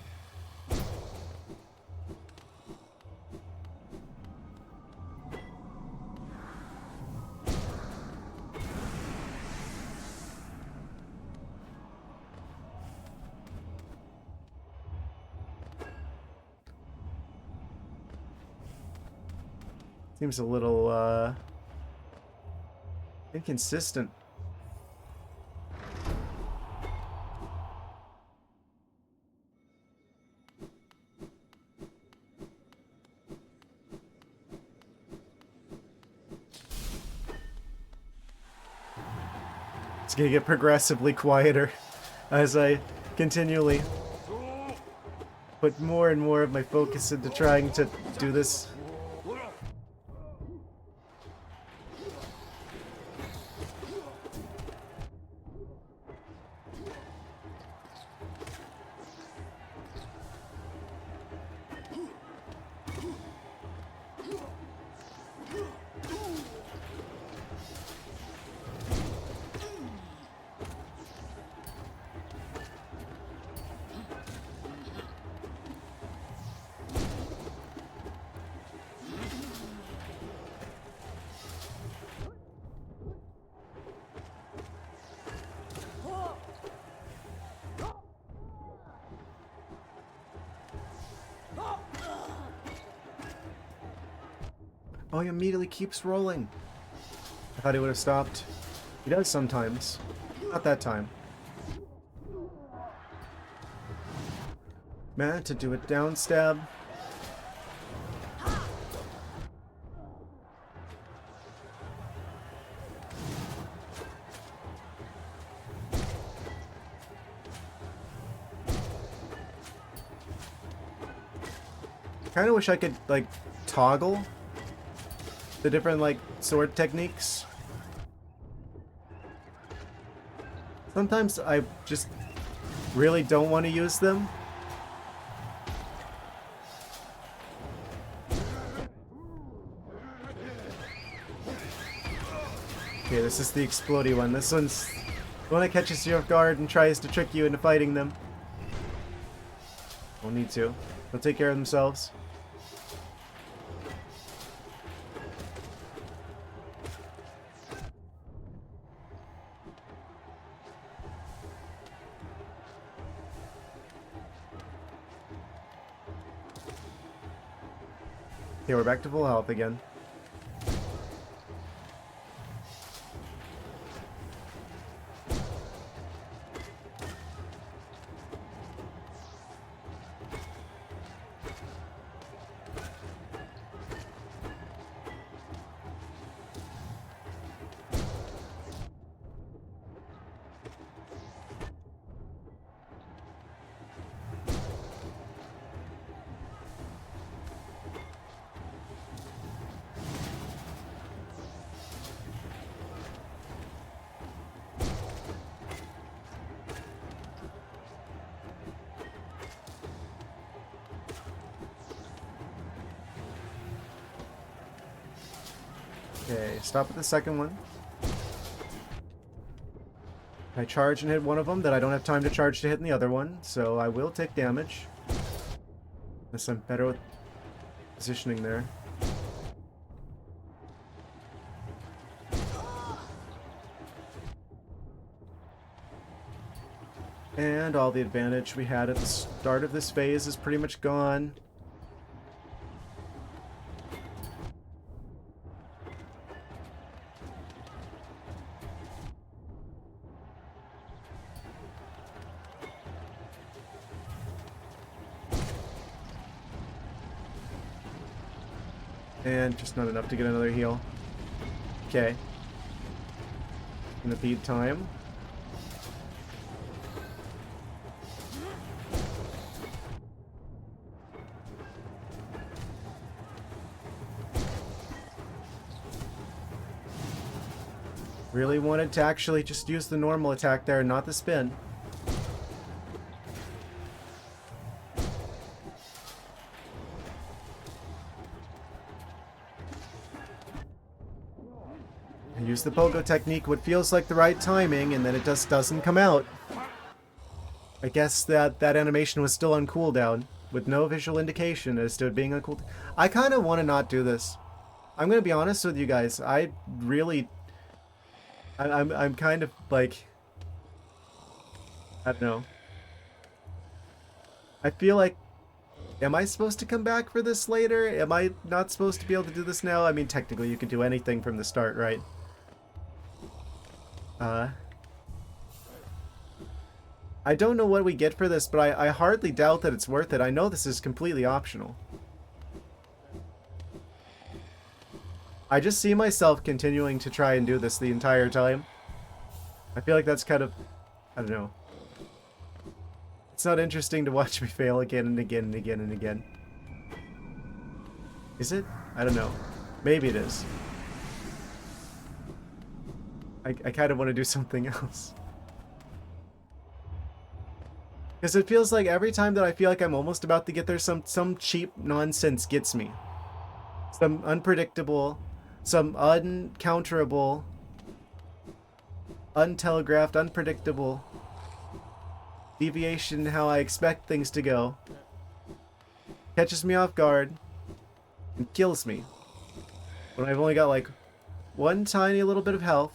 A: Seems a little, inconsistent. It's gonna get progressively quieter as I continually put more and more of my focus into trying to do this. Oh, he immediately keeps rolling. I thought he would have stopped. He does sometimes. Not that time. Man, to do a down stab. Kinda wish I could, like, toggle the different, like, sword techniques. Sometimes I just really don't want to use them. Okay, this is the explodey one. This one's the one that catches you off guard and tries to trick you into fighting them. Won't need to. They'll take care of themselves. Okay, we're back to full health again. Okay, stop at the second one. I charge and hit one of them that I don't have time to charge to hit in the other one, so I will take damage. Unless I'm better with positioning there. And all the advantage we had at the start of this phase is pretty much gone. And just not enough to get another heal. Okay. Gonna beat time. Really wanted to actually just use the normal attack there, not the spin. I use the pogo technique, what feels like the right timing, and then it just doesn't come out. I guess that animation was still on cooldown, with no visual indication as to it being on cooldown. I kind of want to not do this. I'm going to be honest with you guys. I really... I'm kind of like, I don't know. I feel like, am I supposed to come back for this later? Am I not supposed to be able to do this now? I mean, technically you can do anything from the start, right? I don't know what we get for this, but I hardly doubt that it's worth it. I know this is completely optional. I just see myself continuing to try and do this the entire time. I feel like that's kind of, I don't know. It's not interesting to watch me fail again and again and again and again. Is it? I don't know. Maybe it is. I kind of want to do something else. Because it feels like every time that I feel like I'm almost about to get there, some cheap nonsense gets me. Some unpredictable, some uncounterable, untelegraphed, unpredictable deviation in how I expect things to go. Catches me off guard and kills me. When I've only got like one tiny little bit of health.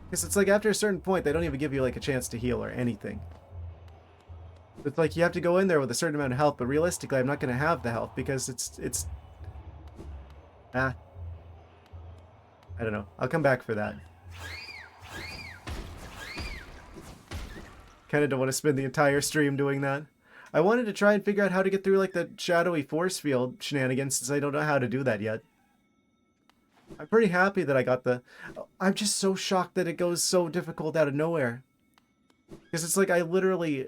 A: Because it's like after a certain point, they don't even give you like a chance to heal or anything. It's like you have to go in there with a certain amount of health, but realistically, I'm not going to have the health because it's... I don't know. I'll come back for that. Kind of don't want to spend the entire stream doing that. I wanted to try and figure out how to get through like the shadowy force field shenanigans since I don't know how to do that yet. I'm pretty happy that I got the... I'm just so shocked that it goes so difficult out of nowhere. Because it's like I literally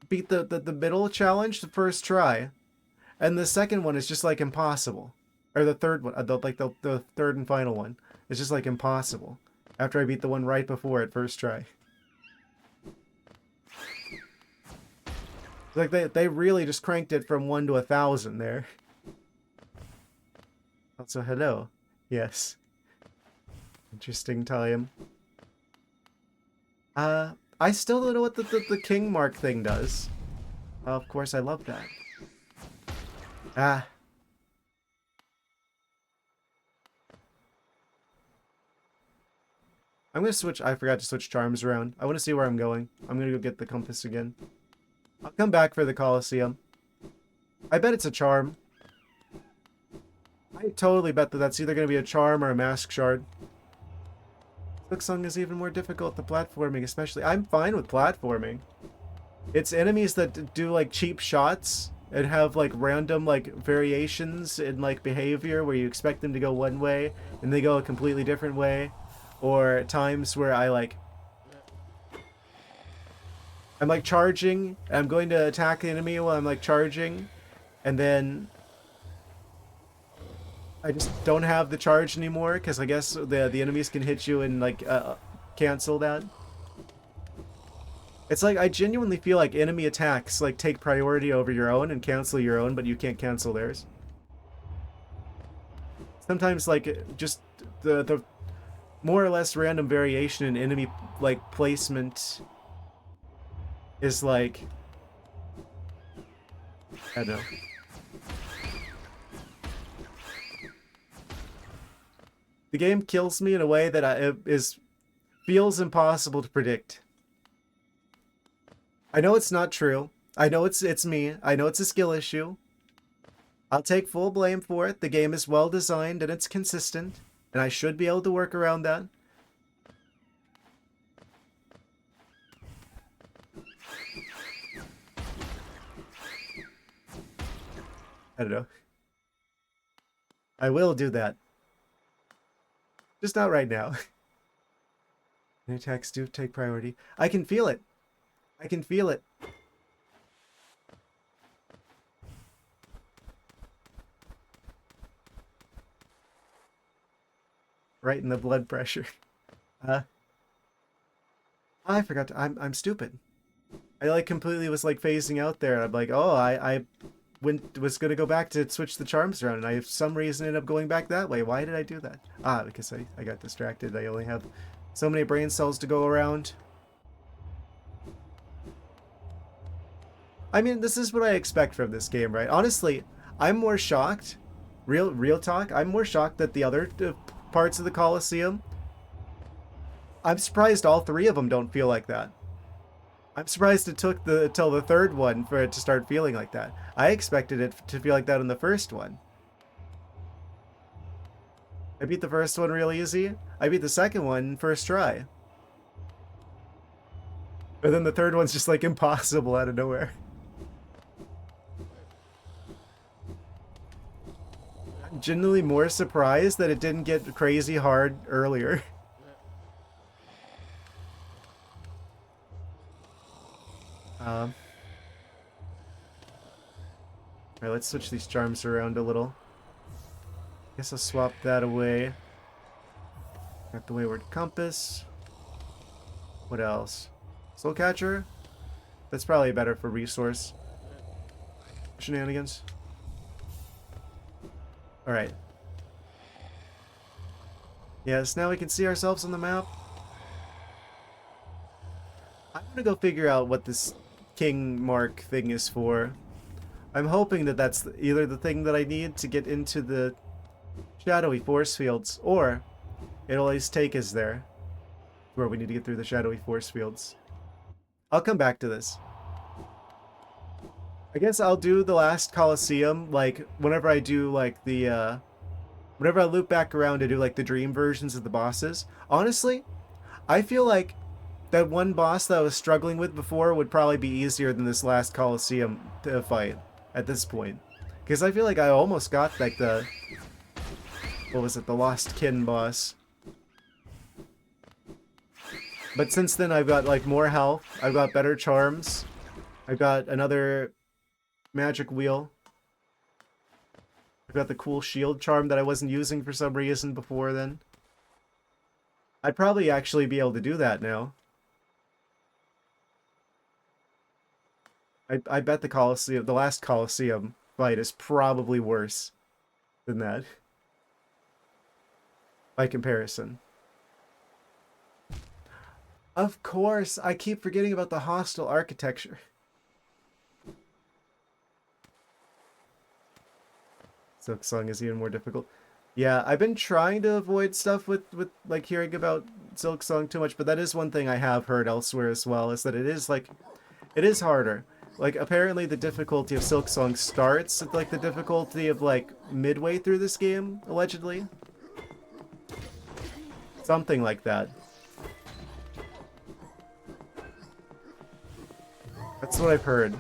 A: beat the middle challenge the first try. And the second one is just like impossible. Or the third one, the third and final one. It's just like impossible. After I beat the one right before it first try. Like they really just cranked it from 1 to 1,000 there. Also, hello. Yes. Interesting time. I still don't know what the king mark thing does. Of course, I love that. Ah. I'm gonna switch. I forgot to switch charms around. I want to see where I'm going. I'm gonna go get the compass again. I'll come back for the Colosseum. I bet it's a charm. I totally bet that that's either gonna be a charm or a mask shard. Silksong is even more difficult than platforming, especially. I'm fine with platforming. It's enemies that do like cheap shots and have like random like variations in like behavior where you expect them to go one way and they go a completely different way. Or times where I'm like charging, and I'm going to attack the enemy while I'm like charging, and then I just don't have the charge anymore because I guess the enemies can hit you and like cancel that. It's like I genuinely feel like enemy attacks like take priority over your own and cancel your own, but you can't cancel theirs. Sometimes like just the more or less random variation in enemy like placement is like, I don't know. The game kills me in a way that feels impossible to predict. I know it's not true. I know it's me. I know it's a skill issue. I'll take full blame for it. The game is well designed and it's consistent. And I should be able to work around that. I don't know. I will do that. Just not right now. New attacks do take priority. I can feel it. I can feel it. Right in the blood pressure. I forgot to, I'm stupid. I like completely was like phasing out there. I'm like, oh, I was gonna go back to switch the charms around, and I for some reason ended up going back that way. Why did I do that? Ah, because I got distracted. I only have so many brain cells to go around. I mean, this is what I expect from this game, right? Honestly, I'm more shocked. Real talk. I'm more shocked that the other parts of the Colosseum. I'm surprised all 3 of them don't feel like that. I'm surprised it took till the 3rd one for it to start feeling like that. I expected it to feel like that in the 1st one. I beat the 1st one real easy. I beat the 2nd one first try. But then the 3rd one's just like impossible out of nowhere. I'm genuinely more surprised that it didn't get crazy hard earlier. Alright, let's switch these charms around a little. Guess I'll swap that away. Got the Wayward Compass. What else? Soul Catcher? That's probably better for resource shenanigans. Alright. Yes, now we can see ourselves on the map. I'm gonna go figure out what this King Mark thing is for. I'm hoping that that's either the thing that I need to get into the shadowy force fields, or it'll always take us there, where we need to get through the shadowy force fields. I'll come back to this. I guess I'll do the last Colosseum, like, whenever I do, like, the, whenever I loop back around to do, like, the dream versions of the bosses. Honestly, I feel like that one boss that I was struggling with before would probably be easier than this last Colosseum to fight at this point. Because I feel like I almost got, like, the... what was it? The Lost Kin boss. But since then, I've got, like, more health. I've got better charms. I've got another magic wheel. I've got the cool shield charm that I wasn't using for some reason before then. I'd probably actually be able to do that now. I bet the Colosseum, the last Colosseum fight is probably worse than that. By comparison. Of course, I keep forgetting about the hostile architecture. Silksong is even more difficult. Yeah, I've been trying to avoid stuff with like hearing about Silksong too much, but that is one thing I have heard elsewhere as well, is that it is like, it is harder. Like, apparently the difficulty of Silksong starts at like the difficulty of like midway through this game, allegedly. Something like that. That's what I've heard.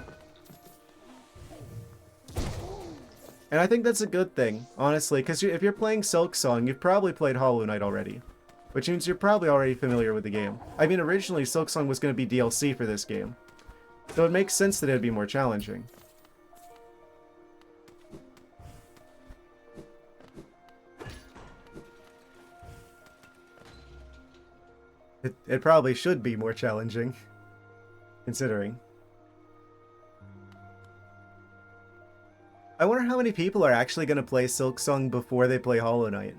A: And I think that's a good thing, honestly, because if you're playing Silksong, you've probably played Hollow Knight already. Which means you're probably already familiar with the game. I mean, originally Silksong was going to be DLC for this game. So it makes sense that it would be more challenging. It probably should be more challenging, considering. I wonder how many people are actually going to play Silksong before they play Hollow Knight.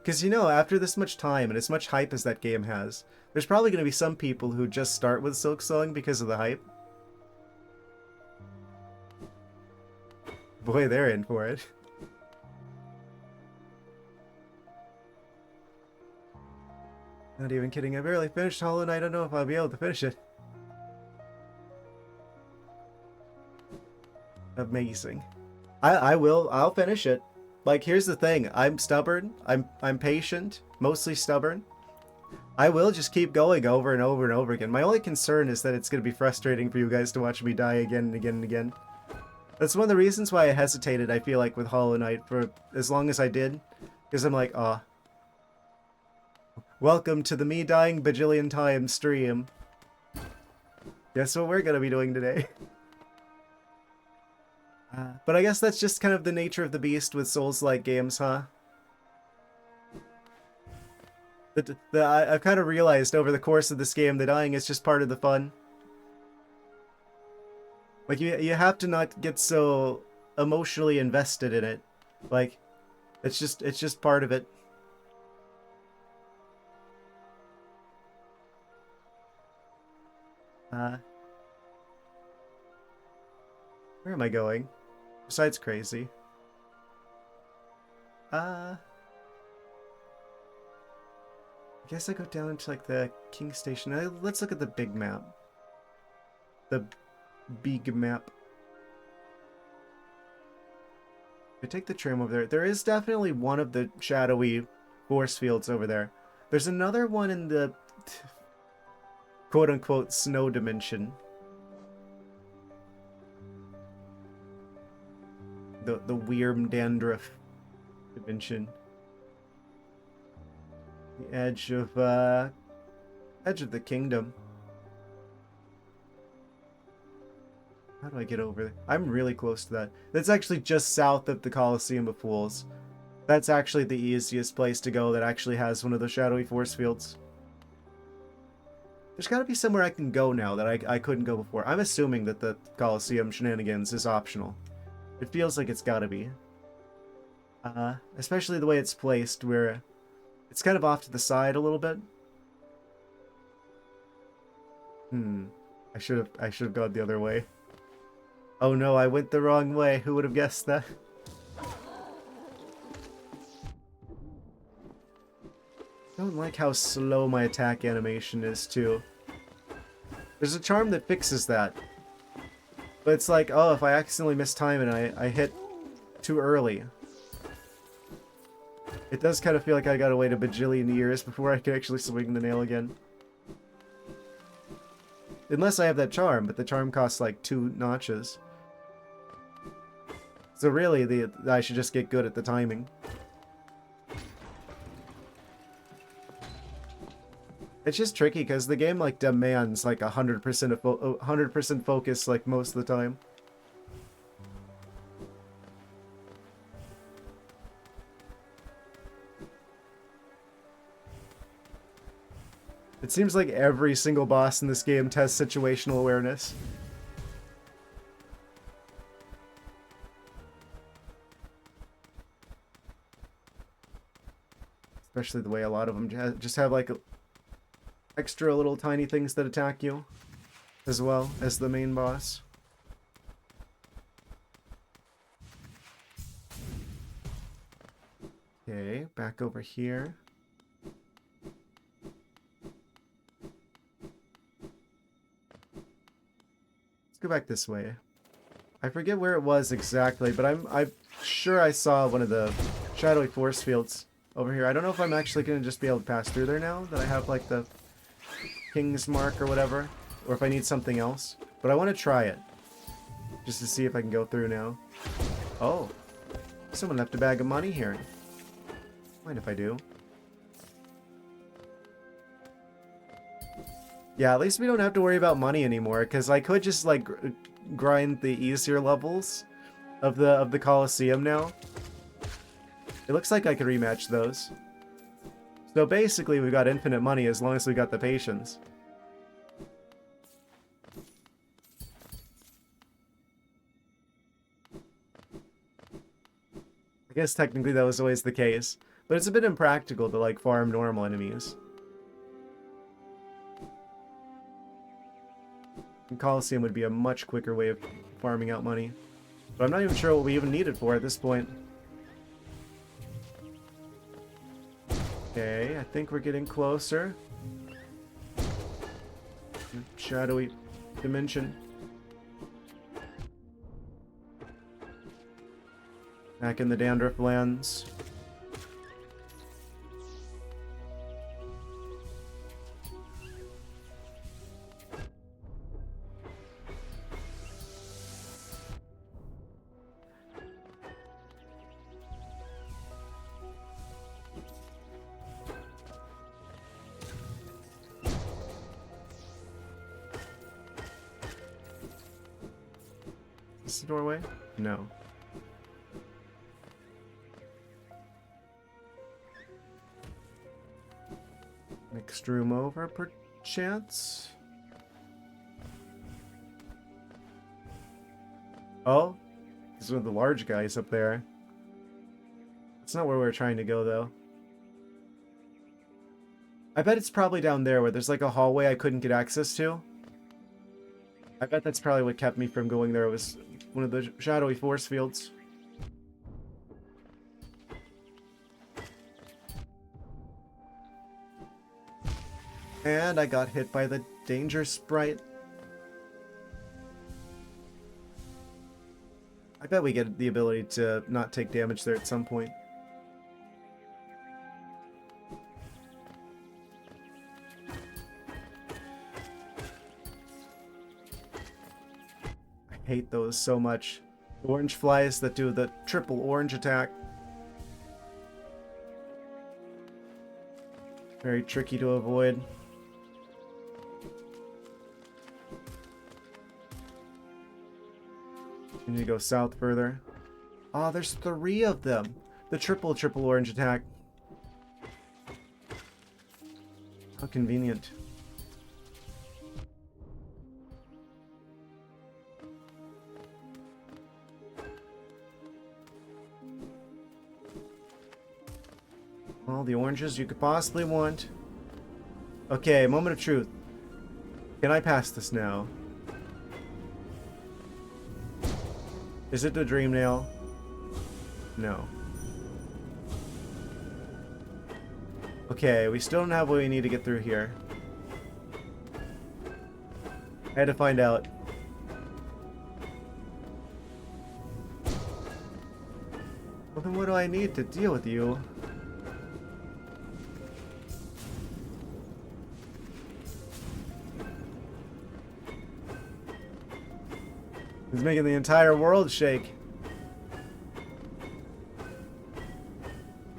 A: Because, you know, after this much time and as much hype as that game has, there's probably going to be some people who just start with Silksong because of the hype. Boy, they're in for it. Not even kidding, I barely finished Hollow Knight. I don't know if I'll be able to finish it. Amazing. I'll finish it. Like, here's the thing, I'm stubborn, I'm patient, mostly stubborn. I will just keep going over and over and over again. My only concern is that it's going to be frustrating for you guys to watch me die again and again and again. That's one of the reasons why I hesitated, I feel like, with Hollow Knight for as long as I did. Because I'm like, ah. Welcome to the me dying bajillion times stream. Guess what we're going to be doing today. But I guess that's just kind of the nature of the beast with Souls-like games, huh? I've kind of realized over the course of this game that dying is just part of the fun. Like, you have to not get so emotionally invested in it. Like, it's just part of it. Where am I going? Besides crazy. I guess I go down to like the King Station. Let's look at the big map. The big map. I take the tram over there. There is definitely one of the shadowy force fields over there. There's another one in the quote-unquote snow dimension. The Wyrm Dandruff dimension. The edge of the kingdom. How do I get over there? I'm really close to that. That's actually just south of the Colosseum of Fools. That's actually the easiest place to go that actually has one of those shadowy force fields. There's gotta be somewhere I can go now that I couldn't go before. I'm assuming that the Colosseum shenanigans is optional. It feels like it's gotta be. Especially the way it's placed, where it's kind of off to the side a little bit. I should have gone the other way. Oh no, I went the wrong way. Who would have guessed that? I don't like how slow my attack animation is, too. There's a charm that fixes that. But it's like, oh, if I accidentally mistime it and I hit too early. It does kind of feel like I gotta wait a bajillion years before I can actually swing the nail again. Unless I have that charm, but the charm costs like 2 notches. So really, I should just get good at the timing. It's just tricky because the game like demands like 100% focus like most of the time. It seems like every single boss in this game tests situational awareness. Especially the way a lot of them just have like extra little tiny things that attack you, as well as the main boss. Okay, back over here. Let's go back this way. I forget where it was exactly, but I'm sure I saw one of the shadowy force fields over here. I don't know if I'm actually going to just be able to pass through there now that I have like the King's Mark or whatever, or if I need something else. But I want to try it, just to see if I can go through now. Oh, someone left a bag of money here. Mind if I do? Yeah, at least we don't have to worry about money anymore, because I could just like grind the easier levels of the Colosseum now. It looks like I could rematch those. So basically, we got infinite money as long as we got the patience. I guess technically that was always the case, but it's a bit impractical to like farm normal enemies. And Colosseum would be a much quicker way of farming out money. But I'm not even sure what we even need it for at this point. Okay, I think we're getting closer. Shadowy dimension. Back in the Dandruff lands. Is this the doorway? No. Next room over, perchance? Oh? This is one of the large guys up there. That's not where we were trying to go, though. I bet it's probably down there where there's like a hallway I couldn't get access to. I bet that's probably what kept me from going there. It was one of the shadowy force fields. And I got hit by the danger sprite. I bet we get the ability to not take damage there at some point. I hate those so much. Orange flies that do the triple orange attack. Very tricky to avoid. We need to go south further. Oh, there's 3 of them. The triple orange attack. How convenient. All the oranges you could possibly want. Okay, moment of truth. Can I pass this now? Is it the dream nail? No. Okay, we still don't have what we need to get through here. I had to find out. Well, then what do I need to deal with you? It's making the entire world shake.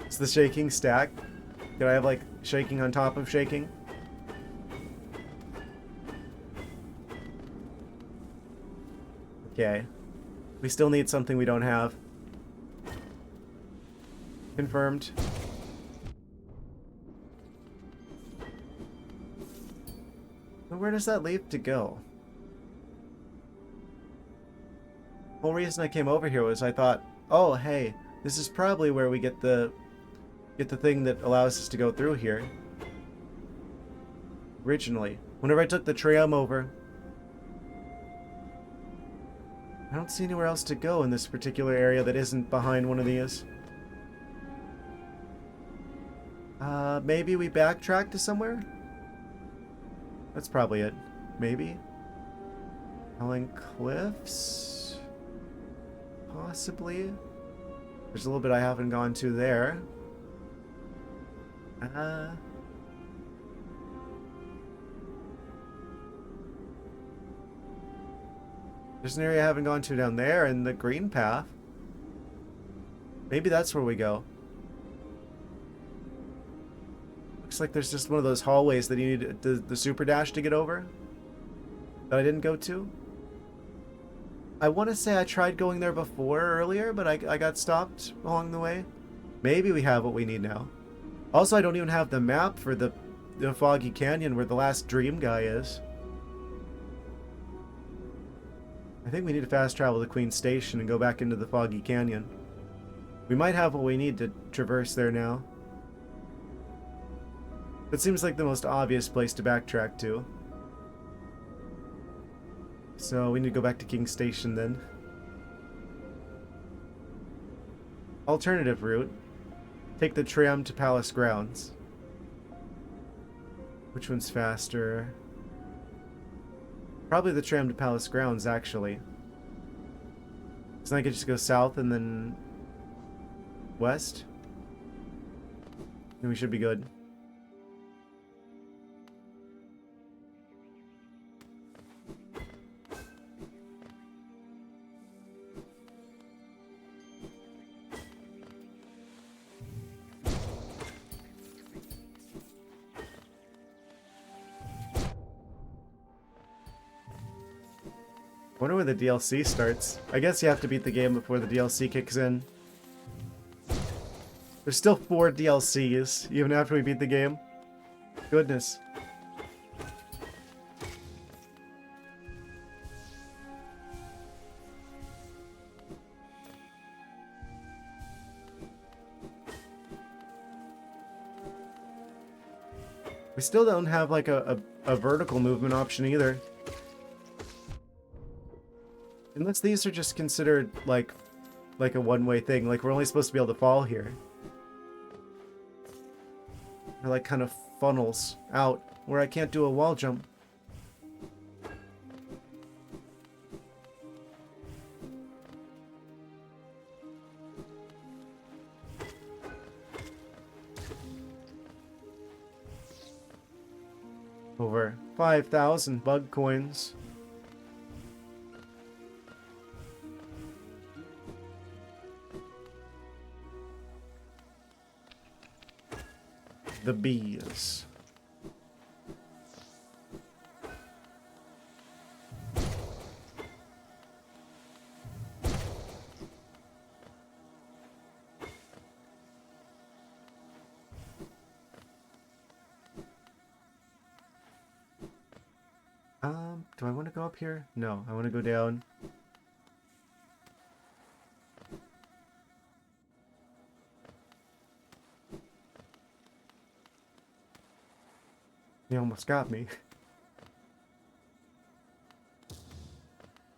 A: It's the shaking stack. Did I have like shaking on top of shaking? Okay. We still need something we don't have. Confirmed. But where does that leave to go? The whole reason I came over here was I thought, oh hey, this is probably where we get the thing that allows us to go through here. Originally. Whenever I took the tram over, I don't see anywhere else to go in this particular area that isn't behind one of these. Maybe we backtrack to somewhere? That's probably it. Maybe? Howling Cliffs? Possibly? There's a little bit I haven't gone to there. There's an area I haven't gone to down there in the green path. Maybe that's where we go. Looks like there's just one of those hallways that you need the super dash to get over that I didn't go to. I want to say I tried going there before earlier, but I got stopped along the way. Maybe we have what we need now. Also, I don't even have the map for the Foggy Canyon where the last dream guy is. I think we need to fast travel to Queen Station and go back into the Foggy Canyon. We might have what we need to traverse there now. That seems like the most obvious place to backtrack to. So we need to go back to King Station then. Alternative route. Take the tram to Palace Grounds. Which one's faster? Probably the tram to Palace Grounds, actually. So I could just go south and then west. And we should be good. I wonder when the DLC starts. I guess you have to beat the game before the DLC kicks in. There's still 4 DLCs, even after we beat the game. Goodness. We still don't have like a vertical movement option either. Unless these are just considered like a one-way thing, like we're only supposed to be able to fall here. They're like kind of funnels out where I can't do a wall jump. Over 5,000 bug coins. The bees. Do I want to go up here? No, I want to go down. He almost got me.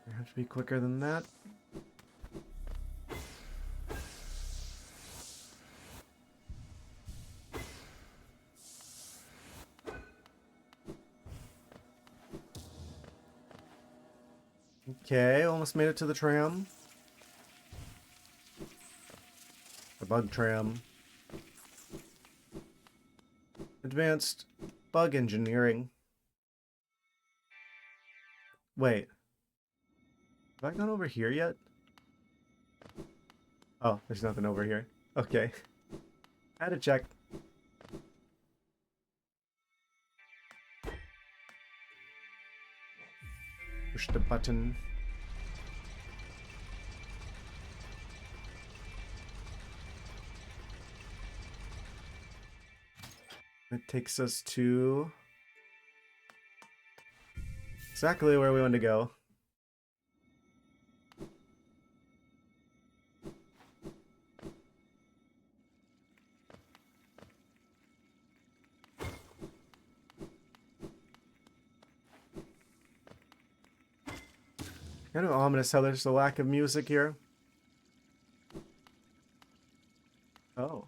A: I have to be quicker than that. Okay, almost made it to the tram. The bug tram. Advanced bug engineering. Wait. Have I gone over here yet? Oh, there's nothing over here. Okay. Had to check. Push the button. It takes us to exactly where we want to go. Kind of ominous how there's a lack of music here. Oh.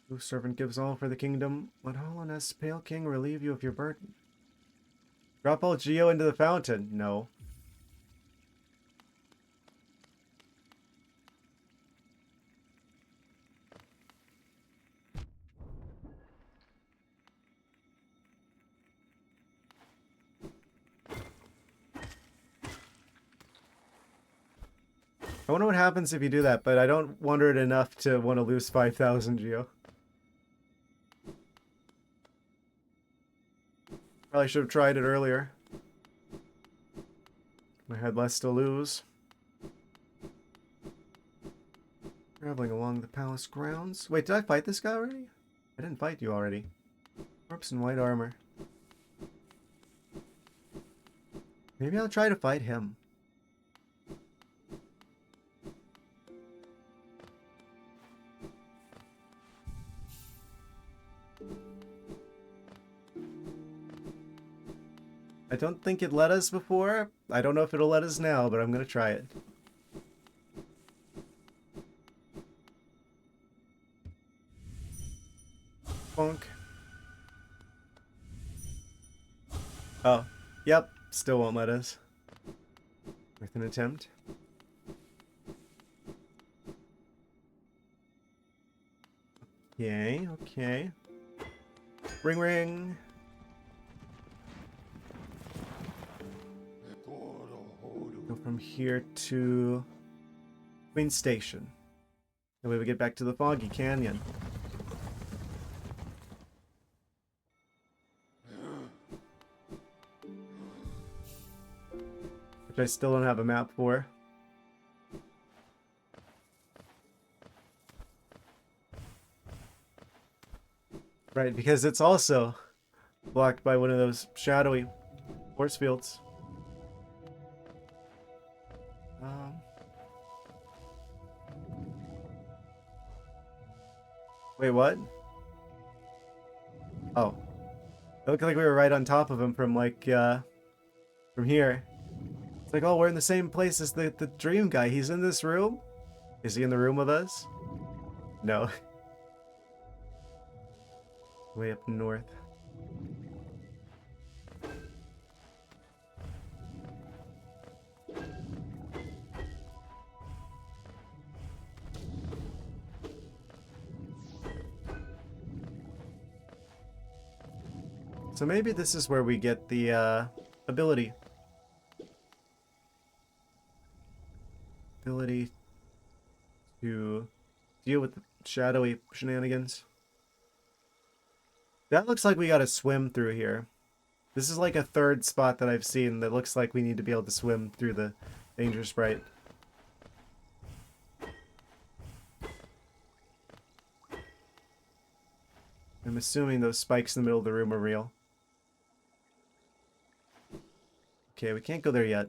A: Whose servant gives all for the kingdom? Let hollowness, pale king, relieve you of your burden. Drop all Geo into the fountain. No. I wonder what happens if you do that, but I don't wonder it enough to want to lose 5,000 Geo. Probably should have tried it earlier. I had less to lose. Traveling along the palace grounds. Wait, did I fight this guy already? I didn't fight you already. Corpse in white armor. Maybe I'll try to fight him. I don't think it let us before. I don't know if it'll let us now, but I'm gonna try it. Bonk. Oh, yep, still won't let us. Worth an attempt. Okay, okay. Ring ring. Go from here to Queen Station. That way we get back to the Foggy Canyon. Which I still don't have a map for. Right, because it's also blocked by one of those shadowy force fields. Wait, what? Oh. It looked like we were right on top of him from like, from here. It's like, oh, we're in the same place as the dream guy. He's in this room? Is he in the room with us? No. Way up north. So maybe this is where we get the ability. Ability to deal with the shadowy shenanigans. That looks like we gotta swim through here. This is like a third spot that I've seen that looks like we need to be able to swim through the danger sprite. I'm assuming those spikes in the middle of the room are real. Okay, we can't go there yet.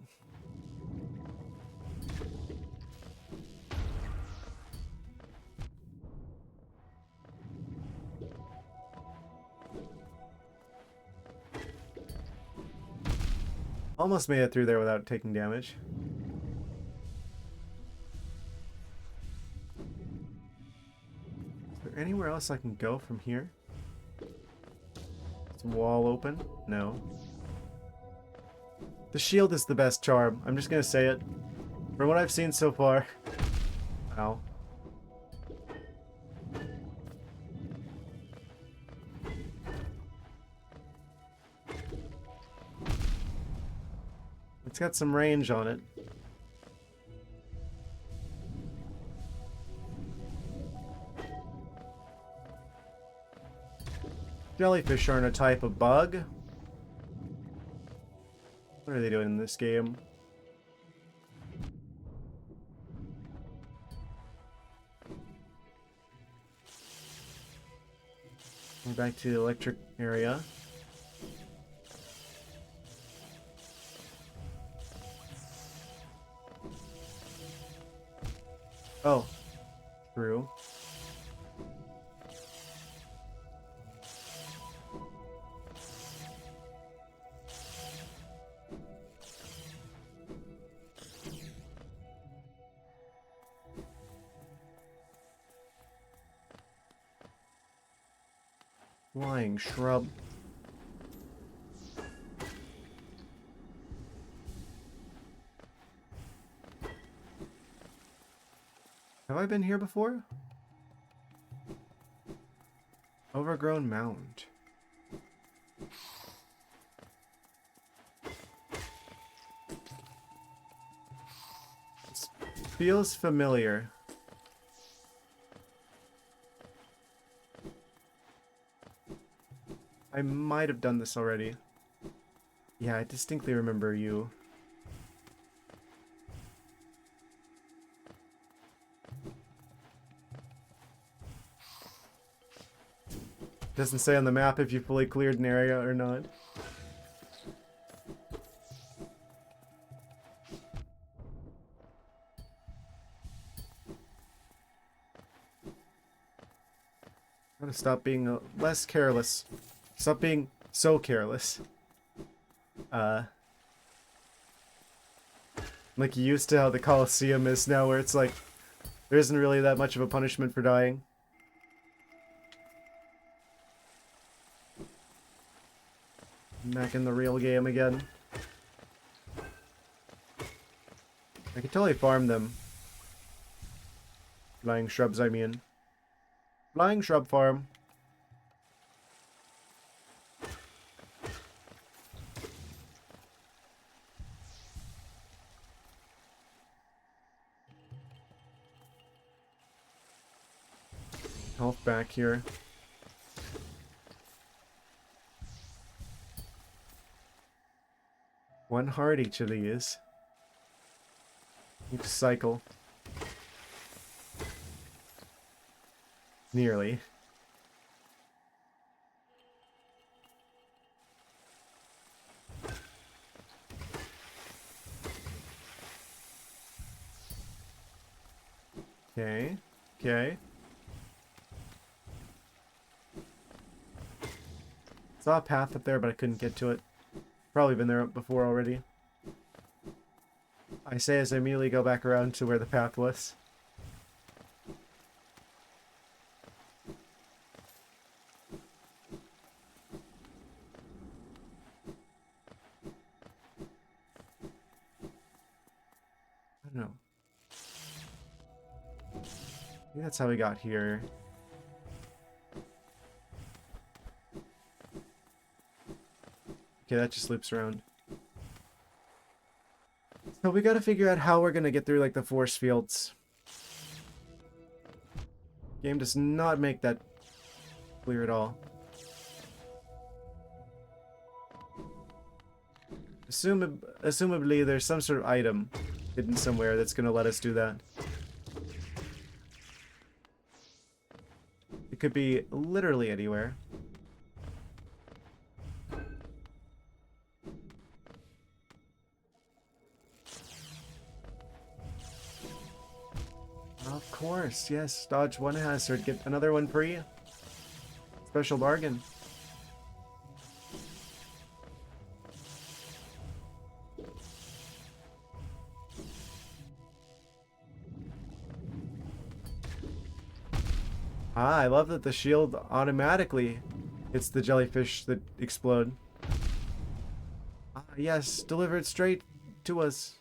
A: Almost made it through there without taking damage. Is there anywhere else I can go from here? Is the wall open? No. The shield is the best charm. I'm just gonna say it. From what I've seen so far. Ow. It's got some range on it. Jellyfish aren't a type of bug. What are they doing in this game? We're back to the electric area. Oh, true. Flying shrub. Have I been here before? Overgrown mound. This feels familiar. I might have done this already. Yeah, I distinctly remember you. Doesn't say on the map if you fully cleared an area or not. Gotta stop being less careless. Stop being so careless. Like you used to how the Colosseum is now, where it's like there isn't really that much of a punishment for dying. Back in the real game again. I could totally farm them. Flying shrubs, I mean. Flying shrub farm. Health back here. One heart each of these. Each cycle. Nearly. Okay. Okay. Saw a path up there, but I couldn't get to it. Probably been there before already. I say as I immediately go back around to where the path was. I don't know. I think that's how we got here. Okay, that just loops around. So we gotta figure out how we're gonna get through, like, the force fields. Game does not make that clear at all. Assumably, there's some sort of item hidden somewhere that's gonna let us do that. It could be literally anywhere. course, yes. Dodge one hazard, get another one free. Special bargain. Ah, I love that the shield automatically hits the jellyfish that explode. Ah, yes, deliver it straight to us.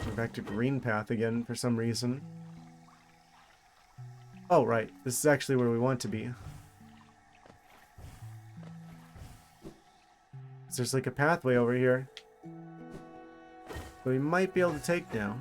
A: We're back to green path again for some reason. Oh, right. This is actually where we want to be. So there's like a pathway over here that we might be able to take now.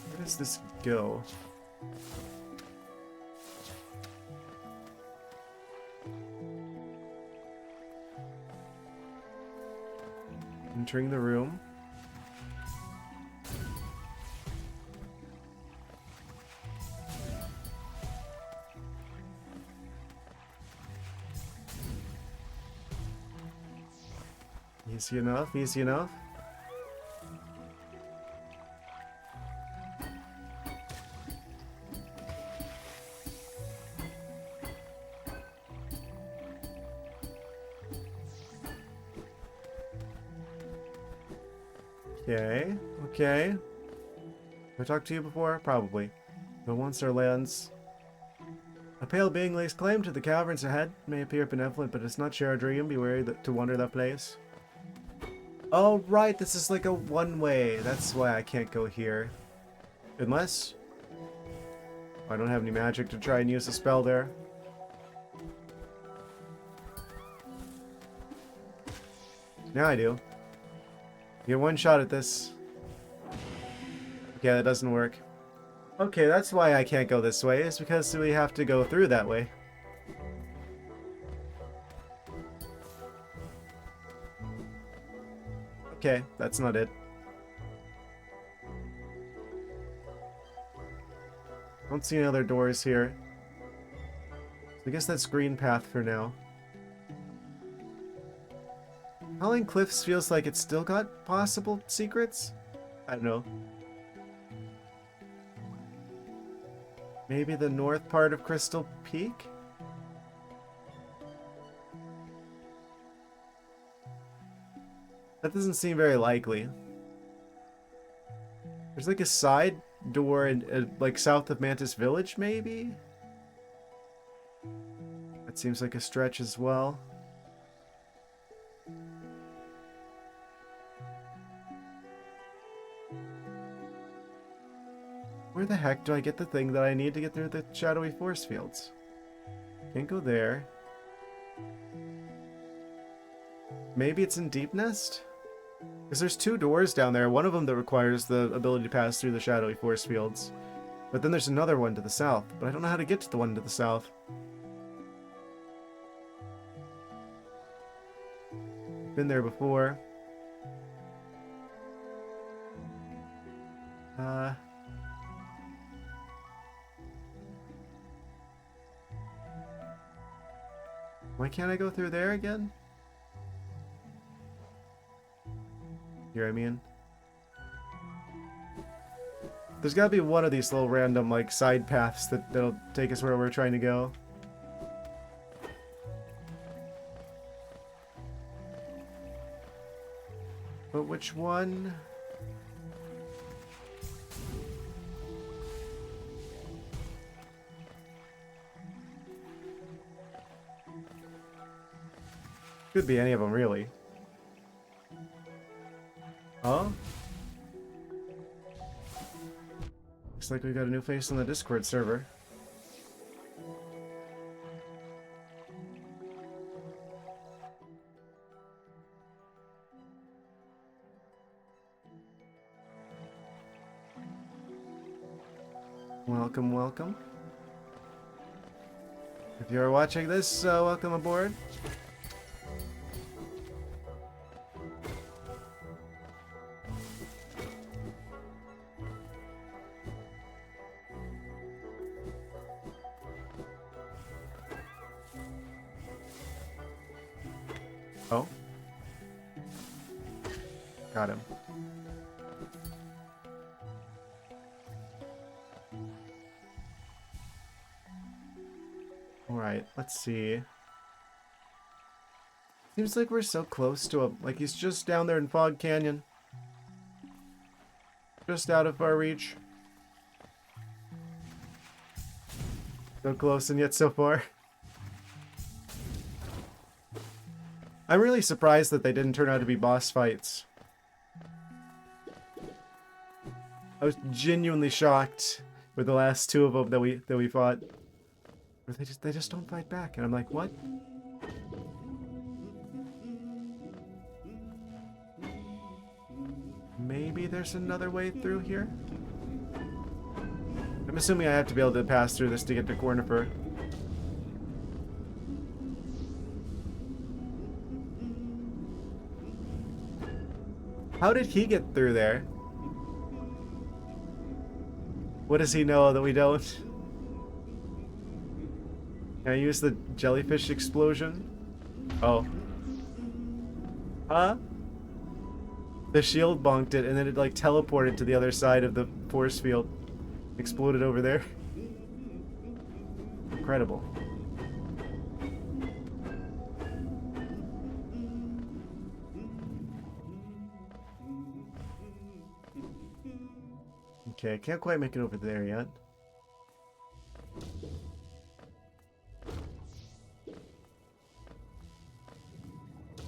A: Where does this go? Entering the room. Easy enough, easy enough. Okay, okay. Have I talked to you before? Probably. But once our lands... A pale being lays claim to the caverns ahead. May appear benevolent, but it's not share a dream. Be wary to wander that place. Oh, right. This is like a one-way. That's why I can't go here. Unless... I don't have any magic to try and use a spell there. Now I do. You get one shot at this. Okay, that doesn't work. Okay, that's why I can't go this way. It's because we have to go through that way. Okay, that's not it. Don't see any other doors here. I guess that's green path for now. Howling Cliffs feels like it's still got possible secrets? I don't know. Maybe the north part of Crystal Peak? That doesn't seem very likely. There's like a side door in like south of Mantis Village, maybe? That seems like a stretch as well. Where the heck do I get the thing that I need to get through the shadowy force fields? Can't go there. Maybe it's in Deep Nest? Because there's two doors down there. One of them that requires the ability to pass through the shadowy force fields. But then there's another one to the south. But I don't know how to get to the one to the south. Been there before. Why can't I go through there again? Here, I mean. There's gotta be one of these little random, like, side paths that'll take us where we're trying to go. But which one? Could be any of them, really. Oh? Looks like we got a new face on the Discord server. Welcome, welcome. If you're watching this, welcome aboard. Oh. Got him. Alright, let's see. Seems like we're so close to him. Like he's just down there in Fog Canyon. Just out of our reach. So close and yet so far. I'm really surprised that they didn't turn out to be boss fights. I was genuinely shocked with the last two of them that we fought. Or they just don't fight back, and I'm like, what? Maybe there's another way through here? I'm assuming I have to be able to pass through this to get to Cornifer. How did he get through there? What does he know that we don't? Can I use the jellyfish explosion? Oh. Huh? The shield bonked it and then it like teleported to the other side of the force field. Exploded over there. Incredible. Okay, I can't quite make it over there yet.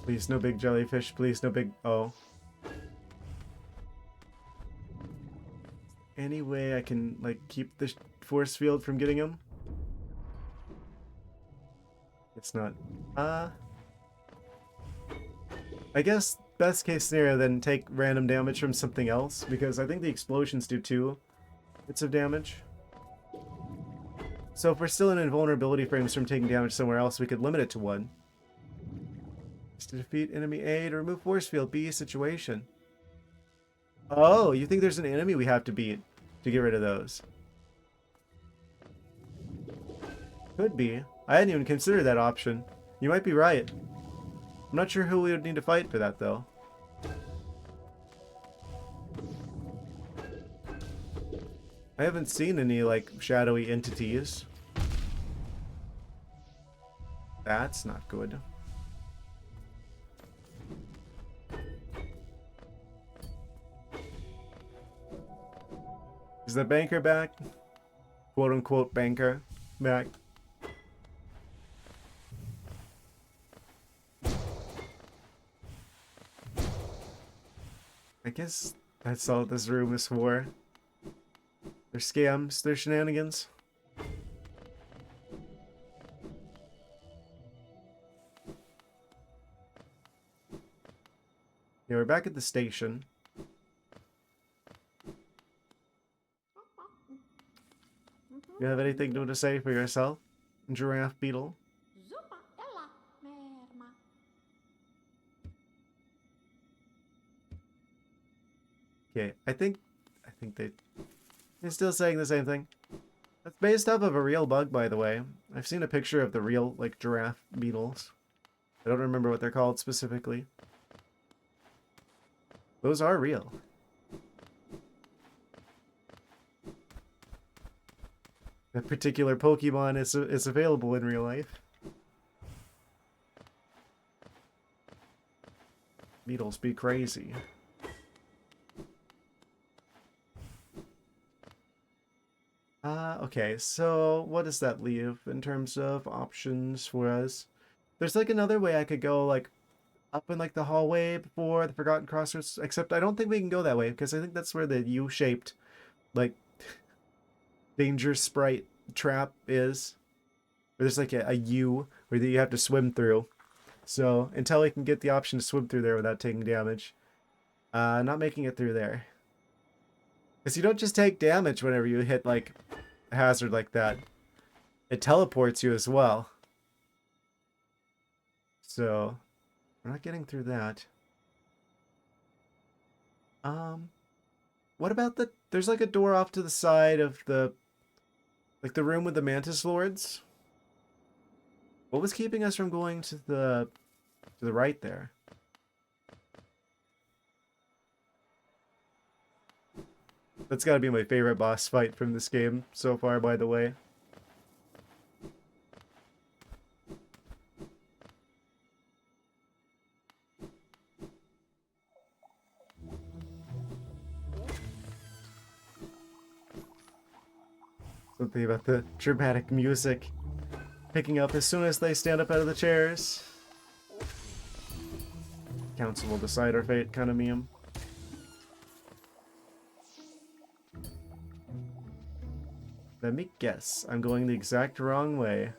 A: Please, no big jellyfish. Please, no big... Oh. Any way I can, like, keep the force field from getting him? It's not. I guess best case scenario then take random damage from something else, because I think the explosions do 2 bits of damage. So if we're still in invulnerability frames from taking damage somewhere else, we could limit it to 1. To defeat enemy A, to remove force field B situation. Oh, you think there's an enemy we have to beat to get rid of those? Could be. I hadn't even considered that option. You might be right. I'm not sure who we would need to fight for that, though. I haven't seen any, like, shadowy entities. That's not good. Is the banker back? Quote unquote banker back. I guess that's all this room is for. They're scams, they're shenanigans. Yeah, we're back at the station. You have anything new to say for yourself, Giraffe Beetle? Okay, I think they're still saying the same thing. That's based off of a real bug, by the way. I've seen a picture of the real, like, giraffe beetles. I don't remember what they're called specifically. Those are real. That particular Pokemon is available in real life. Beetles be crazy. Okay, so what does that leave in terms of options for us? There's like another way I could go, like, up in like the hallway before the Forgotten Crossroads, except I don't think we can go that way, because I think that's where the U-shaped, like, danger sprite trap is. Where there's like a U where you have to swim through. So until I can get the option to swim through there without taking damage, not making it through there. Because you don't just take damage whenever you hit like a hazard like that. It teleports you as well. So, we're not getting through that. What about there's like a door off to the side of like the room with the Mantis Lords? What was keeping us from going to the right there? That's gotta be my favorite boss fight from this game so far, by the way. Something about the dramatic music picking up as soon as they stand up out of the chairs. Council will decide our fate kind of meme. Let me guess. I'm going the exact wrong way.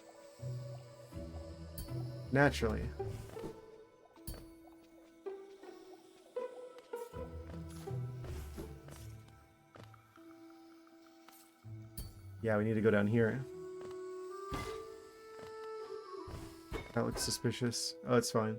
A: Naturally. Yeah, we need to go down here. That looks suspicious. Oh, it's fine.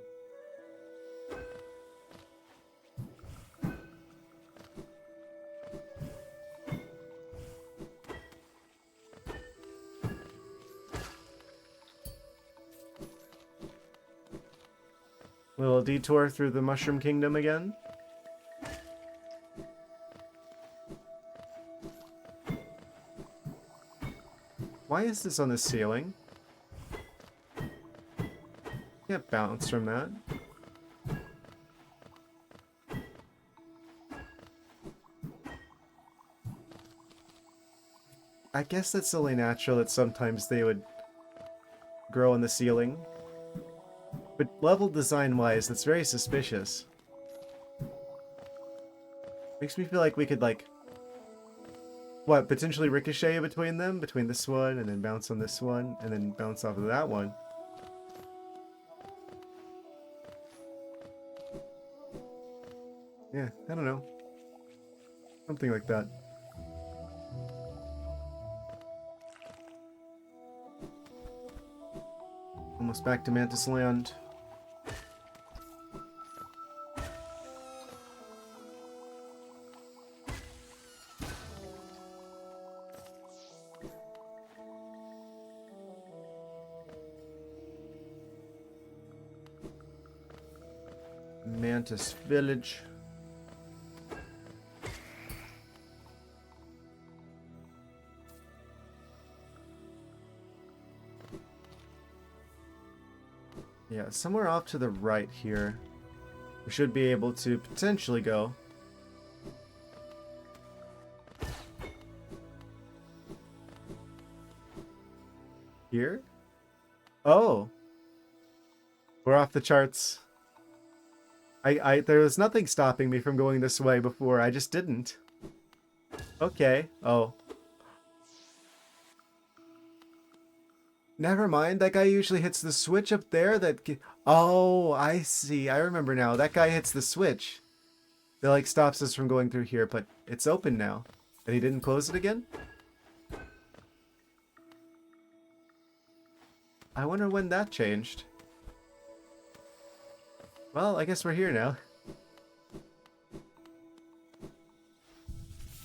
A: Little detour through the Mushroom Kingdom again. Why is this on the ceiling? Can't bounce from that. I guess that's only natural that sometimes they would grow on the ceiling. But level design-wise, that's very suspicious. Makes me feel like we could, like... What, potentially ricochet between them? Between this one, and then bounce on this one, and then bounce off of that one. Yeah, I don't know. Something like that. Almost back to Mantis Land. Mantis Village. Yeah, somewhere off to the right here. We should be able to potentially go. Here? Oh! We're off the charts. There was nothing stopping me from going this way before, I just didn't. Okay. Oh. Never mind, that guy usually hits the switch up there Oh, I see. I remember now. That guy hits the switch. That, like, stops us from going through here, but it's open now. And he didn't close it again? I wonder when that changed. Well, I guess we're here now.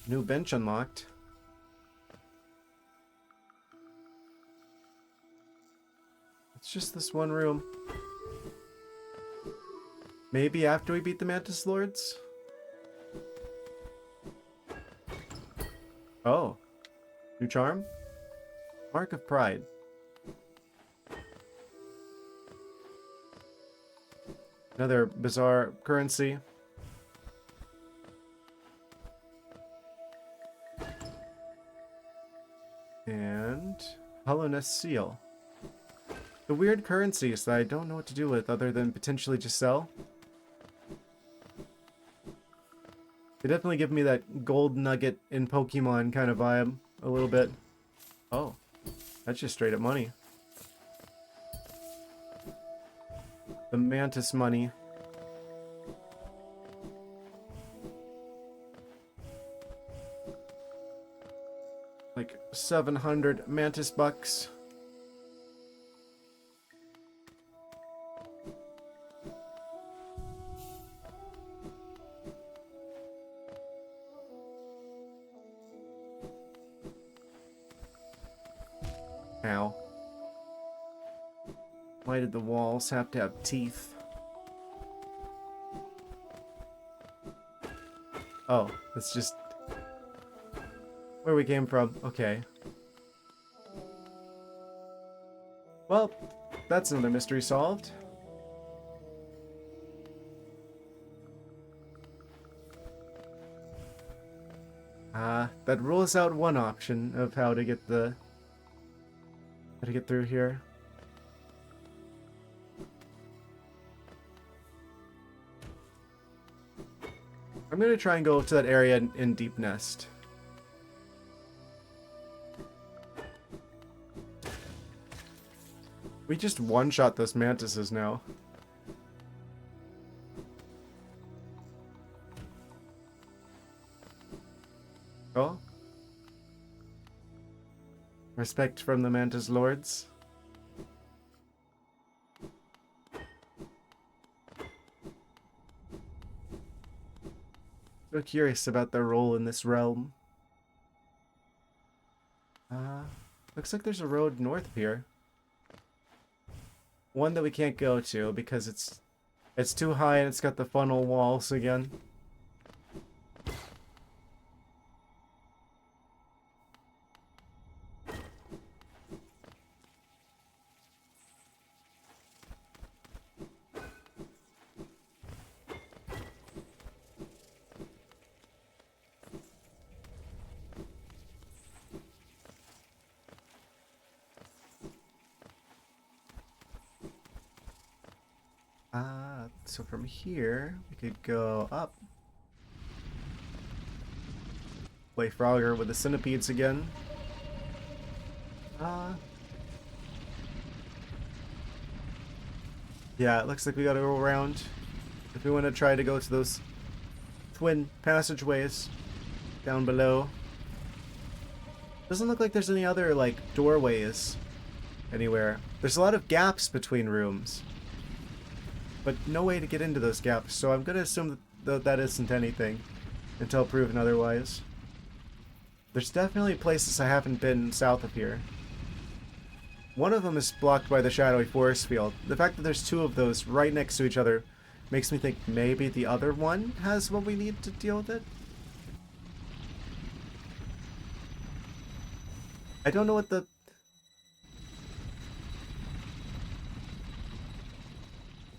A: New bench unlocked. It's just this one room. Maybe after we beat the Mantis Lords? Oh. New charm? Mark of Pride. Another bizarre currency. And Hollowness Seal. The weird currencies that I don't know what to do with other than potentially just sell. They definitely give me that gold nugget in Pokemon kind of vibe a little bit. Oh, that's just straight up money. The Mantis money. Like 700 Mantis bucks. Ow. Why did the walls have to have teeth? Oh, it's just where we came from. Okay. Well, that's another mystery solved. That rules out one option of how to get through here. I'm gonna try and go to that area in Deep Nest. We just one-shot those mantises now. Oh? Respect from the mantis lords. So curious about their role in this realm. Looks like there's a road north of here. One that we can't go to because it's too high and it's got the funnel walls again. So from here, we could go up. Play Frogger with the centipedes again. Yeah, it looks like we gotta go around if we want to try to go to those twin passageways down below. Doesn't look like there's any other, like, doorways anywhere. There's a lot of gaps between rooms, but no way to get into those gaps, so I'm gonna assume that isn't anything until proven otherwise. There's definitely places I haven't been south of here. One of them is blocked by the shadowy force field. The fact that there's two of those right next to each other makes me think maybe the other one has what we need to deal with it. I don't know what the...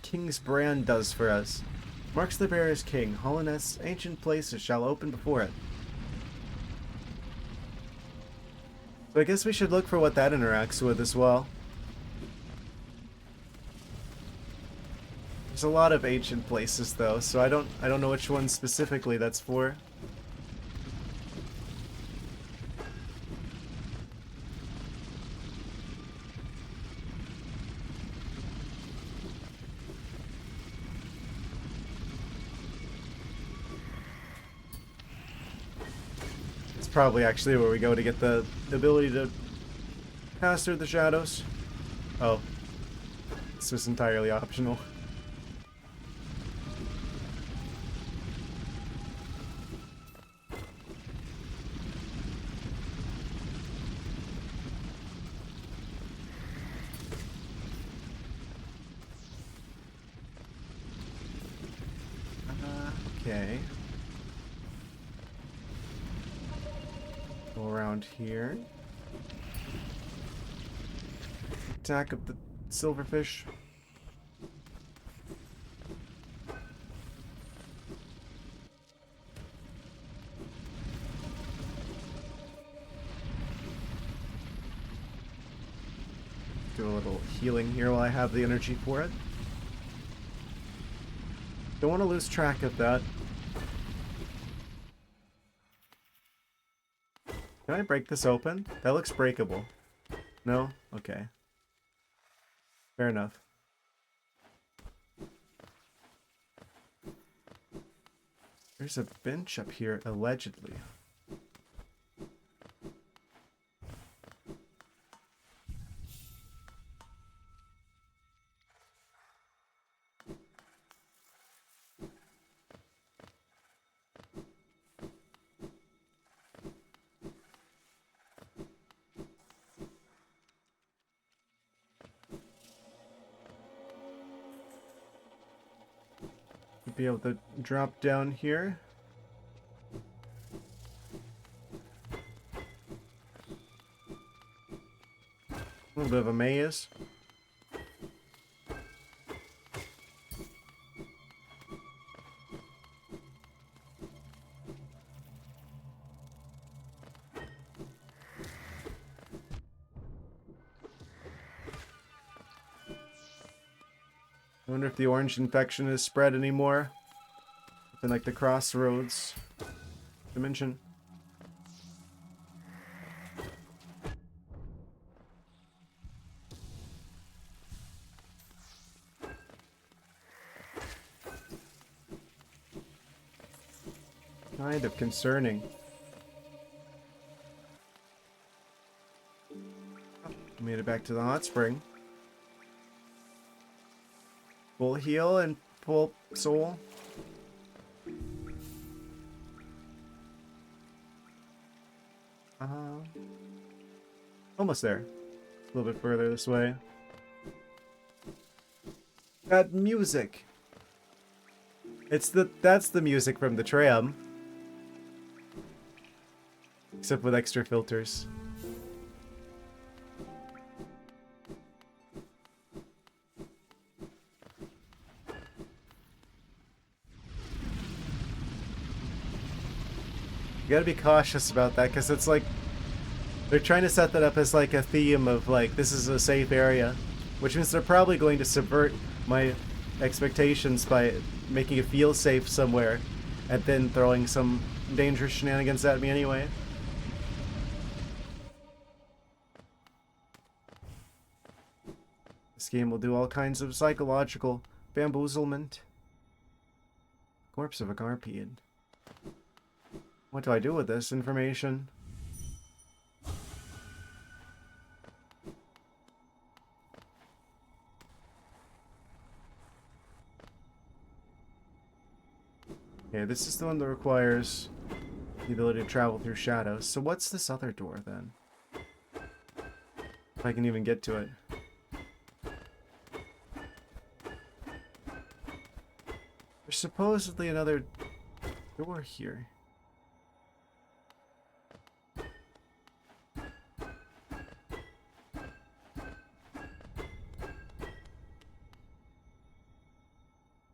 A: King's brand does for us. Marks the bearer as king. Hollowness, ancient places shall open before it. So I guess we should look for what that interacts with as well. There's a lot of ancient places though, so I don't know which one specifically that's for. Probably actually where we go to get the ability to pass through the shadows. Oh, this was entirely optional. Okay. Go around here. Attack of the silverfish. Do a little healing here while I have the energy for it. Don't want to lose track of that. Can I break this open? That looks breakable. No? Okay. Fair enough. There's a bench up here, allegedly. be able to drop down here. A little bit of a maze. I wonder if the orange infection is spread anymore. In like the crossroads dimension. Kind of concerning. Made it back to the hot spring. Full heal and full soul. Almost there. A little bit further this way. That music. That's the music from the tram. Except with extra filters. You gotta be cautious about that, because it's like they're trying to set that up as like a theme of like this is a safe area, which means they're probably going to subvert my expectations by making it feel safe somewhere and then throwing some dangerous shenanigans at me anyway. This game will do all kinds of psychological bamboozlement. Corpse of a Garpian. What do I do with this information? Okay, this is the one that requires the ability to travel through shadows. So what's this other door then? If I can even get to it. There's supposedly another door here.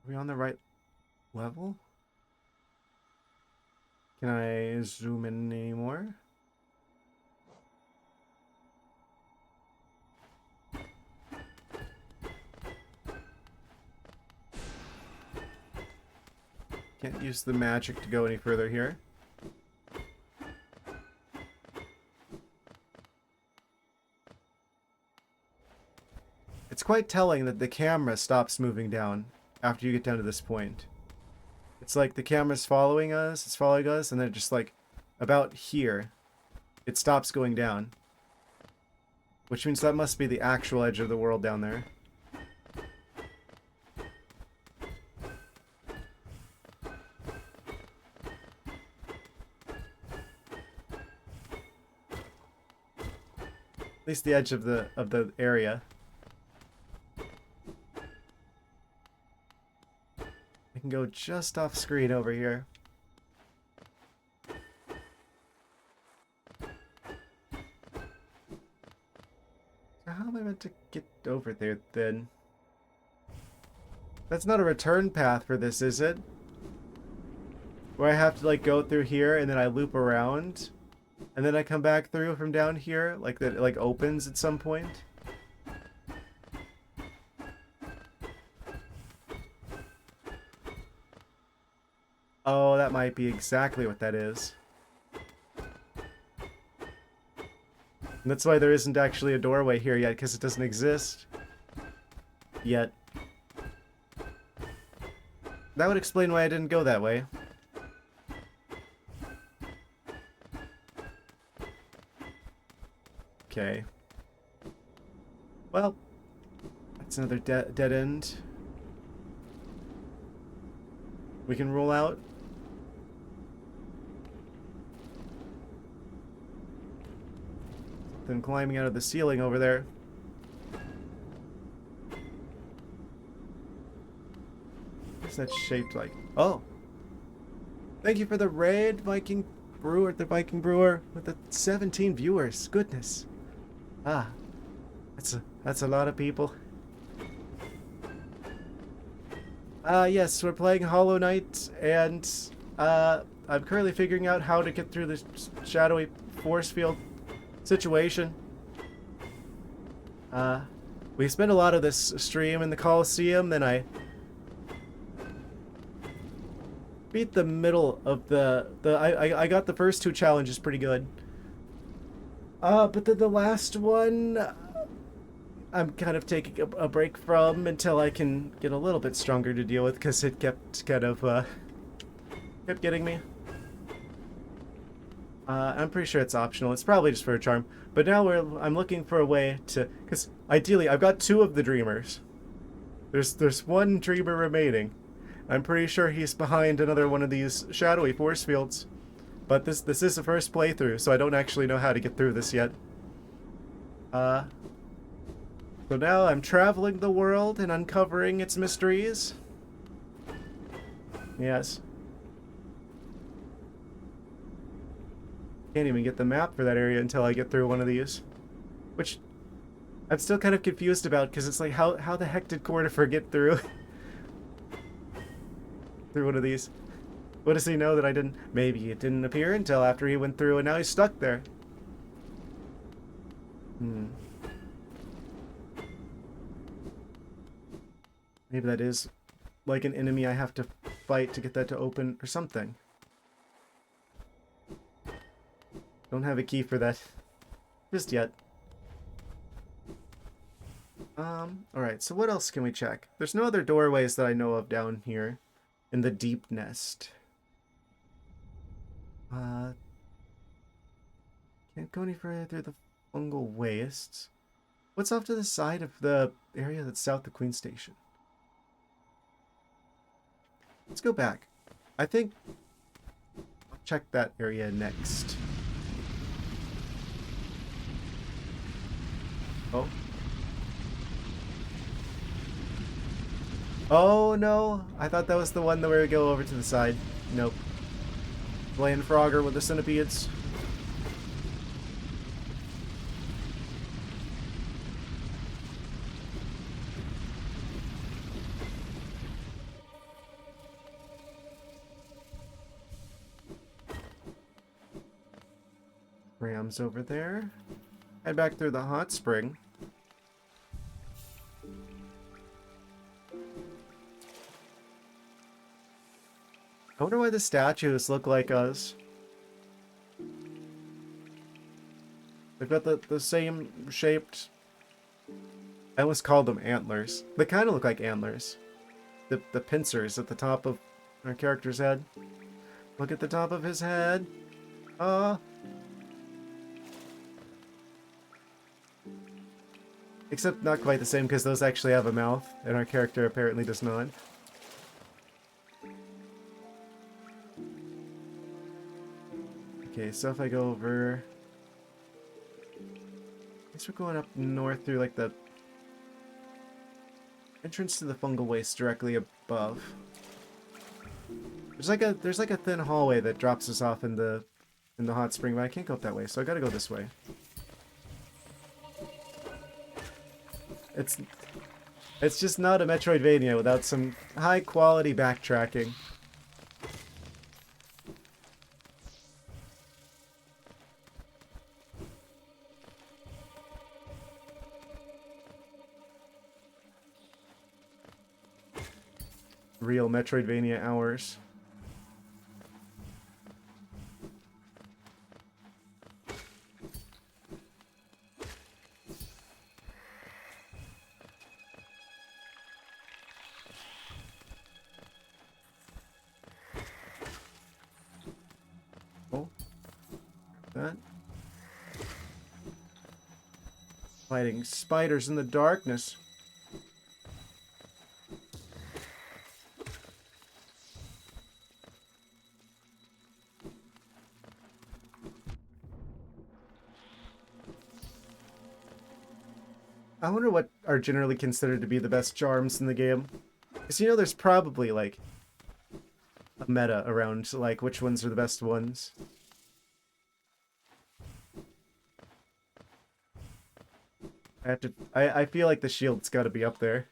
A: Are we on the right level? Can I zoom in anymore? Can't use the magic to go any further here. It's quite telling that the camera stops moving down after you get down to this point. It's like the camera's following us, it's following us, and then just like about here, it stops going down. Which means that must be the actual edge of the world down there. At least the edge of the area. I can go just off screen over here. So how am I meant to get over there then? That's not a return path for this, is it? Where I have to like go through here and then I loop around and then I come back through from down here, like that it like opens at some point. Oh, that might be exactly what that is. And that's why there isn't actually a doorway here yet, because it doesn't exist yet. That would explain why I didn't go that way. Okay. Well, that's another dead end. We can roll out. Then climbing out of the ceiling over there. What's that shaped like? Oh, thank you for the raid, Viking Brewer, the Viking Brewer, with the 17 viewers. Goodness. Ah, that's a lot of people. Yes, we're playing Hollow Knight, and I'm currently figuring out how to get through this shadowy force field situation. We spent a lot of this stream in the Colosseum, then I beat the middle of I got the first two challenges pretty good. But then the last one, I'm kind of taking a break from until I can get a little bit stronger to deal with, because it kept kind of, kept getting me. I'm pretty sure it's optional. It's probably just for a charm. But now I'm looking for a way to, because ideally I've got two of the dreamers. There's one dreamer remaining. I'm pretty sure he's behind another one of these shadowy force fields. But this is the first playthrough, so I don't actually know how to get through this yet. So now I'm traveling the world and uncovering its mysteries. Yes. Can't even get the map for that area until I get through one of these. Which I'm still kind of confused about, because it's like, how the heck did Cornifer get through? Through one of these? What does he know that I didn't? Maybe it didn't appear until after he went through and now he's stuck there. Maybe that is like an enemy I have to fight to get that to open or something. Don't have a key for that just yet. Alright, so what else can we check? There's no other doorways that I know of down here in the deep nest. Can't go any further through the fungal wastes. What's off to the side of the area that's south of Queen Station? Let's go back. I think I'll check that area next. Oh. Oh no! I thought that was the one that we would go over to the side. Nope. Playing Frogger with the centipedes. Ram's over there. Head back through the hot spring. I wonder why the statues look like us. They've got the same shaped... I almost called them antlers. They kind of look like antlers. The pincers at the top of our character's head. Look at the top of his head. Except not quite the same, because those actually have a mouth, and our character apparently does not. Okay, so if I go over... I guess we're going up north through, like, the entrance to the fungal waste directly above. There's like a thin hallway that drops us off in the hot spring, but I can't go up that way, so I gotta go this way. It's just not a Metroidvania without some high quality backtracking. Real Metroidvania hours. Oh. That. Fighting spiders in the darkness. I wonder what are generally considered to be the best charms in the game. Because you know there's probably, like, a meta around, like, which ones are the best ones. I feel like the shield's gotta be up there.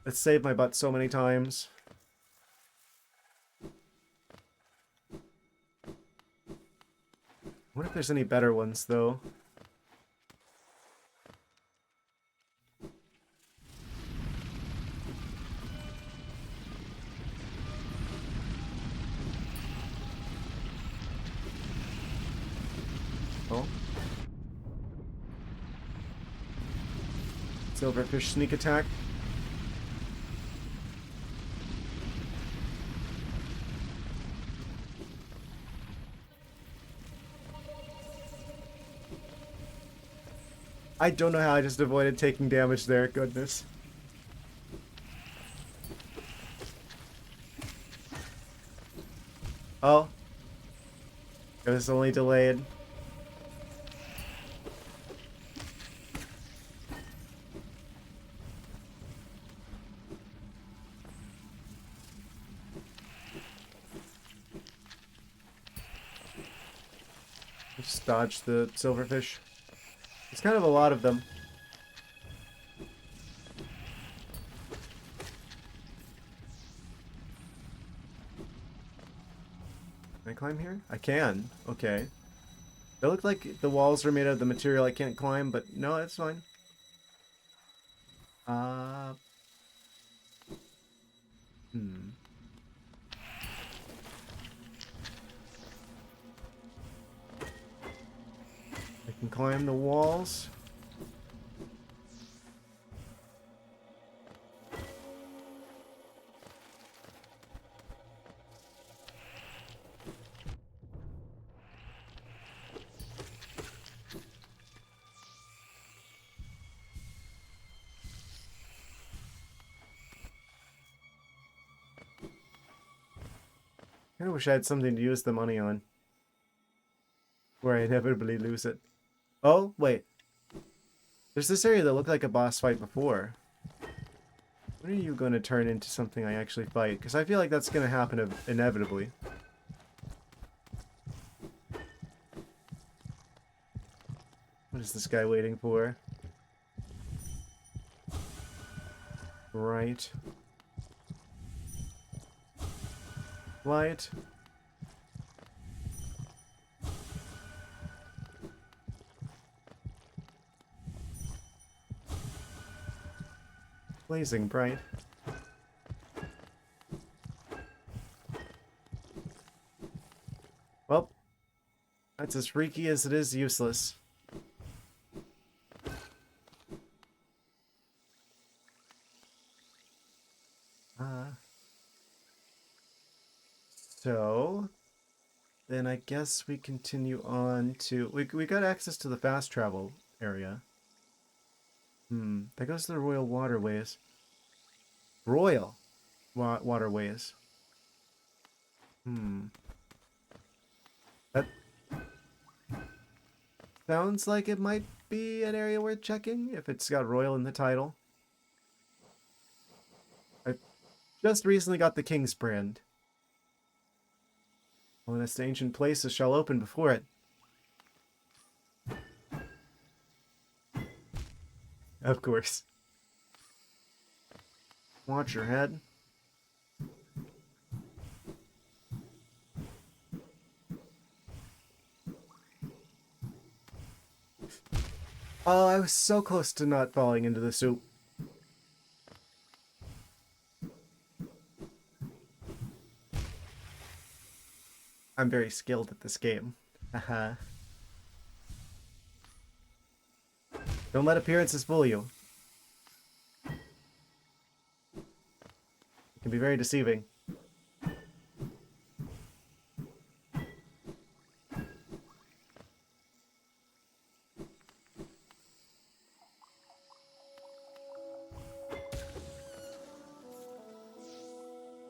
A: It's saved my butt so many times. What if there's any better ones, though? Oh. Silverfish sneak attack. I don't know how I just avoided taking damage there, goodness. Oh. It was only delayed. Just dodge the silverfish. There's kind of a lot of them. Can I climb here? I can. Okay. They look like the walls are made out of the material I can't climb, but no, it's fine. Hmm. I can climb the walls. I kinda wish I had something to use the money on. Where I inevitably lose it. Oh, wait. There's this area that looked like a boss fight before. When are you going to turn into something I actually fight? Because I feel like that's going to happen inevitably. What is this guy waiting for? Right. Light. Blazing bright. Well, that's as freaky as it is useless. So, then I guess we continue on to... We got access to the fast travel area. That goes to the Royal Waterways. Royal Waterways. That sounds like it might be an area worth checking if it's got Royal in the title. I just recently got the King's Brand. Honest ancient places shall open before it. Of course. Watch your head. Oh, I was so close to not falling into the soup. I'm very skilled at this game. Haha. Don't let appearances fool you. It can be very deceiving.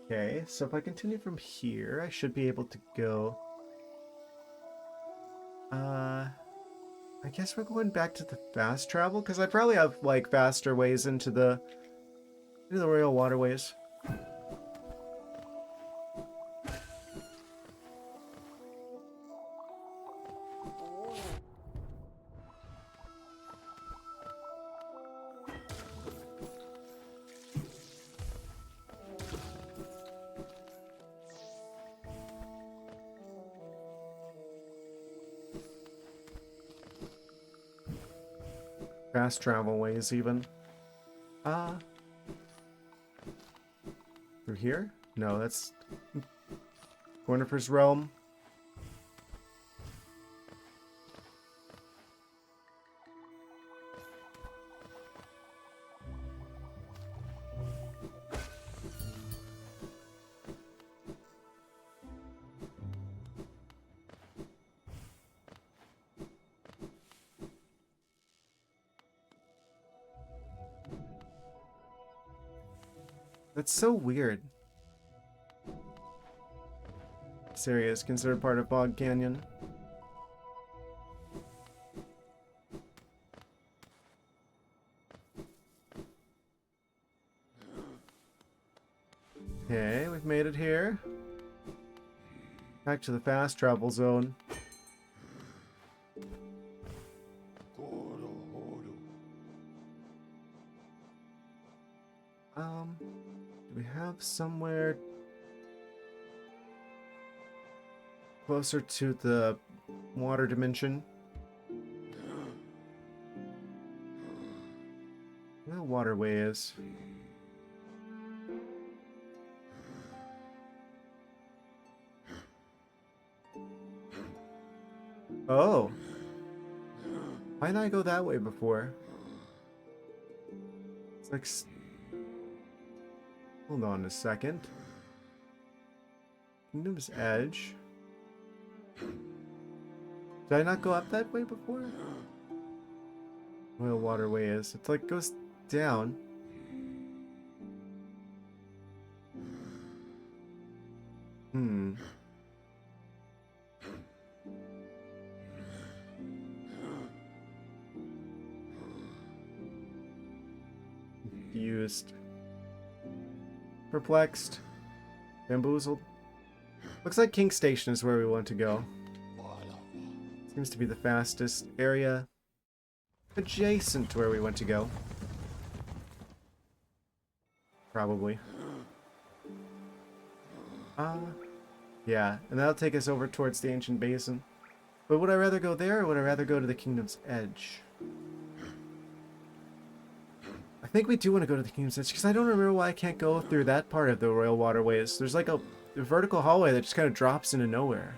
A: Okay, so if I continue from here, I should be able to go... I guess we're going back to the fast travel, because I probably have, like, faster ways into the Into the royal waterways. Fast travel ways, even. Through here? No, that's Cornifer's realm. That's so weird. This area is considered part of Bog Canyon. Okay, we've made it here. Back to the fast travel zone. Do we have somewhere closer to the water dimension? Where the waterway is. Oh. Why didn't I go that way before? It's like... Hold on a second. Kingdom's Edge. Did I not go up that way before? Where the waterway is. It's like goes down. Confused. Perplexed. Bamboozled. Looks like King Station is where we want to go. Seems to be the fastest area adjacent to where we want to go. Probably. Yeah, and that'll take us over towards the Ancient Basin. But would I rather go there, or would I rather go to the Kingdom's Edge? I think we do want to go to the Kingdom's Edge, because I don't remember why I can't go through that part of the Royal Waterways. There's like a vertical hallway that just kind of drops into nowhere.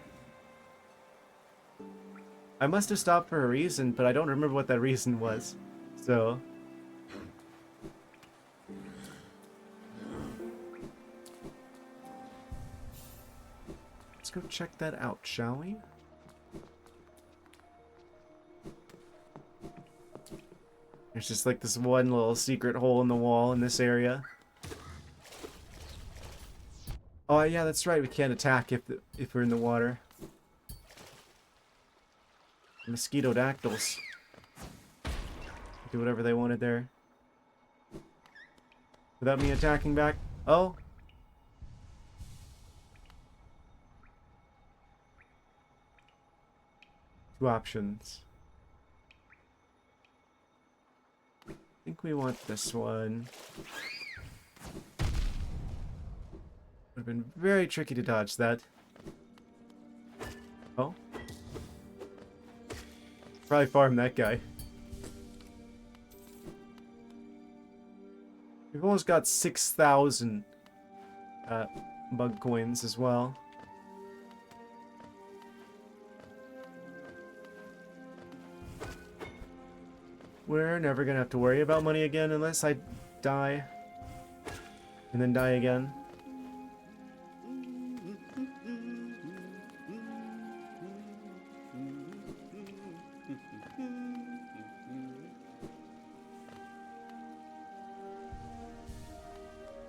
A: I must have stopped for a reason, but I don't remember what that reason was. So... let's go check that out, shall we? There's just like this one little secret hole in the wall in this area. Oh yeah, that's right. We can't attack if we're in the water. Mosquito dactyls. Do whatever they wanted there. Without me attacking back. Oh. Two options. I think we want this one. Would have been very tricky to dodge that. Oh. Probably farm that guy. We've almost got 6,000 bug coins as well. We're never gonna have to worry about money again unless I die. And then die again.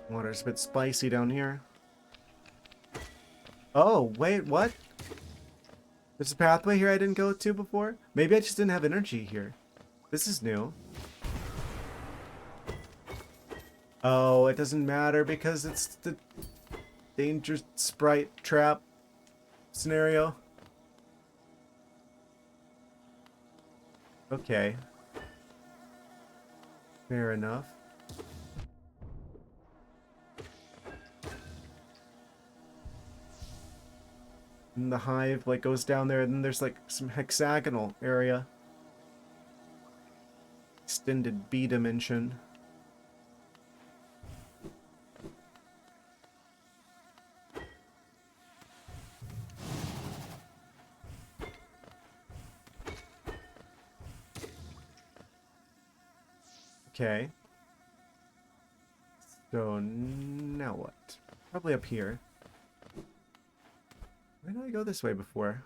A: Water's a bit spicy down here. Oh, wait, what? There's a pathway here I didn't go to before? Maybe I just didn't have energy here. This is new. Oh, it doesn't matter because it's the danger sprite trap scenario. Okay. Fair enough. And the hive like goes down there, and then there's like some hexagonal area. Extended B dimension. Okay. So now what? Probably up here. Why did I go this way before?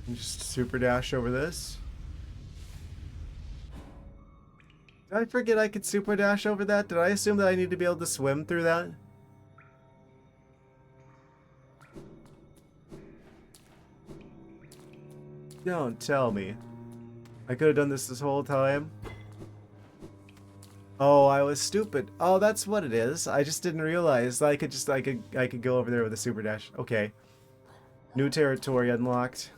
A: And just super dash over this. Did I forget I could super dash over that? Did I assume that I need to be able to swim through that? Don't tell me. I could have done this whole time. Oh, I was stupid. Oh, that's what it is. I just didn't realize I could go over there with a super dash. Okay. New territory unlocked.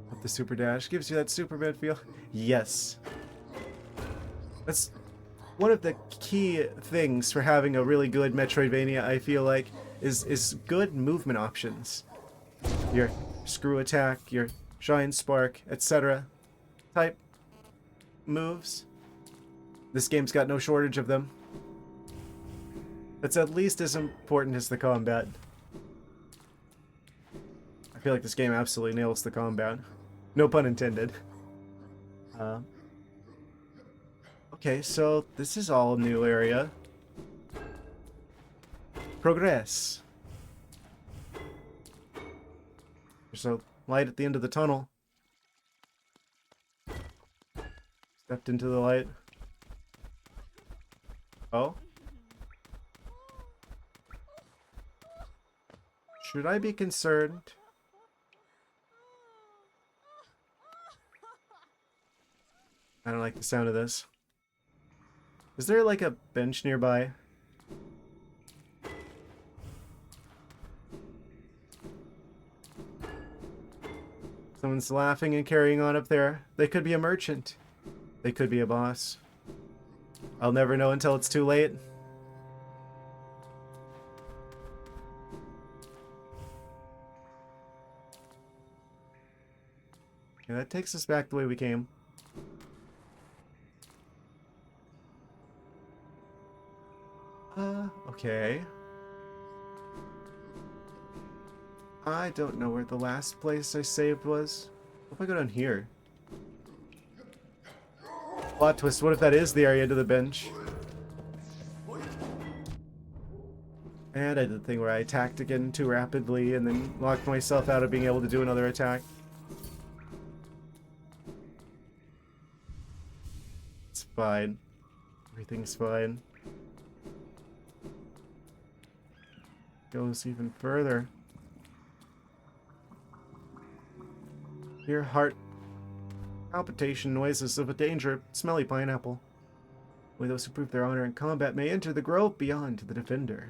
A: With the super dash gives you that Superman feel. Yes. That's one of the key things for having a really good Metroidvania, I feel like, is good movement options. Your screw attack, your shine spark, etc. type moves. This game's got no shortage of them. That's at least as important as the combat. I feel like this game absolutely nails the combat. No pun intended. Okay, so this is all a new area. Progress. There's a light at the end of the tunnel. Stepped into the light. Oh? Should I be concerned? I don't like the sound of this. Is there like a bench nearby? Someone's laughing and carrying on up there. They could be a merchant. They could be a boss. I'll never know until it's too late. Okay, that takes us back the way we came. Okay. I don't know where the last place I saved was. What if I go down here? Plot twist, what if that is the area to the bench? And I did the thing where I attacked again too rapidly and then locked myself out of being able to do another attack. It's fine. Everything's fine. Goes even further. Hear heart palpitation noises of a danger, smelly pineapple. Only those who prove their honor in combat may enter the grove beyond the defender.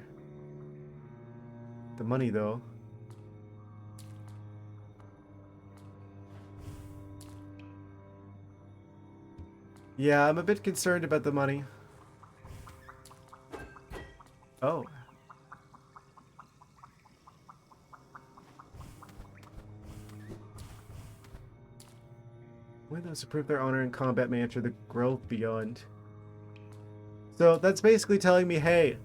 A: The money, though. Yeah, I'm a bit concerned about the money. Oh. Only those who prove their honor in combat may enter the grove beyond. So that's basically telling me, hey,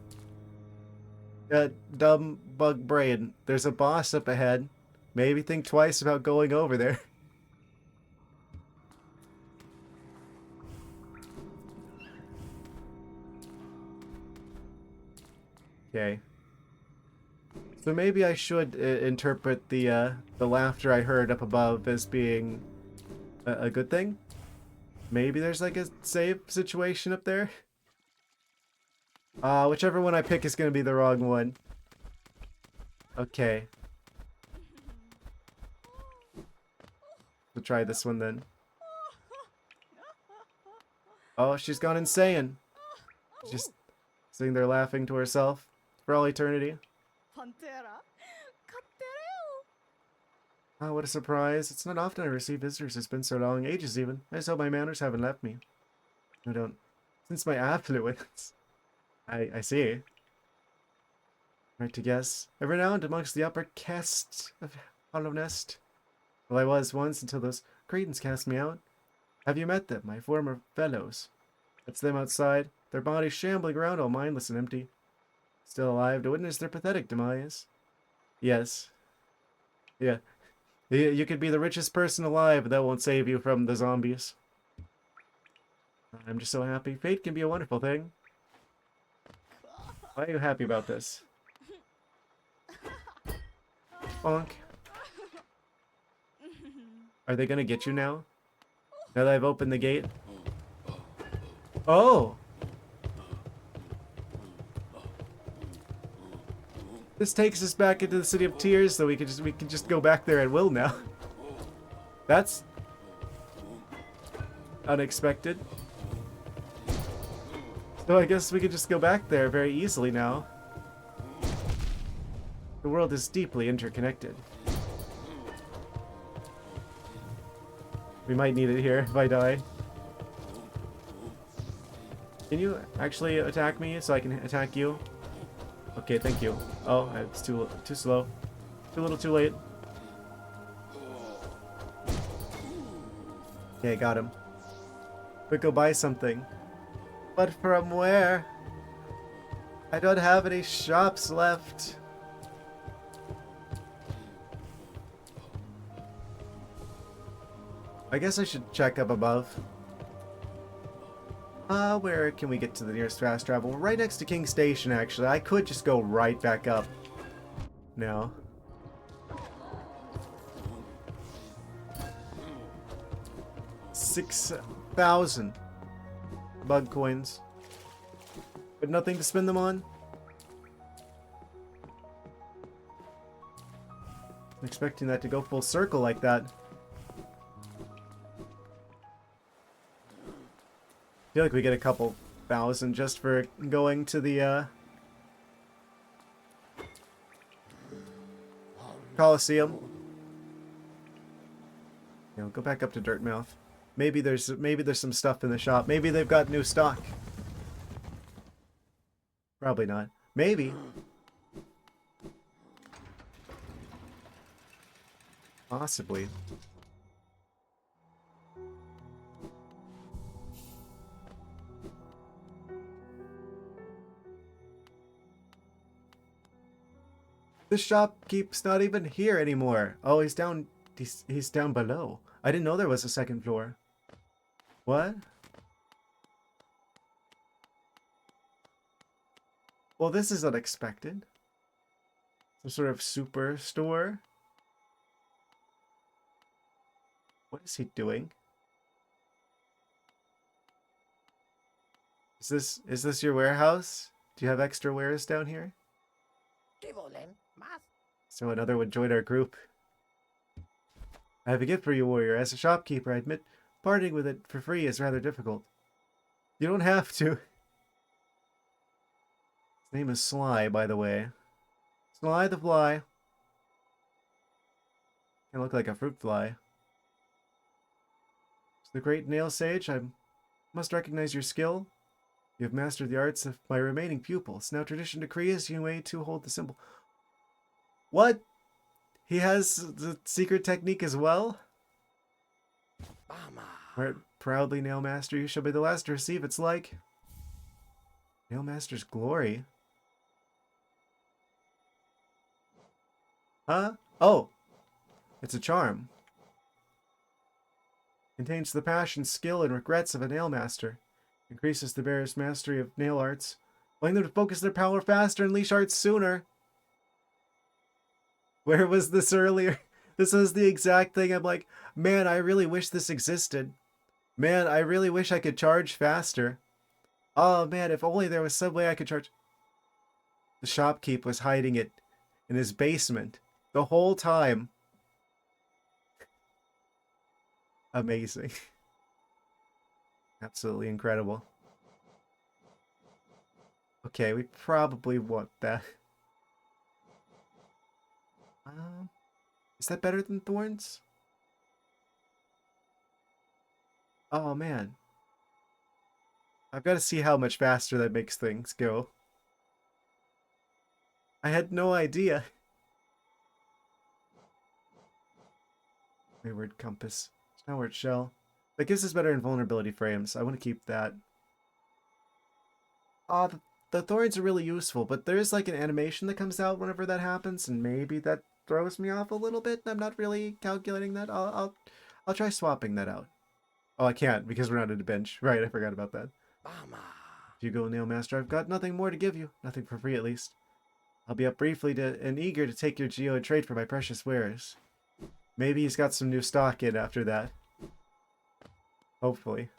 A: dumb bug brain, there's a boss up ahead. Maybe think twice about going over there. Okay. So maybe I should interpret the laughter I heard up above as being a good thing? Maybe there's like a save situation up there? Whichever one I pick is gonna be the wrong one. Okay. We'll try this one then. Oh, she's gone insane. She's just sitting there laughing to herself for all eternity. Oh, what a surprise. It's not often I receive visitors. It's been so long, ages even. I just hope my manners haven't left me. I don't. Since my affluence. I see. Right to guess. I'm renowned amongst the upper caste of Hollow Nest. Well, I was once until those cretins cast me out. Have you met them, my former fellows? That's them outside, their bodies shambling around all mindless and empty. Still alive to witness their pathetic demise. Yes. Yeah. You could be the richest person alive, but that won't save you from the zombies. I'm just so happy. Fate can be a wonderful thing. Why are you happy about this? Bonk. Are they gonna get you now? Now that I've opened the gate? Oh! This takes us back into the City of Tears, so we can just go back there at will now. That's unexpected. So I guess we can just go back there very easily now. The world is deeply interconnected. We might need it here if I die. Can you actually attack me so I can attack you? Okay, thank you. Oh, it's too slow. Too little, too late. Okay, got him. Quick, go buy something. But from where? I don't have any shops left. I guess I should check up above. Where can we get to the nearest fast travel? We're right next to King Station, actually. I could just go right back up. No. $6,000 bug coins. But nothing to spend them on? I'm expecting that to go full circle like that. I feel like we get a couple thousand just for going to the Colosseum. You know, go back up to Dirtmouth. Maybe there's some stuff in the shop. Maybe they've got new stock. Probably not. Maybe. Possibly. The shopkeep's not even here anymore. Oh, he's down below. I didn't know there was a second floor. What? Well, this is unexpected. Some sort of superstore. What is he doing? Is this your warehouse? Do you have extra wares down here? So another would join our group. I have a gift for you, warrior. As a shopkeeper, I admit parting with it for free is rather difficult. You don't have to. His name is Sly, by the way. Sly the fly. Can look like a fruit fly. As the great nail sage, I must recognize your skill. You have mastered the arts of my remaining pupils. Now tradition decrees you may to hold the symbol. What? He has the secret technique as well? Right, proudly, Nailmaster, you shall be the last to receive its like. Nailmaster's glory? Huh? Oh! It's a charm. Contains the passion, skill, and regrets of a Nailmaster. Increases the bearer's mastery of nail arts, allowing them to focus their power faster and unleash arts sooner. Where was this earlier? This is the exact thing. I'm like, man, I really wish this existed. Man, I really wish I could charge faster. Oh man, if only there was some way I could charge. The shopkeep was hiding it in his basement the whole time. Amazing. Absolutely incredible. Okay, we probably want that. Um, is that better than thorns? Oh man. I've got to see how much faster that makes things go. I had no idea. Wayward compass. Snowward shell. That gives us better invulnerability frames. I want to keep that. The thorns are really useful, but there is like an animation that comes out whenever that happens, and maybe that throws me off a little bit. I'm not really calculating that. I'll try swapping that out. Oh, I can't because we're not at a bench. Right, I forgot about that. If you go, Nail Master, I've got nothing more to give you. Nothing for free, at least. I'll be up briefly and eager to take your geo and trade for my precious wares. Maybe he's got some new stock in after that. Hopefully.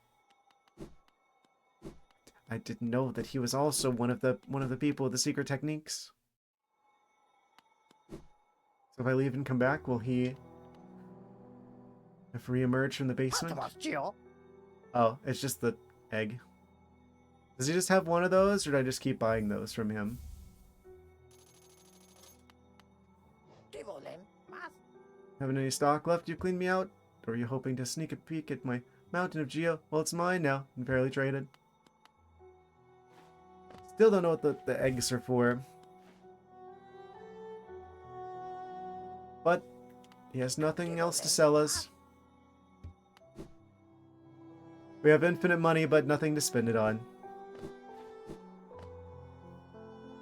A: I didn't know that he was also one of the people with the secret techniques. So if I leave and come back, will he have re-emerged from the basement? Oh, it's just the egg. Does he just have one of those, or do I just keep buying those from him? Having any stock left? You cleaned me out? Or are you hoping to sneak a peek at my mountain of geo? Well, it's mine now, and fairly traded. Still don't know what the eggs are for. But he has nothing else to sell us. We have infinite money, but nothing to spend it on.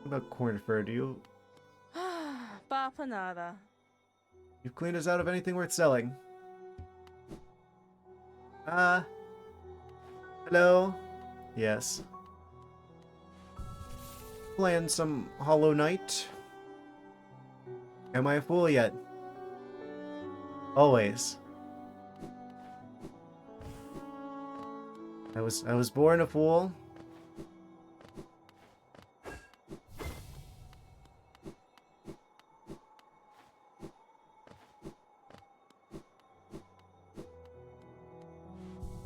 A: What about corn fur? Do you...
B: Papanada.
A: You've cleaned us out of anything worth selling. Hello? Yes. Playing some Hollow Knight. Am I a fool yet? Always. I was born a fool.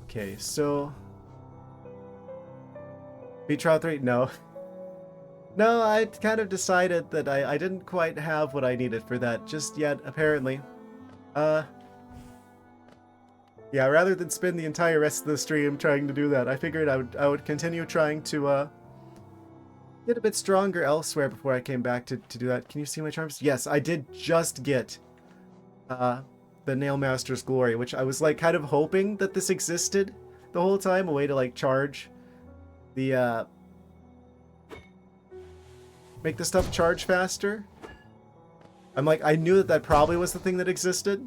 A: Okay, so Beat Trial 3? No. No, I kind of decided that I didn't quite have what I needed for that just yet, apparently. Yeah, rather than spend the entire rest of the stream trying to do that, I figured I would continue trying to get a bit stronger elsewhere before I came back to do that. Can you see my charms? Yes, I did just get the Nail Master's Glory, which I was like kind of hoping that this existed the whole time, a way to like charge the make the stuff charge faster. I'm like, I knew that probably was the thing that existed.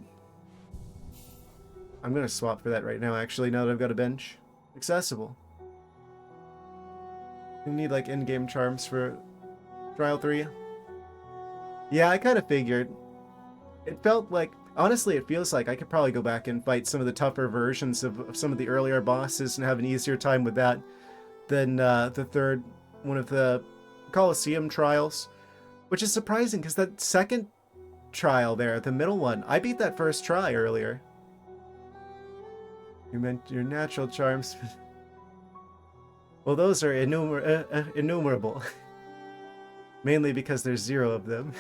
A: I'm gonna swap for that right now, actually, now that I've got a bench. Accessible. You need like in-game charms for Trial 3. Yeah, I kind of figured. It felt like, honestly, it feels like I could probably go back and fight some of the tougher versions of some of the earlier bosses and have an easier time with that than the third one of the Colosseum trials. Which is surprising, because that second trial there, the middle one, I beat that first try earlier. You meant your natural charms. Well, those are innumerable. Mainly because there's 0 of them.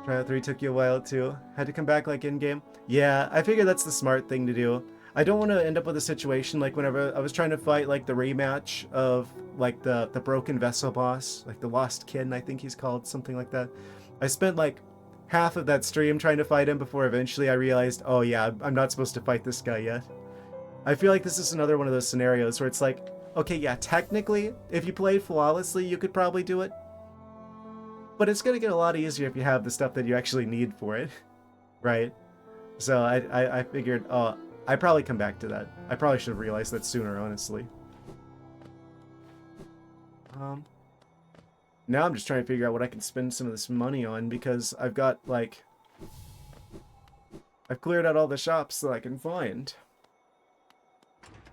A: Trial 3 took you a while too. Had to come back like in-game. Yeah, I figure that's the smart thing to do. I don't want to end up with a situation like whenever I was trying to fight like the rematch of like the Broken Vessel boss, like the Lost Kin, I think he's called, something like that. I spent like half of that stream trying to fight him before eventually I realized, oh yeah, I'm not supposed to fight this guy yet. I feel like this is another one of those scenarios where it's like, okay, yeah, technically, if you played flawlessly, you could probably do it. But it's going to get a lot easier if you have the stuff that you actually need for it, right? So I figured, oh, I probably come back to that. I probably should have realized that sooner, honestly. Now I'm just trying to figure out what I can spend some of this money on, because I've got, like... I've cleared out all the shops that I can find.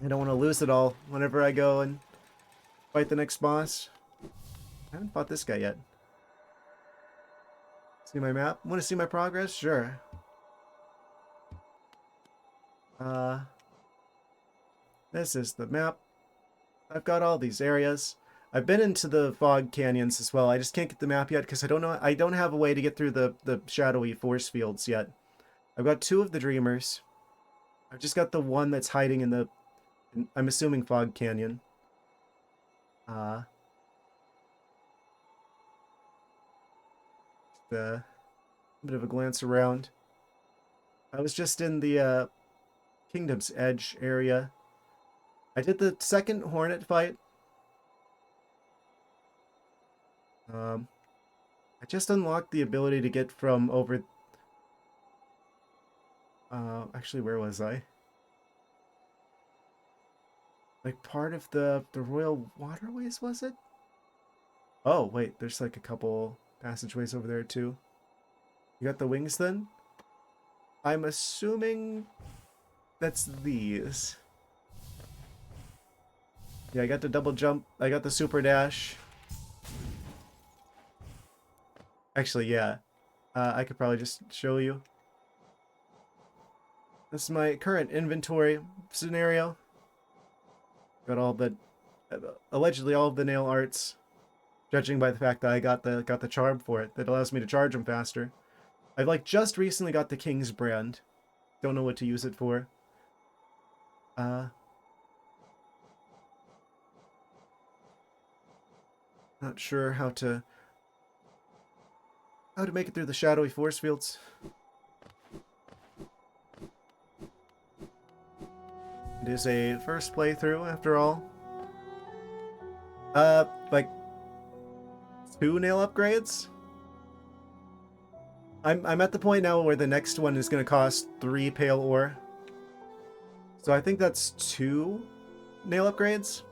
A: I don't want to lose it all whenever I go and fight the next boss. I haven't fought this guy yet. See my map? Want to see my progress? Sure. Uh, this is the map. I've got all these areas. I've been into the fog canyons as well. I just can't get the map yet because I don't know. I don't have a way to get through the shadowy force fields yet. I've got 2 of the Dreamers. I've just got the one that's hiding in the, I'm assuming, fog canyon. A bit of a glance around. I was just in the Kingdom's Edge area. I did the second Hornet fight. I just unlocked the ability to get from over... actually, where was I? Like part of the Royal Waterways, was it? Oh, wait, there's like a couple passageways over there too. You got the wings then? I'm assuming that's these. Yeah, I got the double jump. I got the super dash. Actually, yeah. I could probably just show you. This is my current inventory scenario. Got all the, allegedly all of the nail arts, judging by the fact that I got the charm for it that allows me to charge them faster. I've like just recently got the King's brand. Don't know what to use it for. Not sure how to make it through the shadowy force fields. It is a first playthrough after all. Like 2 nail upgrades? I'm at the point now where the next one is gonna cost 3 pale ore. So I think that's 2 nail upgrades.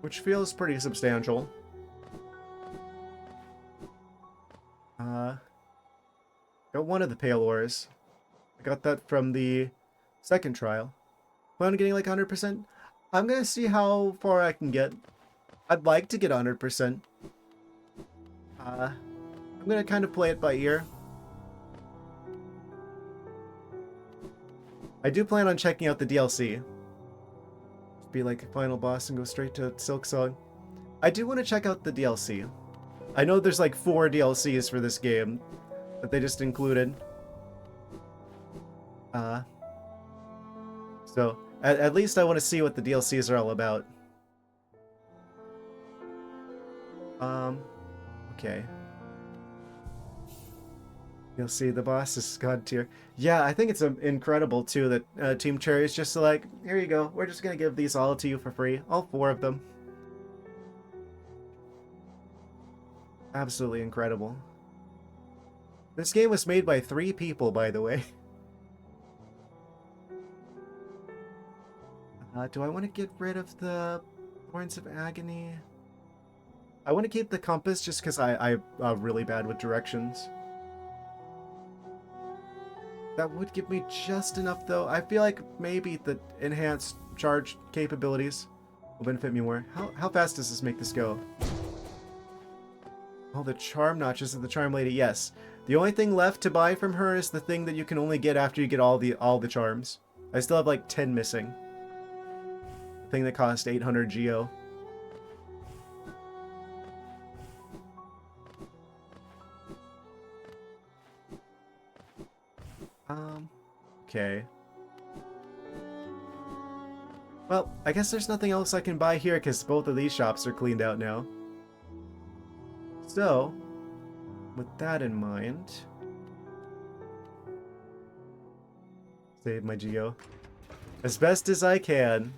A: Which feels pretty substantial. Got 1 of the pale ores. I got that from the second trial. Plan on getting like 100%. I'm gonna see how far I can get. I'd like to get 100%. I'm gonna kind of play it by ear. I do plan on checking out the DLC. Be like a final boss and go straight to Silksong. I do want to check out the DLC. I know there's like 4 DLCs for this game that they just included. So at least I want to see what the DLCs are all about. Okay. You'll see the boss is God tier. Yeah, I think it's incredible too that Team Cherry is just like, here you go. We're just gonna give these all to you for free, all 4 of them. Absolutely incredible. This game was made by 3 people, by the way. Do I want to get rid of the Thorns of Agony? I want to keep the compass just because I'm really bad with directions. That would give me just enough, though. I feel like maybe the enhanced charge capabilities will benefit me more. How fast does this make this go? Oh, the charm notches of the charm lady. Yes. The only thing left to buy from her is the thing that you can only get after you get all the charms. I still have like 10 missing. The thing that cost 800 Geo. Okay. Well, I guess there's nothing else I can buy here because both of these shops are cleaned out now. So, with that in mind, save my Geo as best as I can,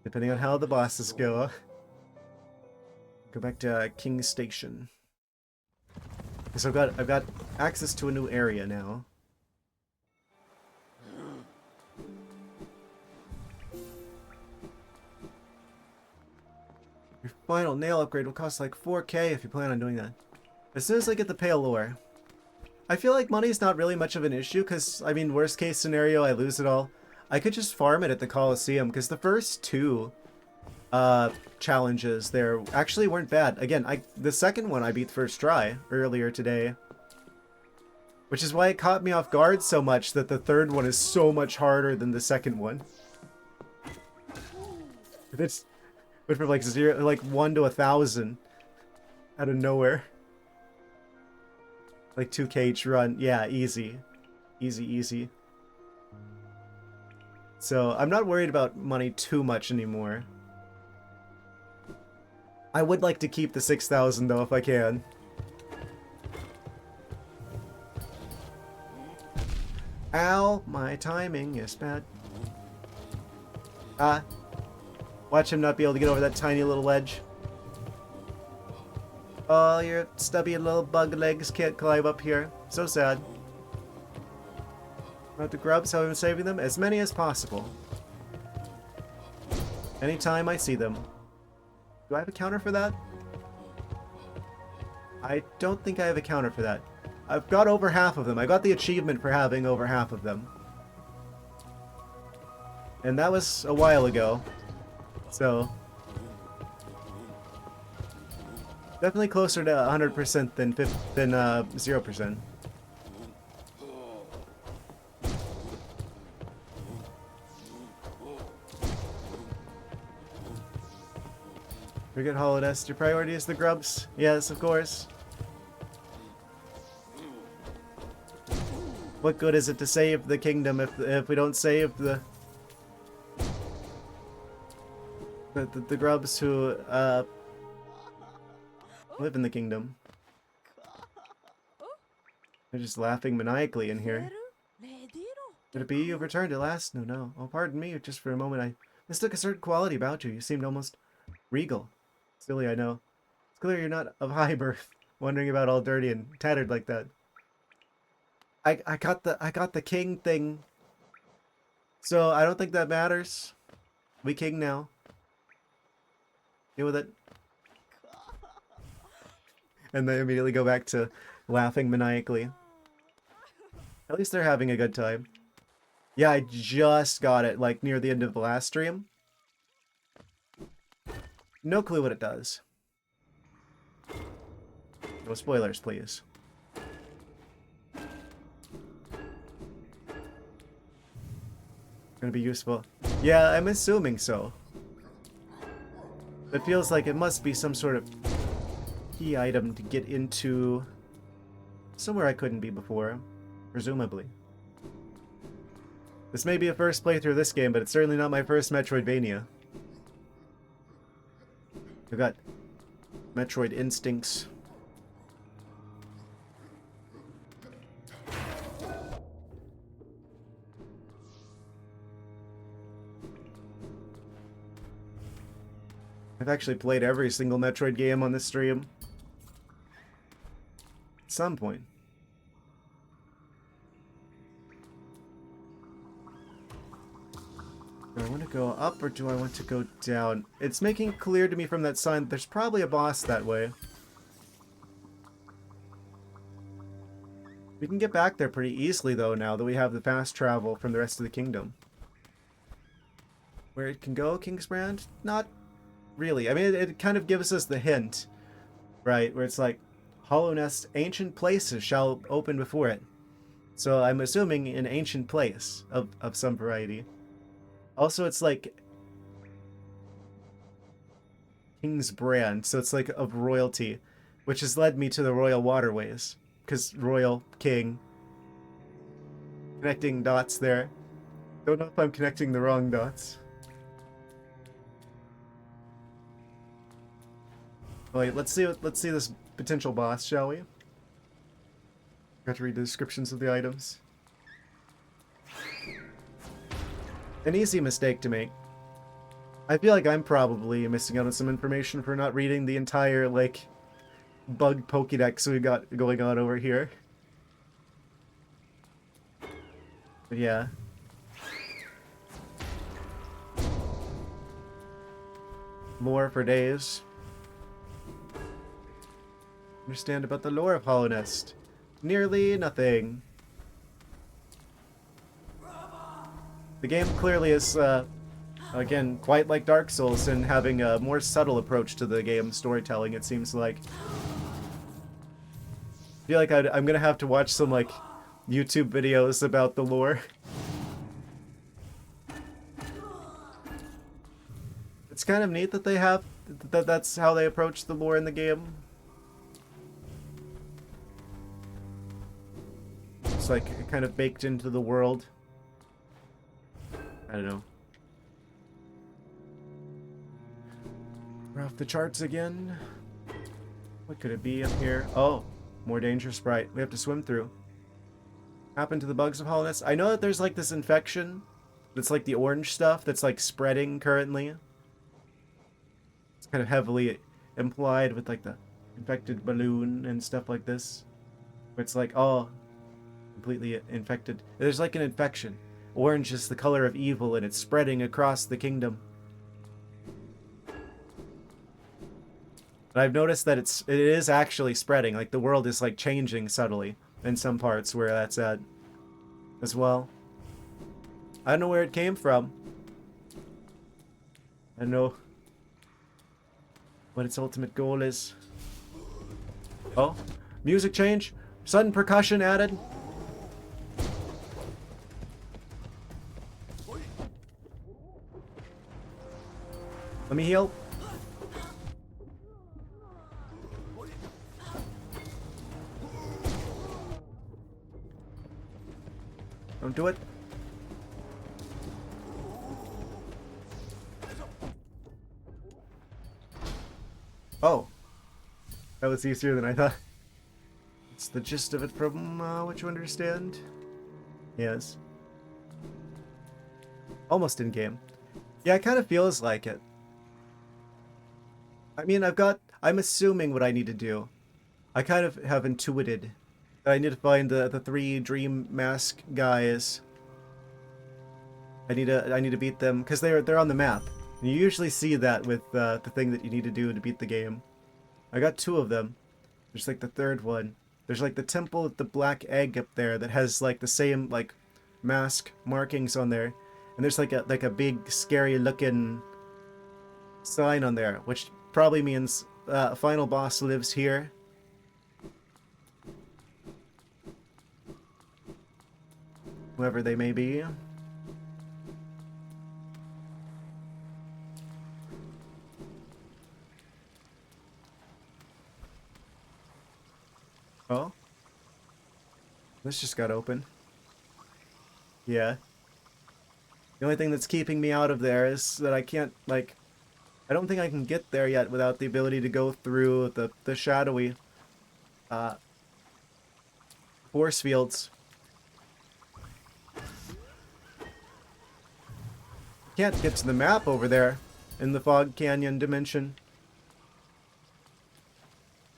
A: depending on how the bosses go. Go back to King's Station. So I've got access to a new area now. Your final nail upgrade will cost like 4K if you plan on doing that. As soon as I get the pale ore. I feel like money's not really much of an issue, because, I mean, worst case scenario, I lose it all. I could just farm it at the Colosseum, because the first two challenges there actually weren't bad. Again, the second one I beat first try earlier today. Which is why it caught me off guard so much that the third one is so much harder than the second one. It's went from like 1 to 1,000 out of nowhere. Like 2k each run. Yeah, easy. Easy, easy. So I'm not worried about money too much anymore. I would like to keep the 6,000 though if I can. Ow, my timing is bad. Watch him not be able to get over that tiny little ledge. Oh, your stubby little bug legs can't climb up here. So sad. About the grubs, how I'm saving them? As many as possible. Anytime I see them. Do I have a counter for that? I don't think I have a counter for that. I've got over half of them. I got the achievement for having over half of them. And that was a while ago. So... definitely closer to 100% than 0%. Forget Holodest. Your priority is the grubs? Yes, of course. What good is it to save the kingdom if we don't save the grubs who live in the kingdom? They're just laughing maniacally in here. Could it be you've returned at last? No. Oh, pardon me, just for a moment I mistook a certain quality about you. You seemed almost regal. Silly, I know. It's clear you're not of high birth, wandering about all dirty and tattered like that. I got the king thing. So I don't think that matters. We king now. Deal with it. And they immediately go back to laughing maniacally. At least they're having a good time. Yeah, I just got it, like, near the end of the last stream. No clue what it does. No spoilers, please. Gonna be useful. Yeah, I'm assuming so. It feels like it must be some sort of key item to get into somewhere I couldn't be before, presumably. This may be a first playthrough of this game, but it's certainly not my first Metroidvania. I've got Metroid instincts. I've actually played every single Metroid game on this stream. At some point. Do I want to go up or do I want to go down? It's making clear to me from that sign that there's probably a boss that way. We can get back there pretty easily though now that we have the fast travel from the rest of the kingdom. Where it can go, Kingsbrand? Not really. I mean, it kind of gives us the hint, right? Where it's like, Hollow Nest, ancient places shall open before it. So I'm assuming an ancient place of some variety. Also, it's like King's brand, so it's like of royalty, which has led me to the royal waterways. Because royal, king. Connecting dots there. Don't know if I'm connecting the wrong dots. Wait, let's see this potential boss, shall we? Got to read the descriptions of the items. An easy mistake to make. I feel like I'm probably missing out on some information for not reading the entire, like, bug Pokédex we got going on over here. But yeah. More for days. understand about the lore of Hollow Nest? Nearly nothing. The game clearly is, again, quite like Dark Souls in having a more subtle approach to the game storytelling, it seems like. I feel like I'm gonna have to watch some, like, YouTube videos about the lore. It's kind of neat that they have, that's how they approach the lore in the game. It's like kind of baked into the world. I don't know. We're off the charts again. What could it be up here? Oh, more dangerous sprite. We have to swim through. Happen to the bugs of Hollow Nest. I know that there's like this infection that's like the orange stuff that's like spreading currently. It's kind of heavily implied with like the infected balloon and stuff like this. It's like, oh, completely infected. There's like an infection. Orange is the color of evil and it's spreading across the kingdom. And I've noticed that it is actually spreading. Like the world is like changing subtly in some parts where that's at as well. I don't know where it came from. I don't know what its ultimate goal is. Oh, music change. Sudden percussion added. Let me heal. Don't do it. Oh. That was easier than I thought. It's the gist of it from what you understand. Yes. Almost in game. Yeah, it kind of feels like it. I mean, I'm assuming what I need to do. I kind of have intuited that I need to find the 3 dream mask guys. I need to beat them because they're on the map. And you usually see that with the thing that you need to do to beat the game. I got 2 of them. There's like the 3rd one. There's like the temple with the black egg up there that has like the same like mask markings on there. And there's like a big scary looking sign on there, which probably means final boss lives here. Whoever they may be. Oh? This just got open. Yeah. The only thing that's keeping me out of there is that I can't, like... I don't think I can get there yet without the ability to go through the shadowy force fields. Can't get to the map over there in the Fog Canyon dimension.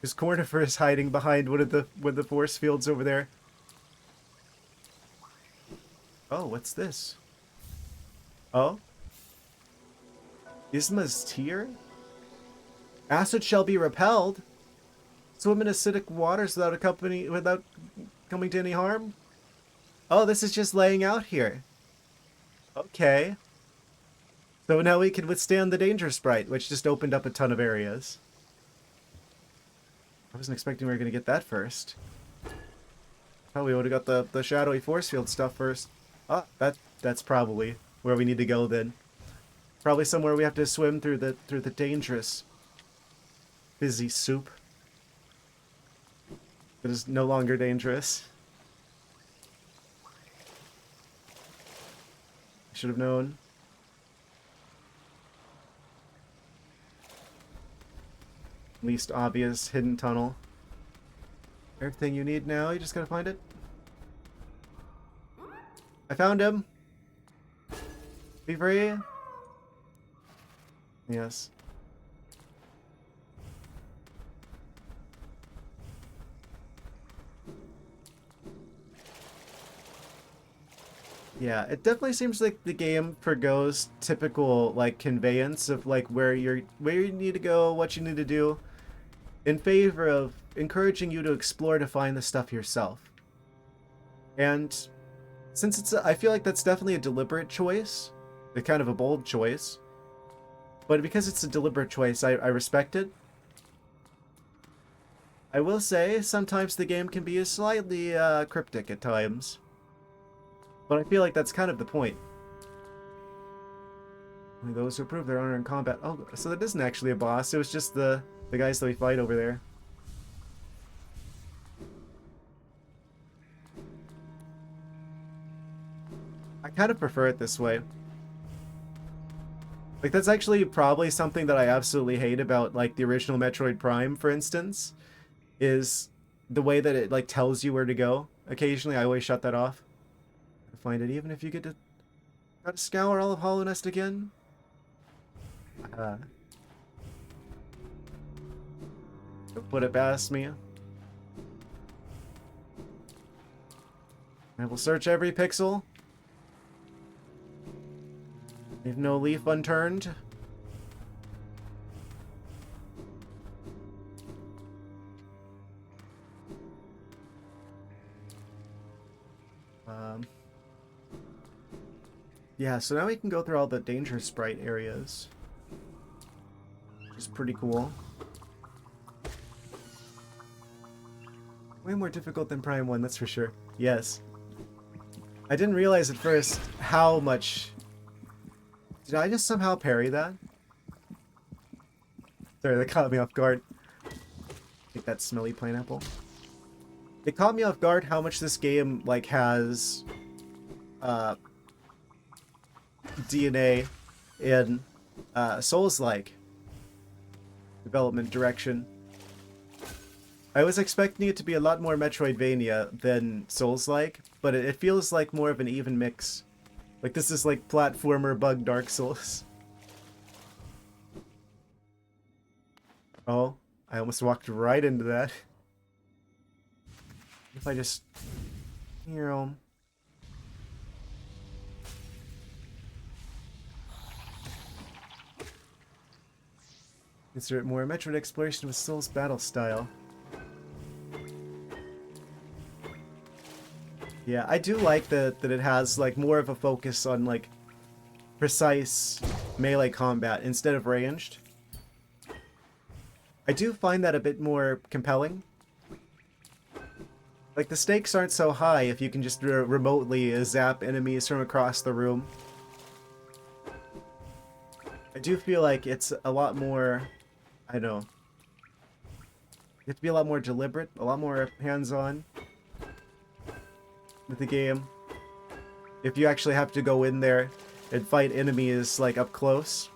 A: Because Cornifer is hiding behind one of the force fields over there. Oh, what's this? Oh? Isma's tear? Acid shall be repelled. Swim in acidic waters without coming to any harm. Oh, this is just laying out here. Okay. So now we can withstand the danger sprite, which just opened up a ton of areas. I wasn't expecting we were going to get that first. Oh, we would have got the shadowy force field stuff first. Ah, that's probably where we need to go then. Probably somewhere we have to swim through the dangerous fizzy soup. It is no longer dangerous. I should have known. Least obvious hidden tunnel. Everything you need now, you just gotta find it. I found him. Be free. Yes. Yeah, it definitely seems like the game forgoes typical like conveyance of like where you need to go, what you need to do, in favor of encouraging you to explore to find the stuff yourself. And since it's I feel like that's definitely a deliberate choice, a kind of a bold choice. But because it's a deliberate choice, I respect it. I will say, sometimes the game can be slightly cryptic at times. But I feel like that's kind of the point. Only those who prove their honor in combat. Oh, so that isn't actually a boss. It was just the guys that we fight over there. I kind of prefer it this way. Like, that's actually probably something that I absolutely hate about, like, the original Metroid Prime, for instance, is the way that it, like, tells you where to go. Occasionally, I always shut that off. Find it even if you get to... Gotta scour all of Hollow Nest again? Don't put it past me. I will search every pixel. Leave no leaf unturned. Yeah, so now we can go through all the danger sprite areas. Which is pretty cool. Way more difficult than Prime 1, that's for sure. Yes. I didn't realize at first how much... Did I just somehow parry that? Sorry, that caught me off guard. Take that smelly pineapple. It caught me off guard how much this game, like, has... DNA in Souls-like development direction. I was expecting it to be a lot more Metroidvania than Souls-like, but it feels like more of an even mix. Like, this is like platformer bug Dark Souls. Oh, I almost walked right into that. If I just... You know... Consider it more Metroid exploration with Souls battle style. Yeah, I do like that it has like more of a focus on like precise melee combat instead of ranged. I do find that a bit more compelling. Like, the stakes aren't so high if you can just remotely zap enemies from across the room. I do feel like it's a lot more... I don't know. You have to be a lot more deliberate, a lot more hands-on with the game. If you actually have to go in there and fight enemies, like, up close.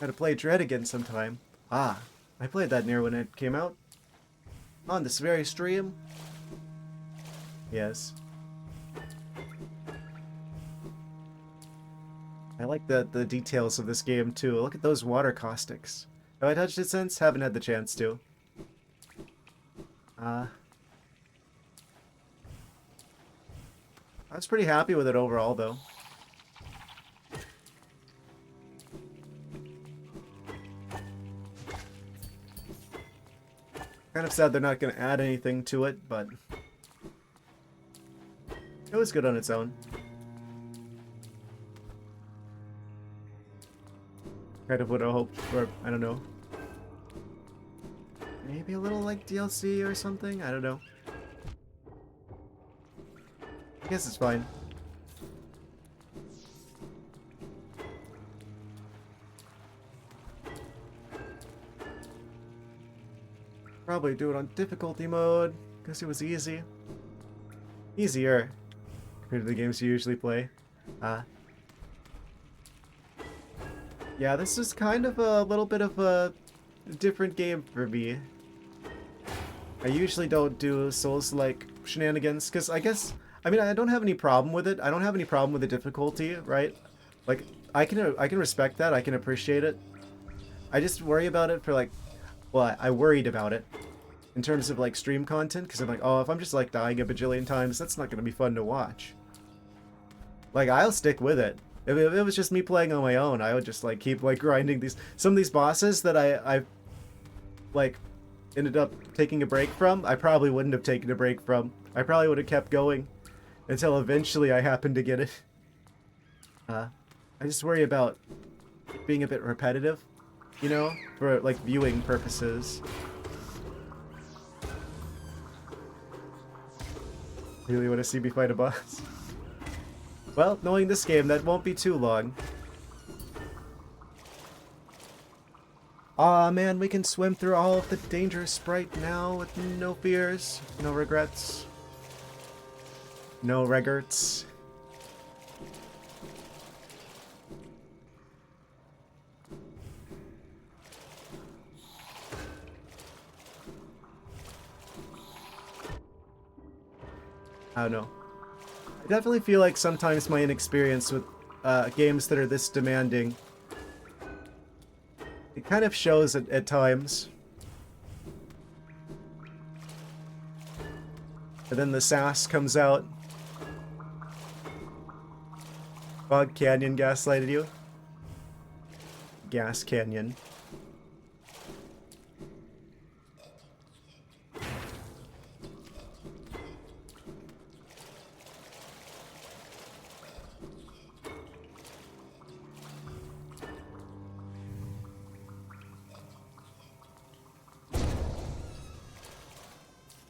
A: Gotta play Dread again sometime. Ah, I played that near when it came out. On this very stream. Yes. I like the details of this game too. Look at those water caustics. Have I touched it since? Haven't had the chance to. I was pretty happy with it overall though. Kind of sad they're not going to add anything to it, but it was good on its own. Kind of what I hoped for, I don't know. Maybe a little like DLC or something? I don't know. I guess it's fine. Probably do it on difficulty mode, because it was easy. Easier compared to the games you usually play. Yeah, this is kind of a little bit of a different game for me. I usually don't do Souls-like shenanigans, because I mean, I don't have any problem with it. I don't have any problem with the difficulty, right? Like, I can respect that, I can appreciate it. I just worry about it for like, well, I worried about it in terms of like stream content, because I'm like, oh, if I'm just like dying a bajillion times, that's not going to be fun to watch. Like, I'll stick with it. If it was just me playing on my own, I would just like keep like grinding some of these bosses that I like ended up taking a break from, I probably wouldn't have taken a break from. I probably would have kept going until eventually I happened to get it. I just worry about being a bit repetitive, you know, for like viewing purposes. Really want to see me fight a boss? Well, knowing this game, that won't be too long. Aw, man, we can swim through all of the dangerous Sprite now with no fears, no regrets, no regrets. I don't know. I definitely feel like sometimes my inexperience with games that are this demanding, it kind of shows at times. And then the sass comes out. Fog Canyon gaslighted you? Gas Canyon.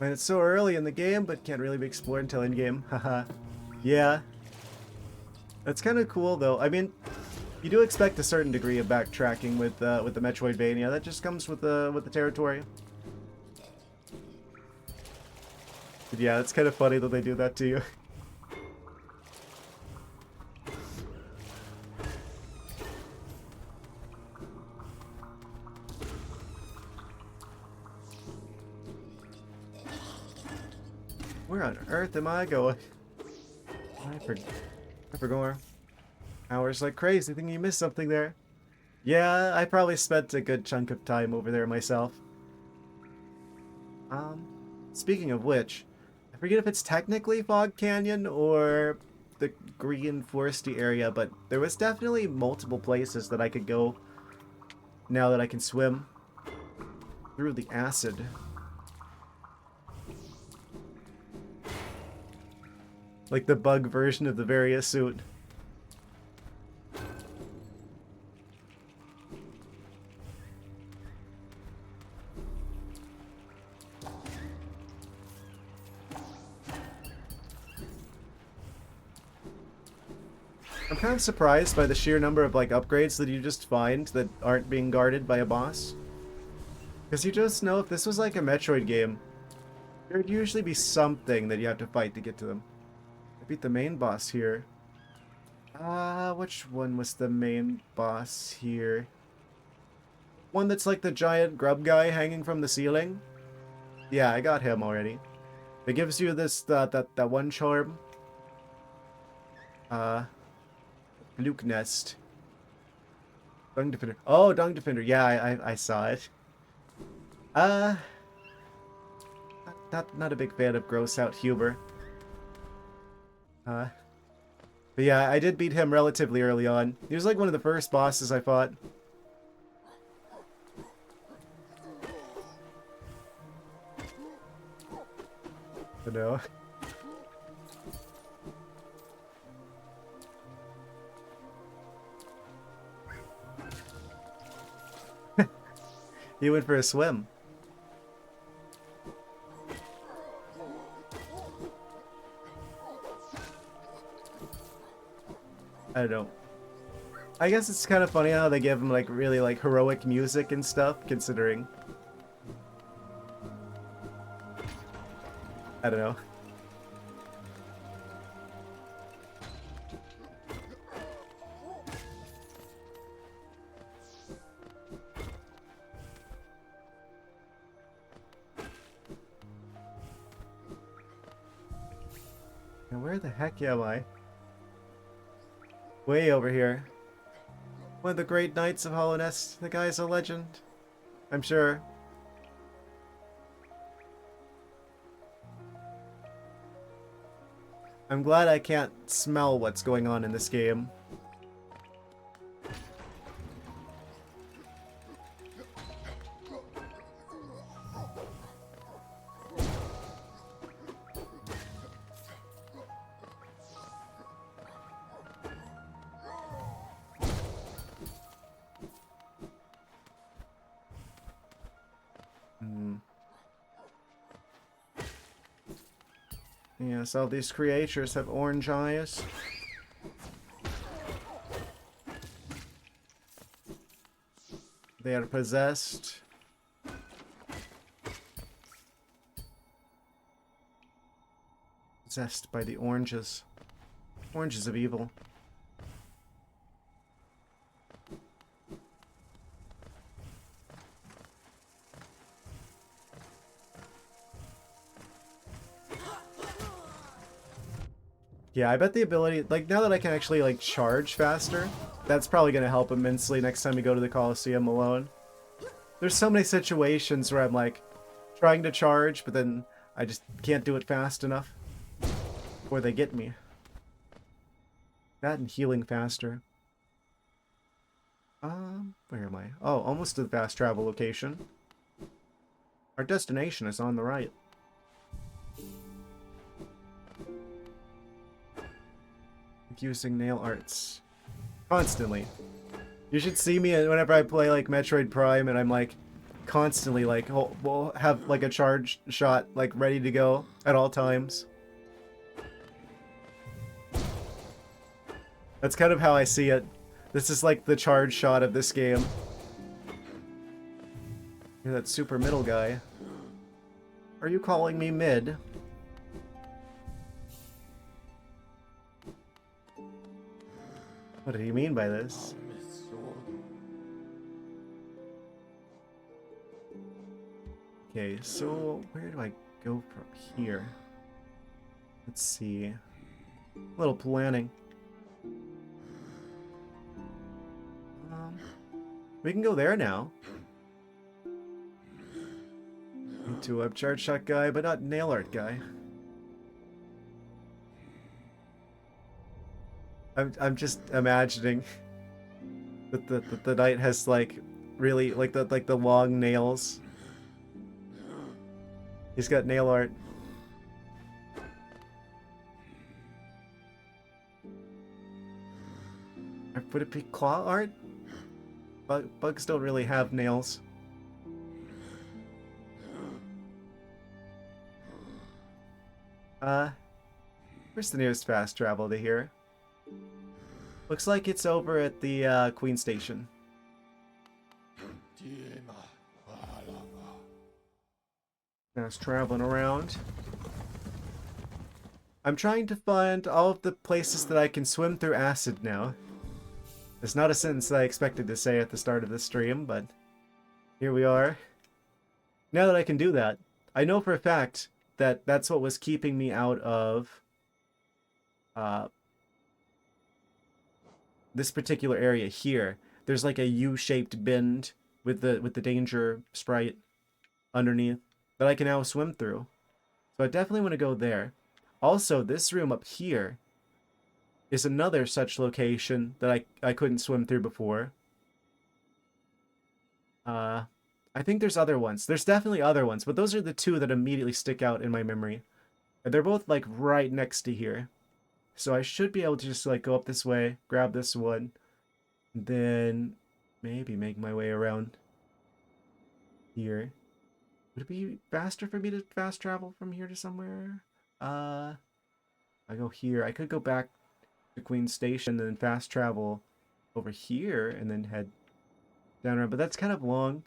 A: And it's so early in the game, but can't really be explored until in-game. Haha. Yeah. That's kind of cool, though. I mean, you do expect a certain degree of backtracking with the Metroidvania. That just comes with the territory. But yeah, it's kind of funny that they do that to you. Where on earth am I going? I forgot. Hours like crazy, thinking you missed something there. Yeah, I probably spent a good chunk of time over there myself. Speaking of which, I forget if it's technically Fog Canyon or the green foresty area, but there was definitely multiple places that I could go now that I can swim through the acid. Like the bug version of the Varia suit. I'm kind of surprised by the sheer number of like upgrades that you just find that aren't being guarded by a boss. Because you just know if this was like a Metroid game, there'd usually be something that you have to fight to get to them. I beat the main boss here. Which one was the main boss here? One that's like the giant grub guy hanging from the ceiling? Yeah, I got him already. It gives you this, that one charm. Luke Nest. Dung Defender. Oh, Dung Defender. Yeah, I saw it. Not a big fan of gross out Huber. But yeah, I did beat him relatively early on. He was like one of the first bosses I fought. I know. He went for a swim. I don't know. I guess it's kind of funny how they give him like really like heroic music and stuff, considering. I don't know. Now where the heck am I? Way over here. One of the great knights of Hollow Nest. The guy's a legend. I'm sure. I'm glad I can't smell what's going on in this game. Yes, all these creatures have orange eyes. They are possessed. Possessed by the oranges. Oranges of evil. Yeah, I bet the ability, like, now that I can actually, like, charge faster, that's probably going to help immensely next time we go to the Colosseum alone. There's so many situations where I'm, like, trying to charge, but then I just can't do it fast enough before they get me. That and healing faster. Where am I? Oh, almost to the fast travel location. Our destination is on the right. Using nail arts. Constantly. You should see me whenever I play, like, Metroid Prime, and I'm, like, constantly, like, we'll have, like, a charge shot, like, ready to go at all times. That's kind of how I see it. This is, like, the charge shot of this game. You're that super middle guy. Are you calling me mid? What do you mean by this? Okay, so where do I go from here? Let's see. A little planning. We can go there now. Need to charge shot guy, but not nail art guy. I'm just imagining that the knight has, like, really, like, the long nails. He's got nail art. Would it be claw art? Bugs don't really have nails. Where's the nearest fast travel to here? Looks like it's over at the Queen Station. Now it's traveling around. I'm trying to find all of the places that I can swim through acid now. It's not a sentence that I expected to say at the start of this stream, but here we are. Now that I can do that, I know for a fact that that's what was keeping me out of this particular area here. There's like a U-shaped bend with the danger sprite underneath that I can now swim through. So I definitely want to go there. Also, this room up here is another such location that I couldn't swim through before. I think there's other ones. There's definitely other ones, but those are the two that immediately stick out in my memory. And they're both, like, right next to here. So I should be able to just, like, go up this way, grab this one, then maybe make my way around here. Would it be faster for me to fast travel from here to somewhere? I go here. I could go back to Queen Station and then fast travel over here and then head down around, but that's kind of long.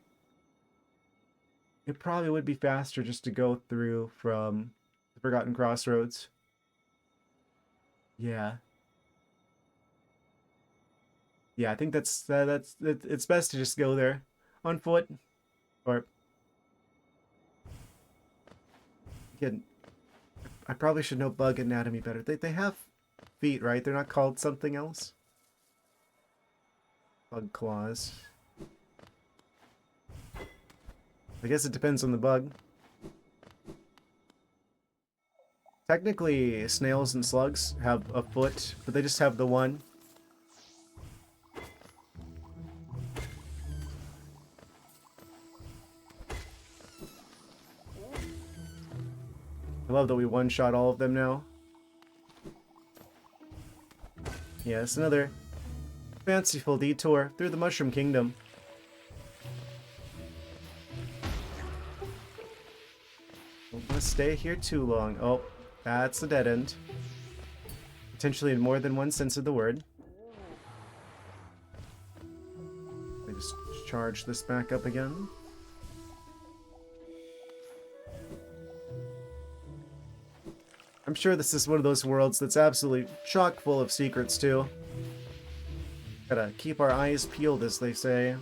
A: It probably would be faster just to go through from the Forgotten Crossroads. Yeah. Yeah, I think it's best to just go there on foot, or again, I probably should know bug anatomy better. They have feet, right? They're not called something else. Bug claws. I guess it depends on the bug. Technically, snails and slugs have a foot, but they just have the one. I love that we one-shot all of them now. Yeah, it's another fanciful detour through the Mushroom Kingdom. Don't want to stay here too long. Oh, That's the dead end. Potentially in more than one sense of the word. Let me just charge this back up again. I'm sure this is one of those worlds that's absolutely chock full of secrets, too. Gotta keep our eyes peeled, as they say.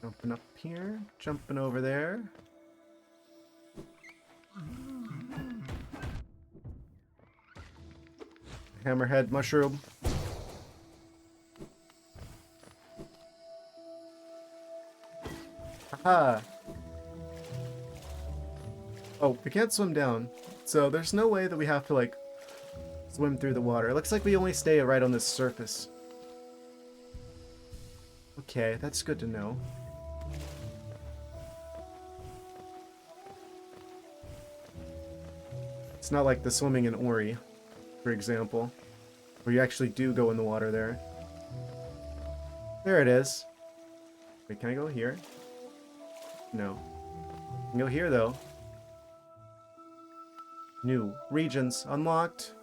A: Jumping up here, jumping over there. Hammerhead mushroom. Haha. Oh, we can't swim down. So there's no way that we have to, like, swim through the water. It looks like we only stay right on this surface. Okay, that's good to know. It's not like the swimming in Ori, for example, where you actually do go in the water there. There it is. Wait, can I go here? No. I can go here, though. New regions unlocked.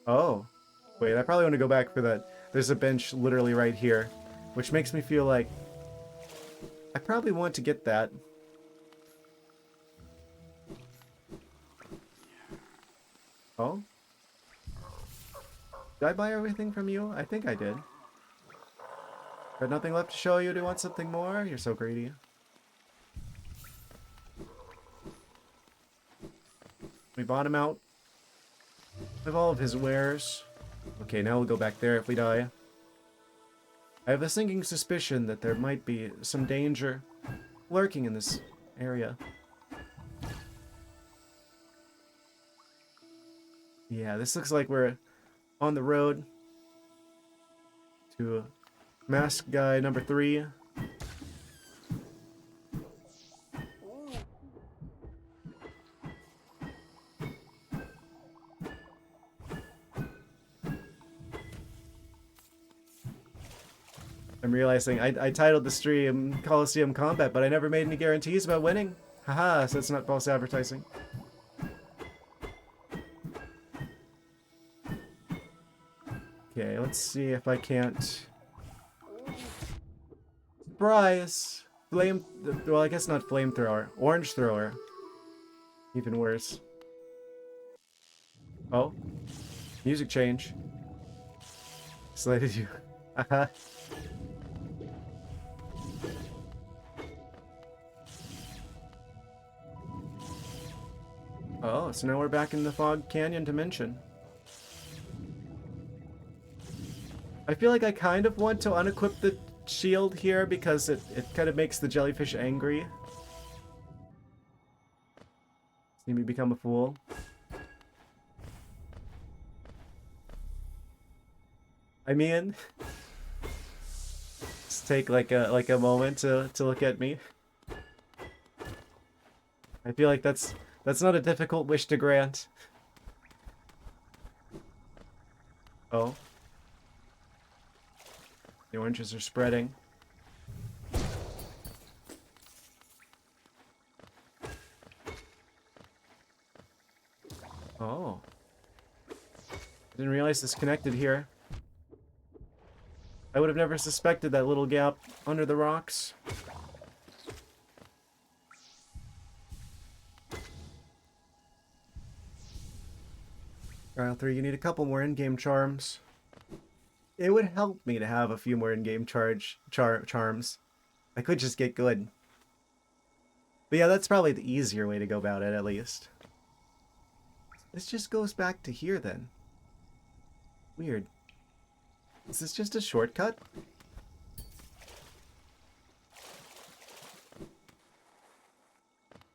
A: Oh. Wait, I probably want to go back for that. There's a bench literally right here, which makes me feel like I probably want to get that. Oh? Did I buy everything from you? I think I did. Got nothing left to show you? Do you want something more? You're so greedy. We bought him out of all of his wares. Okay, now we'll go back there if we die. I have a sinking suspicion that there might be some danger lurking in this area. Yeah, this looks like we're on the road to Mask Guy number 3. I'm realizing I titled the stream Colosseum Combat, but I never made any guarantees about winning. Haha, so it's not false advertising. Okay, let's see if I can't... Surprise! Flame... Well, I guess not flamethrower. Orange thrower. Even worse. Oh. Music change. Slated you. Haha. Oh, so now we're back in the Fog Canyon dimension. I feel like I kind of want to unequip the shield here because it kind of makes the jellyfish angry. See me become a fool. I mean, just take like a moment to look at me. I feel like that's not a difficult wish to grant. Oh. The oranges are spreading. Oh. Didn't realize this connected here. I would have never suspected that little gap under the rocks. Trial 3, you need a couple more in-game charms. It would help me to have a few more in-game charms. I could just get good. But yeah, that's probably the easier way to go about it, at least. This just goes back to here, then. Weird. Is this just a shortcut? Is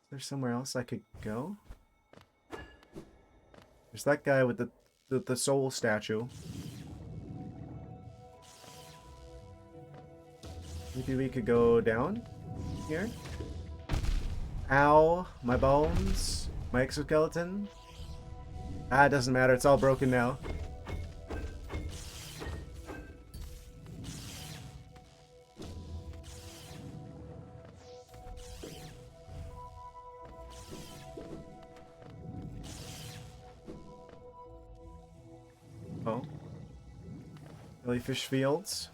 A: there somewhere else I could go? There's that guy with the soul statue. Maybe we could go down here. Ow, my bones, my exoskeleton. Ah, it doesn't matter. It's all broken now. Oh. Jellyfish fields.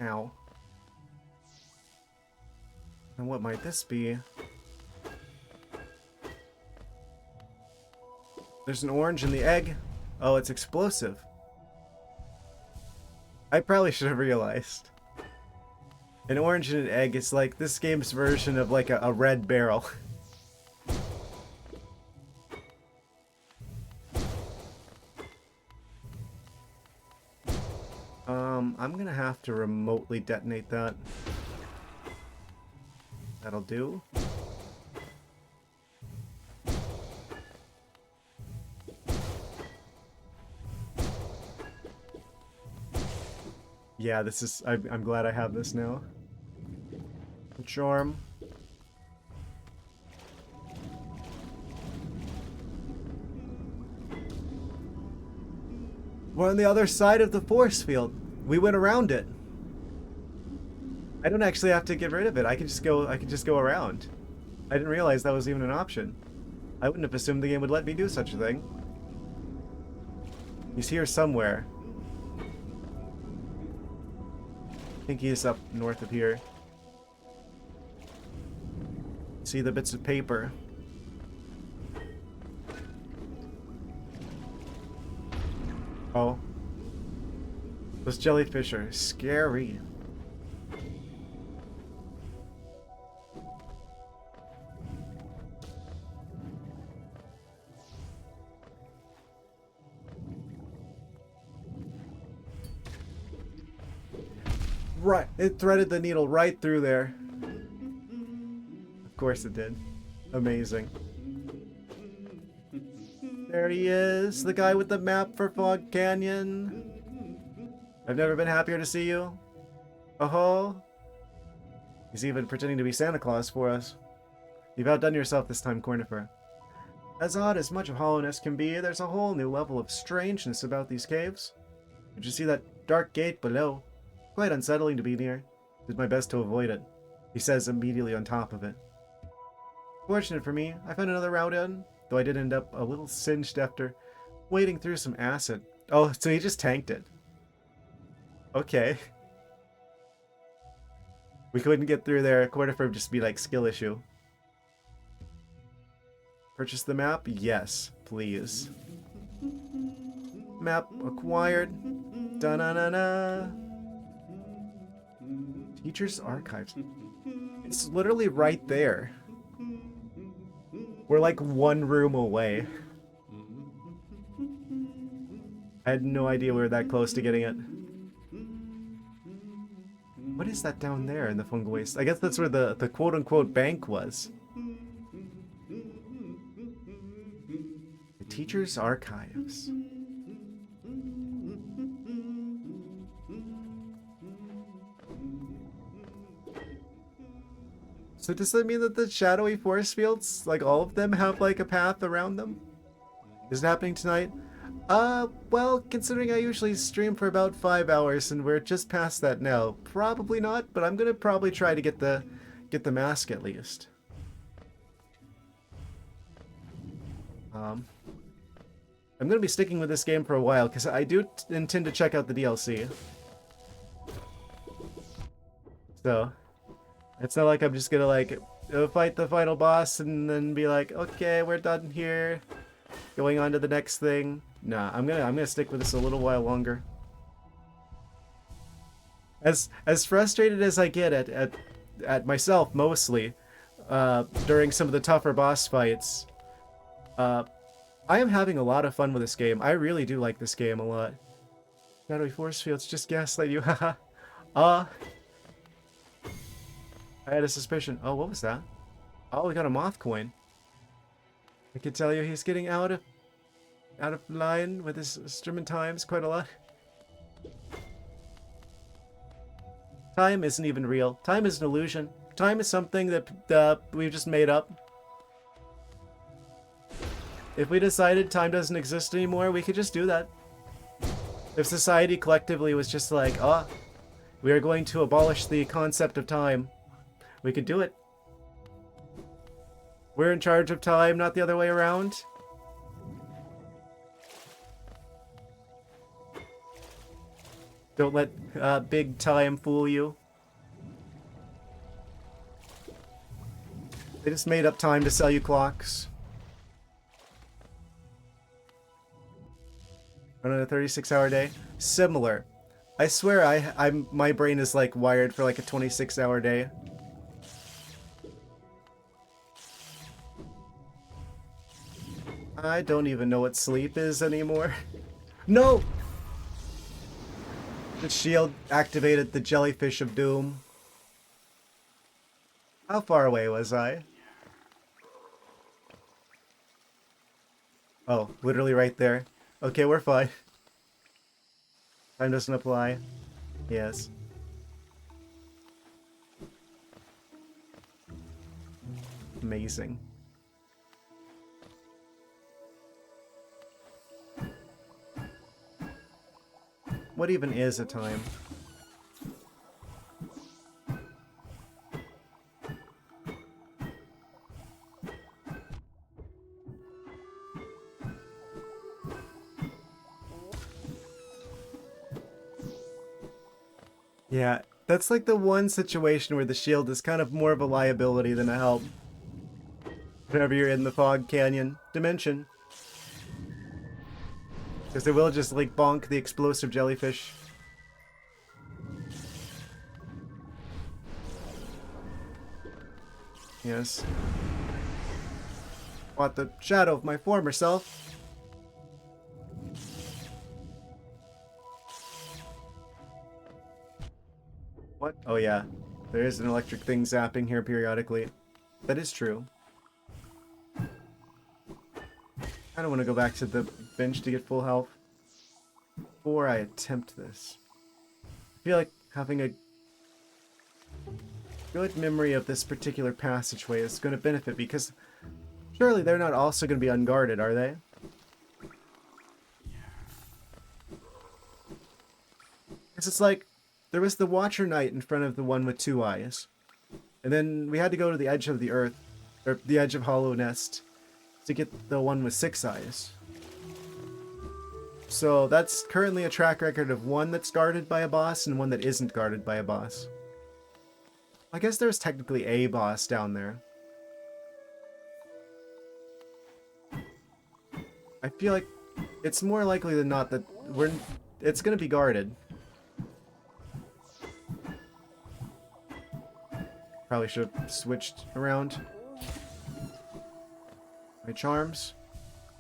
A: Ow. And what might this be? There's an orange in the egg. Oh, it's explosive. I probably should have realized. An orange in an egg is like this game's version of like a red barrel. I'm gonna have to remotely detonate that. That'll do. Yeah, this is... I'm glad I have this now. Charm. We're on the other side of the force field. We went around it. I don't actually have to get rid of it. I can just go around. I didn't realize that was even an option. I wouldn't have assumed the game would let me do such a thing. He's here somewhere. I think he's up north of here. See the bits of paper. Oh. Those jellyfish are scary. Right, it threaded the needle right through there. Of course it did. Amazing. There he is, the guy with the map for Fog Canyon. I've never been happier to see you. Oh-ho. He's even pretending to be Santa Claus for us. You've outdone yourself this time, Cornifer. As odd as much of hollowness can be, there's a whole new level of strangeness about these caves. Did you see that dark gate below? Quite unsettling to be near. Did my best to avoid it, he says immediately on top of it. Fortunate for me, I found another route in, though I did end up a little singed after wading through some acid. Oh, so he just tanked it. Okay. We couldn't get through there. Cornifer would just be like skill issue. Purchase the map? Yes, please. Map acquired. Da-na-na-na. Teacher's archives. It's literally right there. We're like one room away. I had no idea we were that close to getting it. What is that down there in the fungal waste? I guess that's where the quote-unquote bank was. The teacher's archives. So does that mean that the shadowy force fields, like all of them, have like a path around them? Is it happening tonight? Well, considering I usually stream for about 5 hours and we're just past that now, probably not, but I'm gonna probably try to get the mask at least. I'm gonna be sticking with this game for a while because I do intend to check out the DLC. So it's not like I'm just gonna like fight the final boss and then be like, okay, we're done here, going on to the next thing. Nah, I'm gonna stick with this a little while longer. As frustrated as I get at myself mostly during some of the tougher boss fights, I am having a lot of fun with this game. I really do like this game a lot. Shadowy force fields just gaslight you, haha. I had a suspicion. Oh, what was that? Oh, we got a moth coin. I can tell you he's getting out of line with his instrument times quite a lot. Time isn't even real. Time is an illusion. Time is something that we've just made up. If we decided time doesn't exist anymore, we could just do that. If society collectively was just like, oh, we are going to abolish the concept of time, we could do it. We're in charge of time, not the other way around. Don't let big time fool you. They just made up time to sell you clocks. Running a 36-hour day? Similar. I swear my brain is like wired for like a 26-hour day. I don't even know what sleep is anymore. No! The shield activated the jellyfish of doom. How far away was I? Oh, literally right there. Okay, we're fine. Time doesn't apply. Yes. Amazing. What even is a time? Yeah, that's like the one situation where the shield is kind of more of a liability than a help. Whenever you're in the fog canyon dimension. Because it will just like bonk the explosive jellyfish. Yes. Want the shadow of my former self. What? Oh yeah. There is an electric thing zapping here periodically. That is true. I don't want to go back to the bench to get full health before I attempt this. I feel like having a good memory of this particular passageway is going to benefit because surely they're not also going to be unguarded, are they? Because it's like there was the Watcher Knight in front of the one with 2 eyes. And then we had to go to the edge of the earth, or the edge of Hollow Nest, to get the one with 6 eyes. So that's currently a track record of one that's guarded by a boss and one that isn't guarded by a boss. I guess there's technically a boss down there. I feel like it's more likely than not that it's gonna be guarded. Probably should have switched around my charms.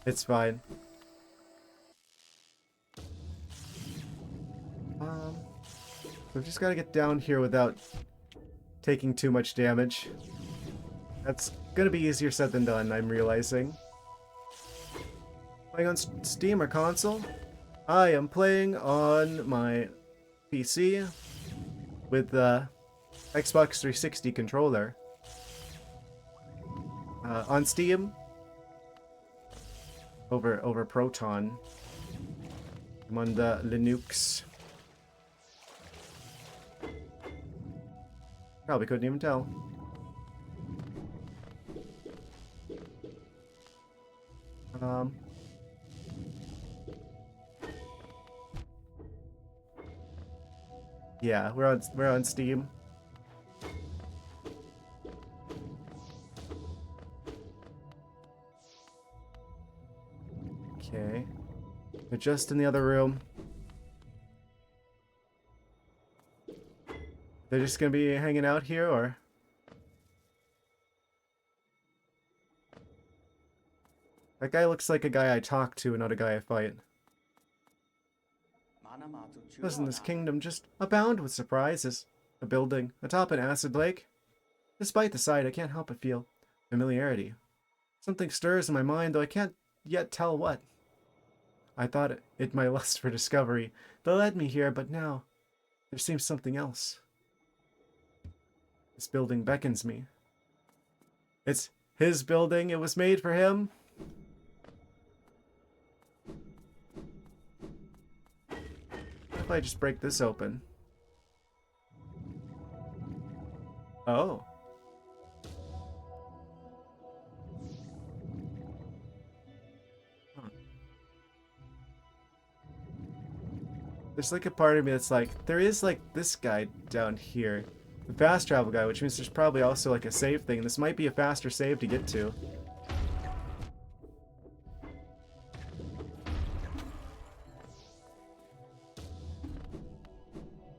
A: It's fine. We've just got to get down here without taking too much damage. That's gonna be easier said than done, I'm realizing. Playing on Steam or console? I am playing on my PC with the Xbox 360 controller. On Steam, over Proton. I'm on the Linux. Probably couldn't even tell. Yeah, we're on Steam. Okay. They're just in the other room. They're just gonna be hanging out here, or? That guy looks like a guy I talk to, not a guy I fight. Doesn't this kingdom just abound with surprises? A building atop an acid lake? Despite the sight, I can't help but feel familiarity. Something stirs in my mind, though I can't yet tell what. I thought it my lust for discovery that led me here, but now there seems something else. This building beckons me. It's his building, it was made for him. if I just break this open? Oh. Huh. There's like a part of me that's like, there is like this guy down here. The fast travel guy, which means there's probably also like a save thing. This might be a faster save to get to.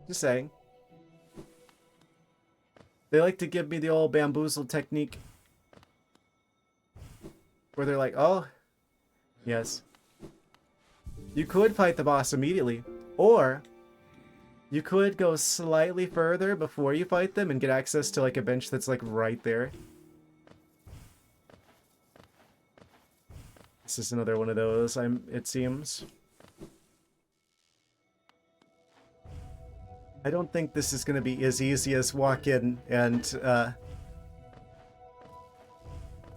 A: Just saying. They like to give me the old bamboozle technique. Where they're like, oh, yes. You could fight the boss immediately. Or you could go slightly further before you fight them and get access to like a bench that's like right there. This is another one of those, it seems. I don't think this is going to be as easy as walk in and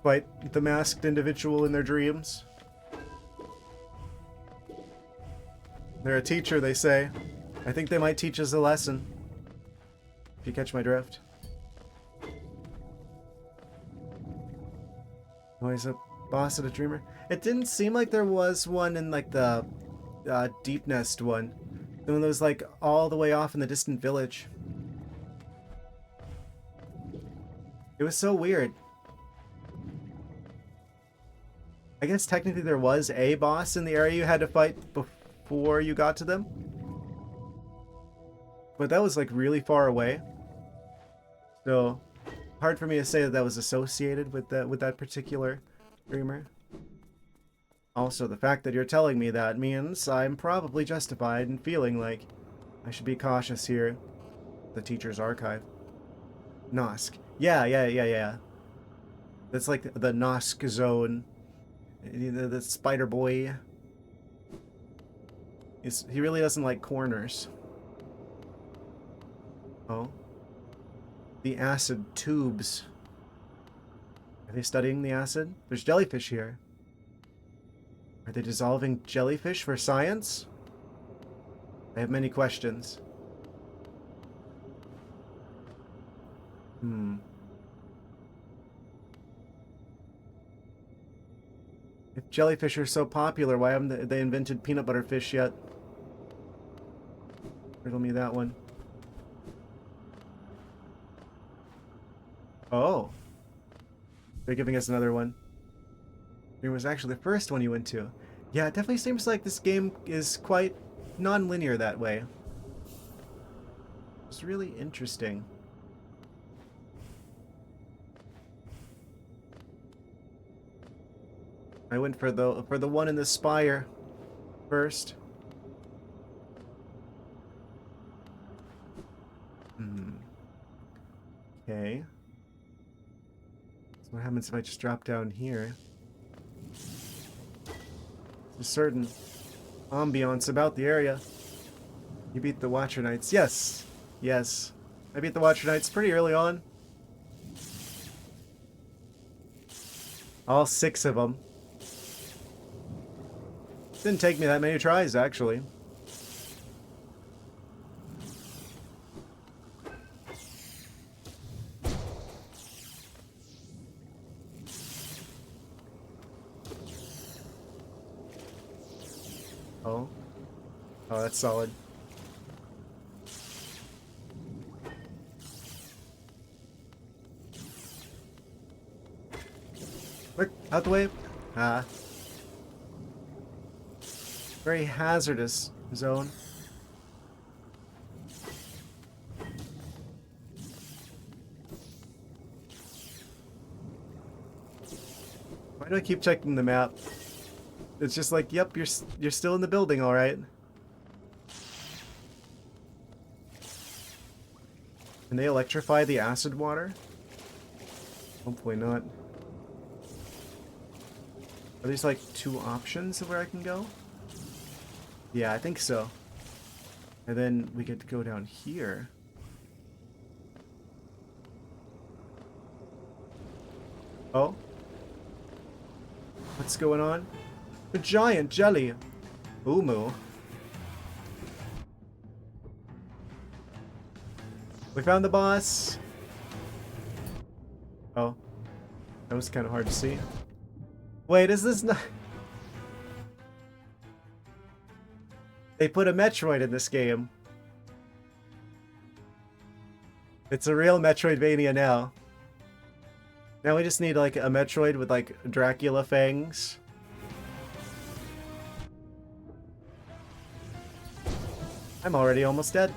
A: fight the masked individual in their dreams. They're a teacher, they say. I think they might teach us a lesson. If you catch my drift. Always a boss and a dreamer. It didn't seem like there was one in like the Deep Nest one. The one that was like all the way off in the distant village. It was so weird. I guess technically there was a boss in the area you had to fight before you got to them. But that was like really far away. So hard for me to say that that was associated with that particular dreamer. Also, the fact that you're telling me that means I'm probably justified in feeling like I should be cautious here. The teacher's archive. Nosk. Yeah. That's like the Nosk zone. The spider boy. He really doesn't like corners. Oh. The acid tubes. Are they studying the acid? There's jellyfish here. Are they dissolving jellyfish for science? I have many questions. If jellyfish are so popular, why haven't they invented peanut butter fish yet? Riddle me that one. Oh. They're giving us another one. It was actually the first one you went to. Yeah, it definitely seems like this game is quite non-linear that way. It's really interesting. I went for the one in the spire first. Okay. So what happens if I just drop down here? There's a certain ambiance about the area. You beat the Watcher Knights. Yes. Yes. I beat the Watcher Knights pretty early on. All 6 of them. Didn't take me that many tries, actually. Oh. Oh, that's solid. Quick, out the way. Ah. Very hazardous zone. Why do I keep checking the map? It's just like, yep, you're still in the building, all right. Can they electrify the acid water? Hopefully not. Are these like 2 options of where I can go? Yeah, I think so. And then we get to go down here. Oh? What's going on? A giant jelly! Umu. We found the boss. Oh, that was kind of hard to see. Wait, is this not... They put a Metroid in this game. It's a real Metroidvania now. Now we just need like a Metroid with like Dracula fangs. I'm already almost dead.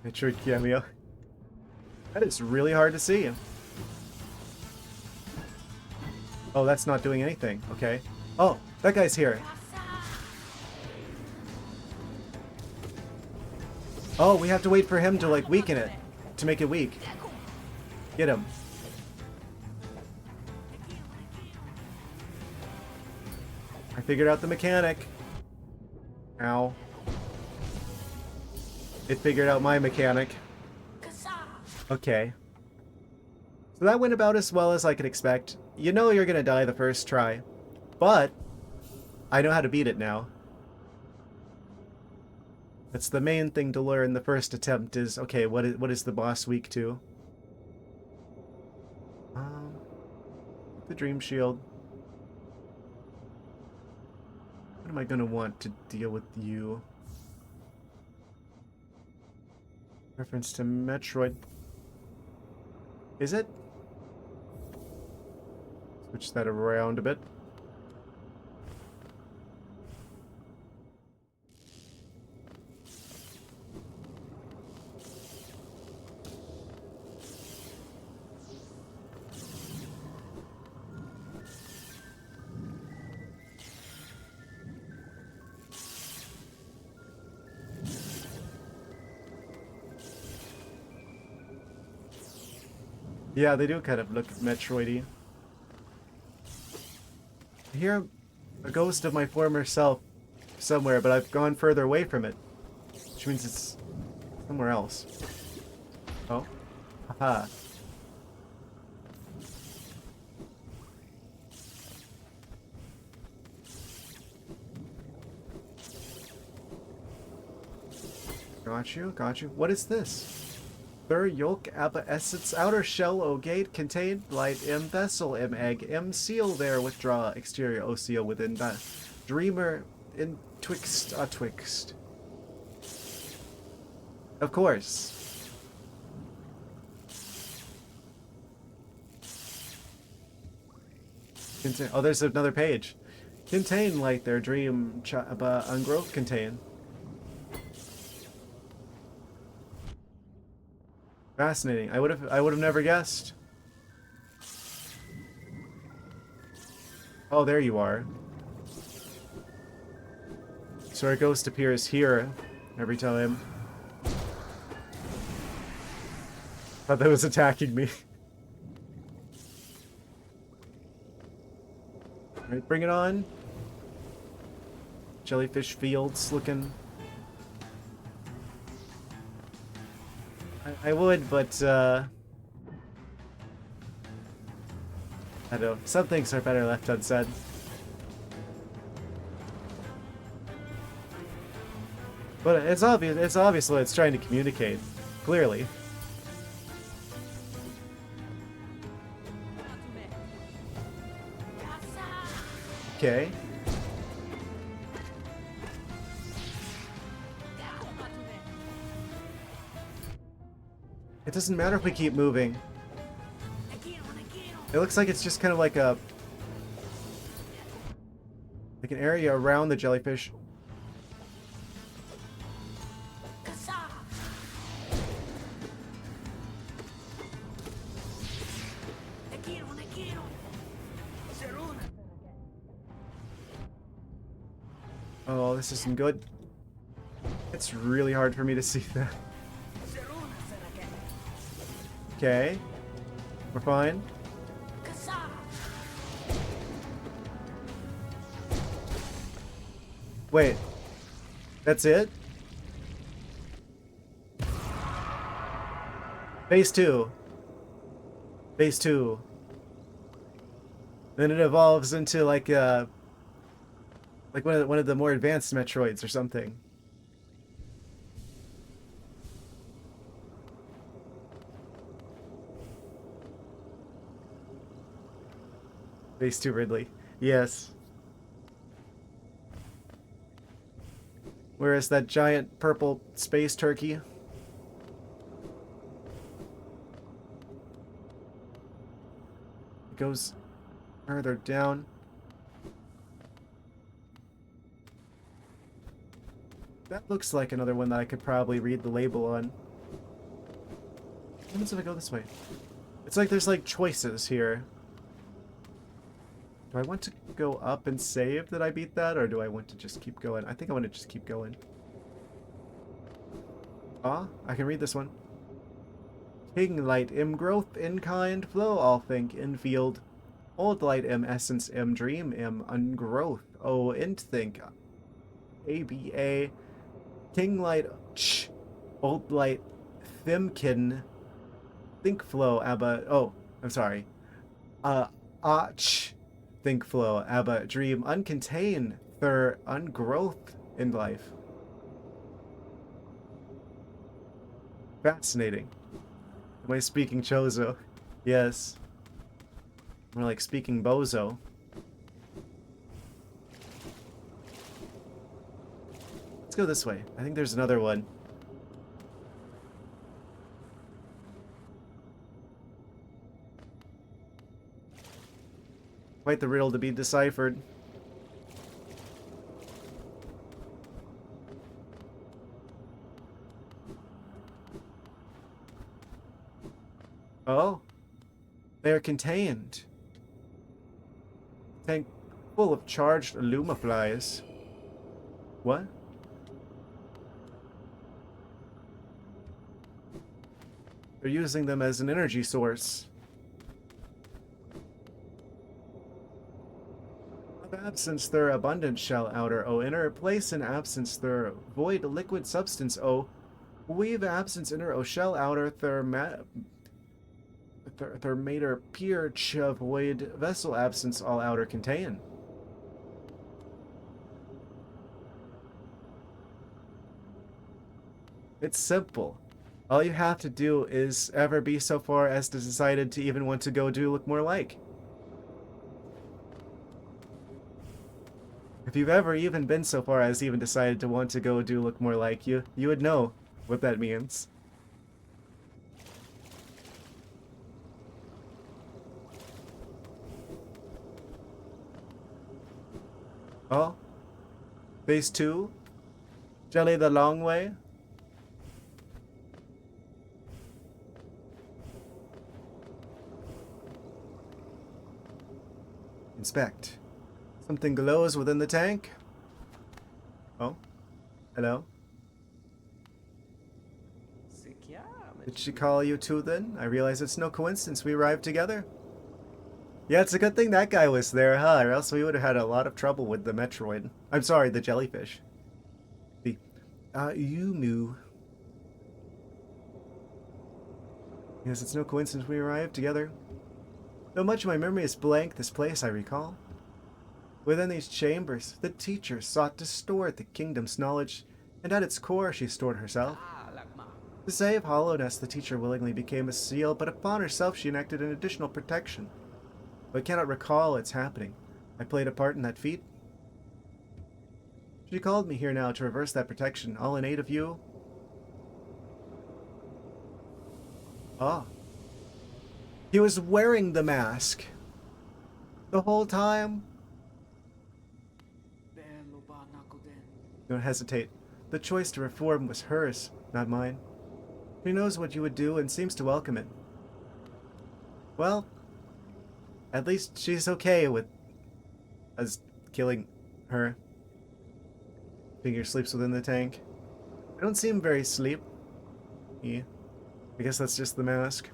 A: Metroid cameo. That is really hard to see. Oh, that's not doing anything. Okay. Oh, that guy's here. Oh, we have to wait for him to like weaken it. To make it weak. Get him. I figured out the mechanic. Ow. It figured out my mechanic. Okay. So that went about as well as I could expect. You know you're gonna die the first try. But I know how to beat it now. That's the main thing to learn the first attempt is, okay, what is the boss weak to? The Dream Shield. What am I gonna want to deal with you? Reference to Metroid. Is it? Switch that around a bit. Yeah, they do kind of look Metroidy. I hear a ghost of my former self somewhere, but I've gone further away from it. Which means it's somewhere else. Oh. Haha. Got you, got you. What is this? Thur yolk abba essence outer shell o gate contained light m vessel m egg m seal there withdraw exterior o seal within that dreamer in twixt twixt. Of course. Oh, there's another page. Contain light their dream ungrowth contain. Fascinating. I would have never guessed. Oh, there you are. So our ghost appears here every time. Thought that was attacking me. Alright, bring it on. Jellyfish fields looking. I would, but I don't know. Some things are better left unsaid. But it's obvious. It's obvious what it's trying to communicate. Clearly. Okay. It doesn't matter if we keep moving. It looks like it's just kind of like an area around the jellyfish. Oh, this isn't good. It's really hard for me to see that. Okay. We're fine. Wait. That's it? Phase 2. Phase 2. Then it evolves into like one of the more advanced Metroids or something. Face to Ridley. Yes. Whereas that giant purple space turkey. It goes further down. That looks like another one that I could probably read the label on. What happens if I go this way? It's like there's like choices here. Do I want to go up and save that I beat that, or do I want to just keep going? I think I want to just keep going. Ah, I can read this one. King light im growth in kind flow all think in field. Old light im essence im dream im ungrowth. Oh int think. ABA. King light ch. Old light thimkin. Think flow abba. Oh, I'm sorry. Ch. Think flow abba dream uncontain thur ungrowth in life. Fascinating. Am I speaking Chozo? Yes. More like speaking Bozo. Let's go this way. I think there's another one. Quite the riddle to be deciphered. Oh. They are contained. Tank full of charged lumaflies. What? They're using them as an energy source. Of absence their abundant shall outer, O inner place in absence their void liquid substance, O weave absence inner, O shell outer thermater peer ch void vessel absence all outer contain. It's simple. All you have to do is ever be so far as to decided to even want to go do look more like. If you've ever even been so far as even decided to want to go do look more like you would know what that means. Oh? Phase 2? Jelly the long way? Inspect. Something glows within the tank. Oh? Hello? Did she call you too then? I realize it's no coincidence we arrived together. Yeah, it's a good thing that guy was there, huh? Or else we would have had a lot of trouble with the Metroid. I'm sorry, the jellyfish. The Yumu. Yes, it's no coincidence we arrived together. Though much of my memory is blank, this place I recall. Within these chambers, the teacher sought to store the kingdom's knowledge, and at its core she stored herself. To save hollowness, the teacher willingly became a seal, but upon herself she enacted an additional protection. But I cannot recall its happening. I played a part in that feat. She called me here now to reverse that protection, all in aid of you. Ah. He was wearing the mask the whole time. Don't hesitate. The choice to reform was hers, not mine. She knows what you would do and seems to welcome it. Well, at least she's okay with us killing her. Figure sleeps within the tank. I don't seem very sleep. Yeah. I guess that's just the mask.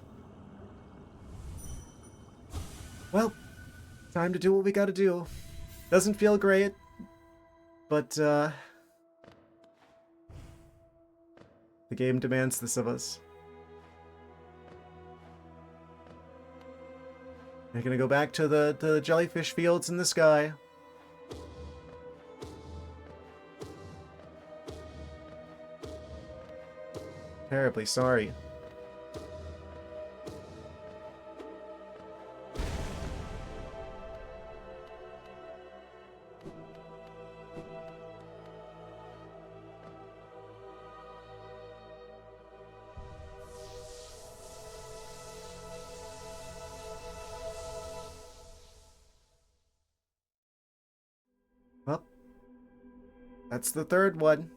A: Well, time to do what we gotta do. Doesn't feel great, but the game demands this of us. We're gonna go back to the jellyfish fields in the sky. Terribly sorry. That's the third one.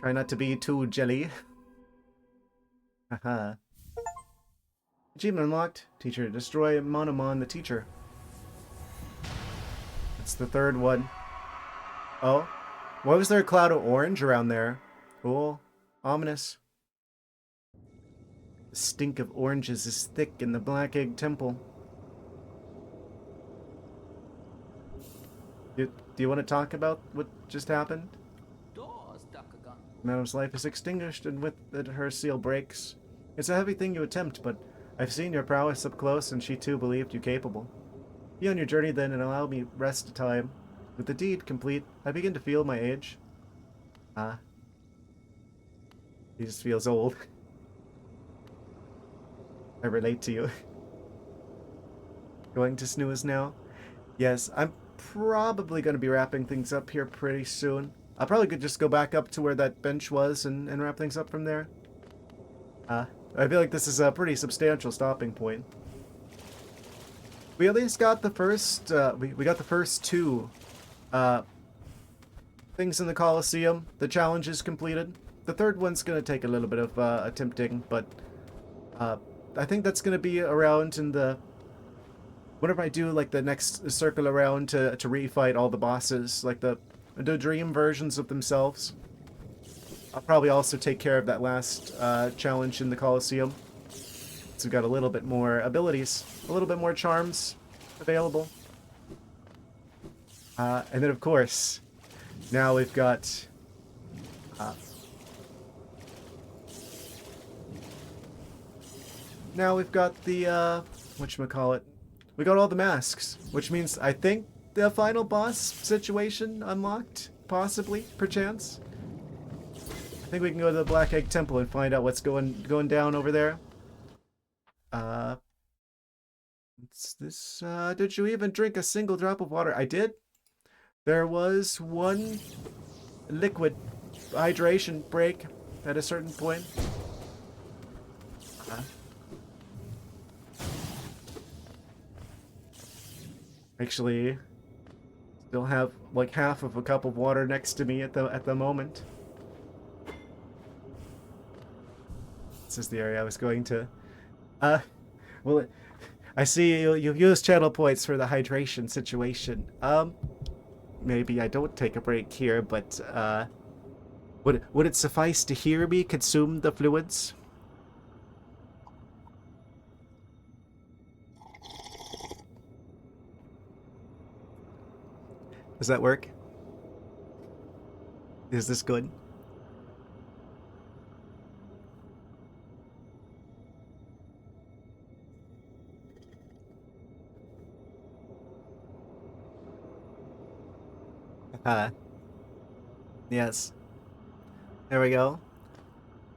A: Try not to be too jelly. Haha. Achievement unlocked. Teacher, destroy Monomon the teacher. That's the third one. Oh. Why was there a cloud of orange around there? Cool. Ominous. The stink of oranges is thick in the Black Egg Temple. Do you want to talk about what just happened? Madam's life is extinguished, and with it her seal breaks. It's a heavy thing you attempt, but I've seen your prowess up close, and she too believed you capable. Be on your journey then, and allow me rest time. With the deed complete, I begin to feel my age. Ah. He just feels old. I relate to you. Going to snooze now? Yes, I'm probably going to be wrapping things up here pretty soon. I probably could just go back up to where that bench was and wrap things up from there. I feel like this is a pretty substantial stopping point. We at least got the first, we got the first two things in the Colosseum. The challenge is completed. The third one's going to take a little bit of attempting, but I think that's going to be around in the... Whenever I do like the next circle around to refight all the bosses, like the dream versions of themselves. I'll probably also take care of that last challenge in the Colosseum. So we've got a little bit more abilities, a little bit more charms available. And then of course, now we've got... now we've got the, whatchamacallit. We got all the masks, which means I think the final boss situation unlocked, possibly, perchance. I think we can go to the Black Egg Temple and find out what's going down over there. What's this? Did you even drink a single drop of water? I did. There was one liquid hydration break at a certain point. Actually, still have like half of a cup of water next to me at the moment. This is the area I was going to. Well, I see you've used channel points for the hydration situation. Maybe I don't take a break here, but would it suffice to hear me consume the fluids? Does that work? Is this good? Yes. There we go.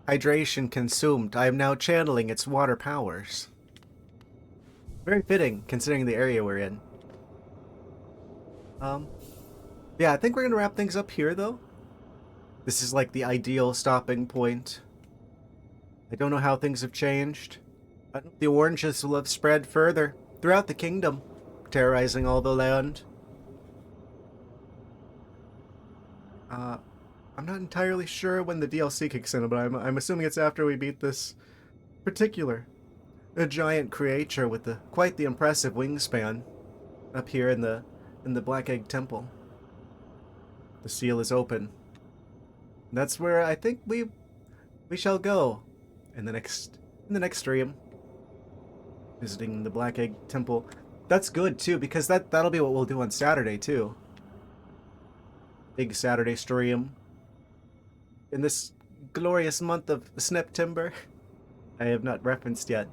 A: Hydration consumed. I am now channeling its water powers. Very fitting, considering the area we're in. Yeah, I think we're gonna wrap things up here, though. This is like the ideal stopping point. I don't know how things have changed. I don't know if the oranges will have spread further throughout the kingdom, terrorizing all the land. I'm not entirely sure when the DLC kicks in, but I'm assuming it's after we beat this particular giant creature with quite the impressive wingspan up here in the Black Egg Temple. The seal is open. And that's where I think we shall go in the next stream. Visiting the Black Egg Temple. That's good too, because that'll be what we'll do on Saturday too. Big Saturday stream. In this glorious month of September. I have not referenced yet.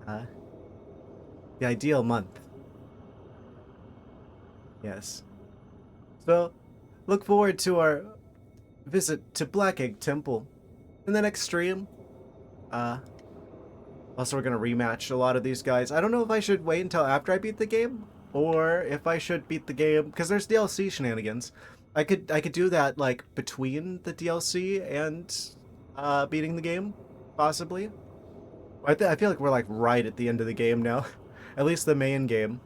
A: The ideal month. Yes. So, look forward to our visit to Black Egg Temple in the next stream. Also, we're gonna rematch a lot of these guys. I don't know if I should wait until after I beat the game, or if I should beat the game, because there's DLC shenanigans. I could do that like between the DLC and beating the game, possibly. I feel like we're like right at the end of the game now, at least the main game.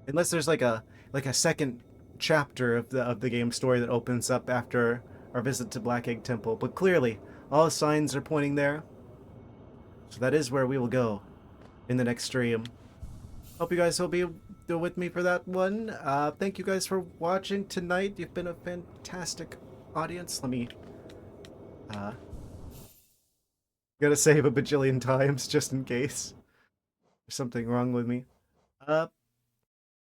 A: Unless there's like a second chapter of the game story that opens up after our visit to Black Egg Temple. But clearly, all signs are pointing there. So that is where we will go in the next stream. Hope you guys will be with me for that one. Thank you guys for watching tonight. You've been a fantastic audience. Let me gotta save a bajillion times just in case there's something wrong with me.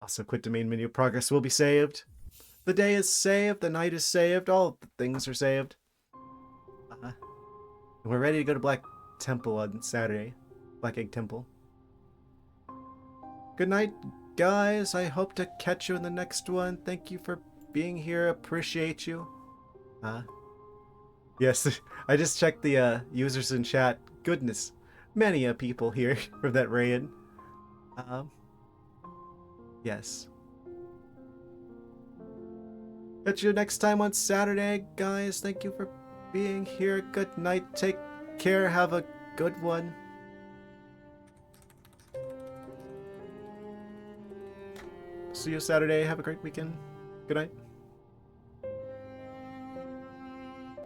A: Also quit the main menu. Progress will be saved. The day is saved. The night is saved. All the things are saved. We're ready to go to Black Temple on Saturday. Black Egg Temple. Good night, guys. I hope to catch you in the next one. Thank you for being here. Appreciate you. Yes, I just checked the users in chat. Goodness, many people here from that raid. Yes. Catch you next time on Saturday, guys. Thank you for being here. Good night. Take care. Have a good one. See you Saturday. Have a great weekend. Good night.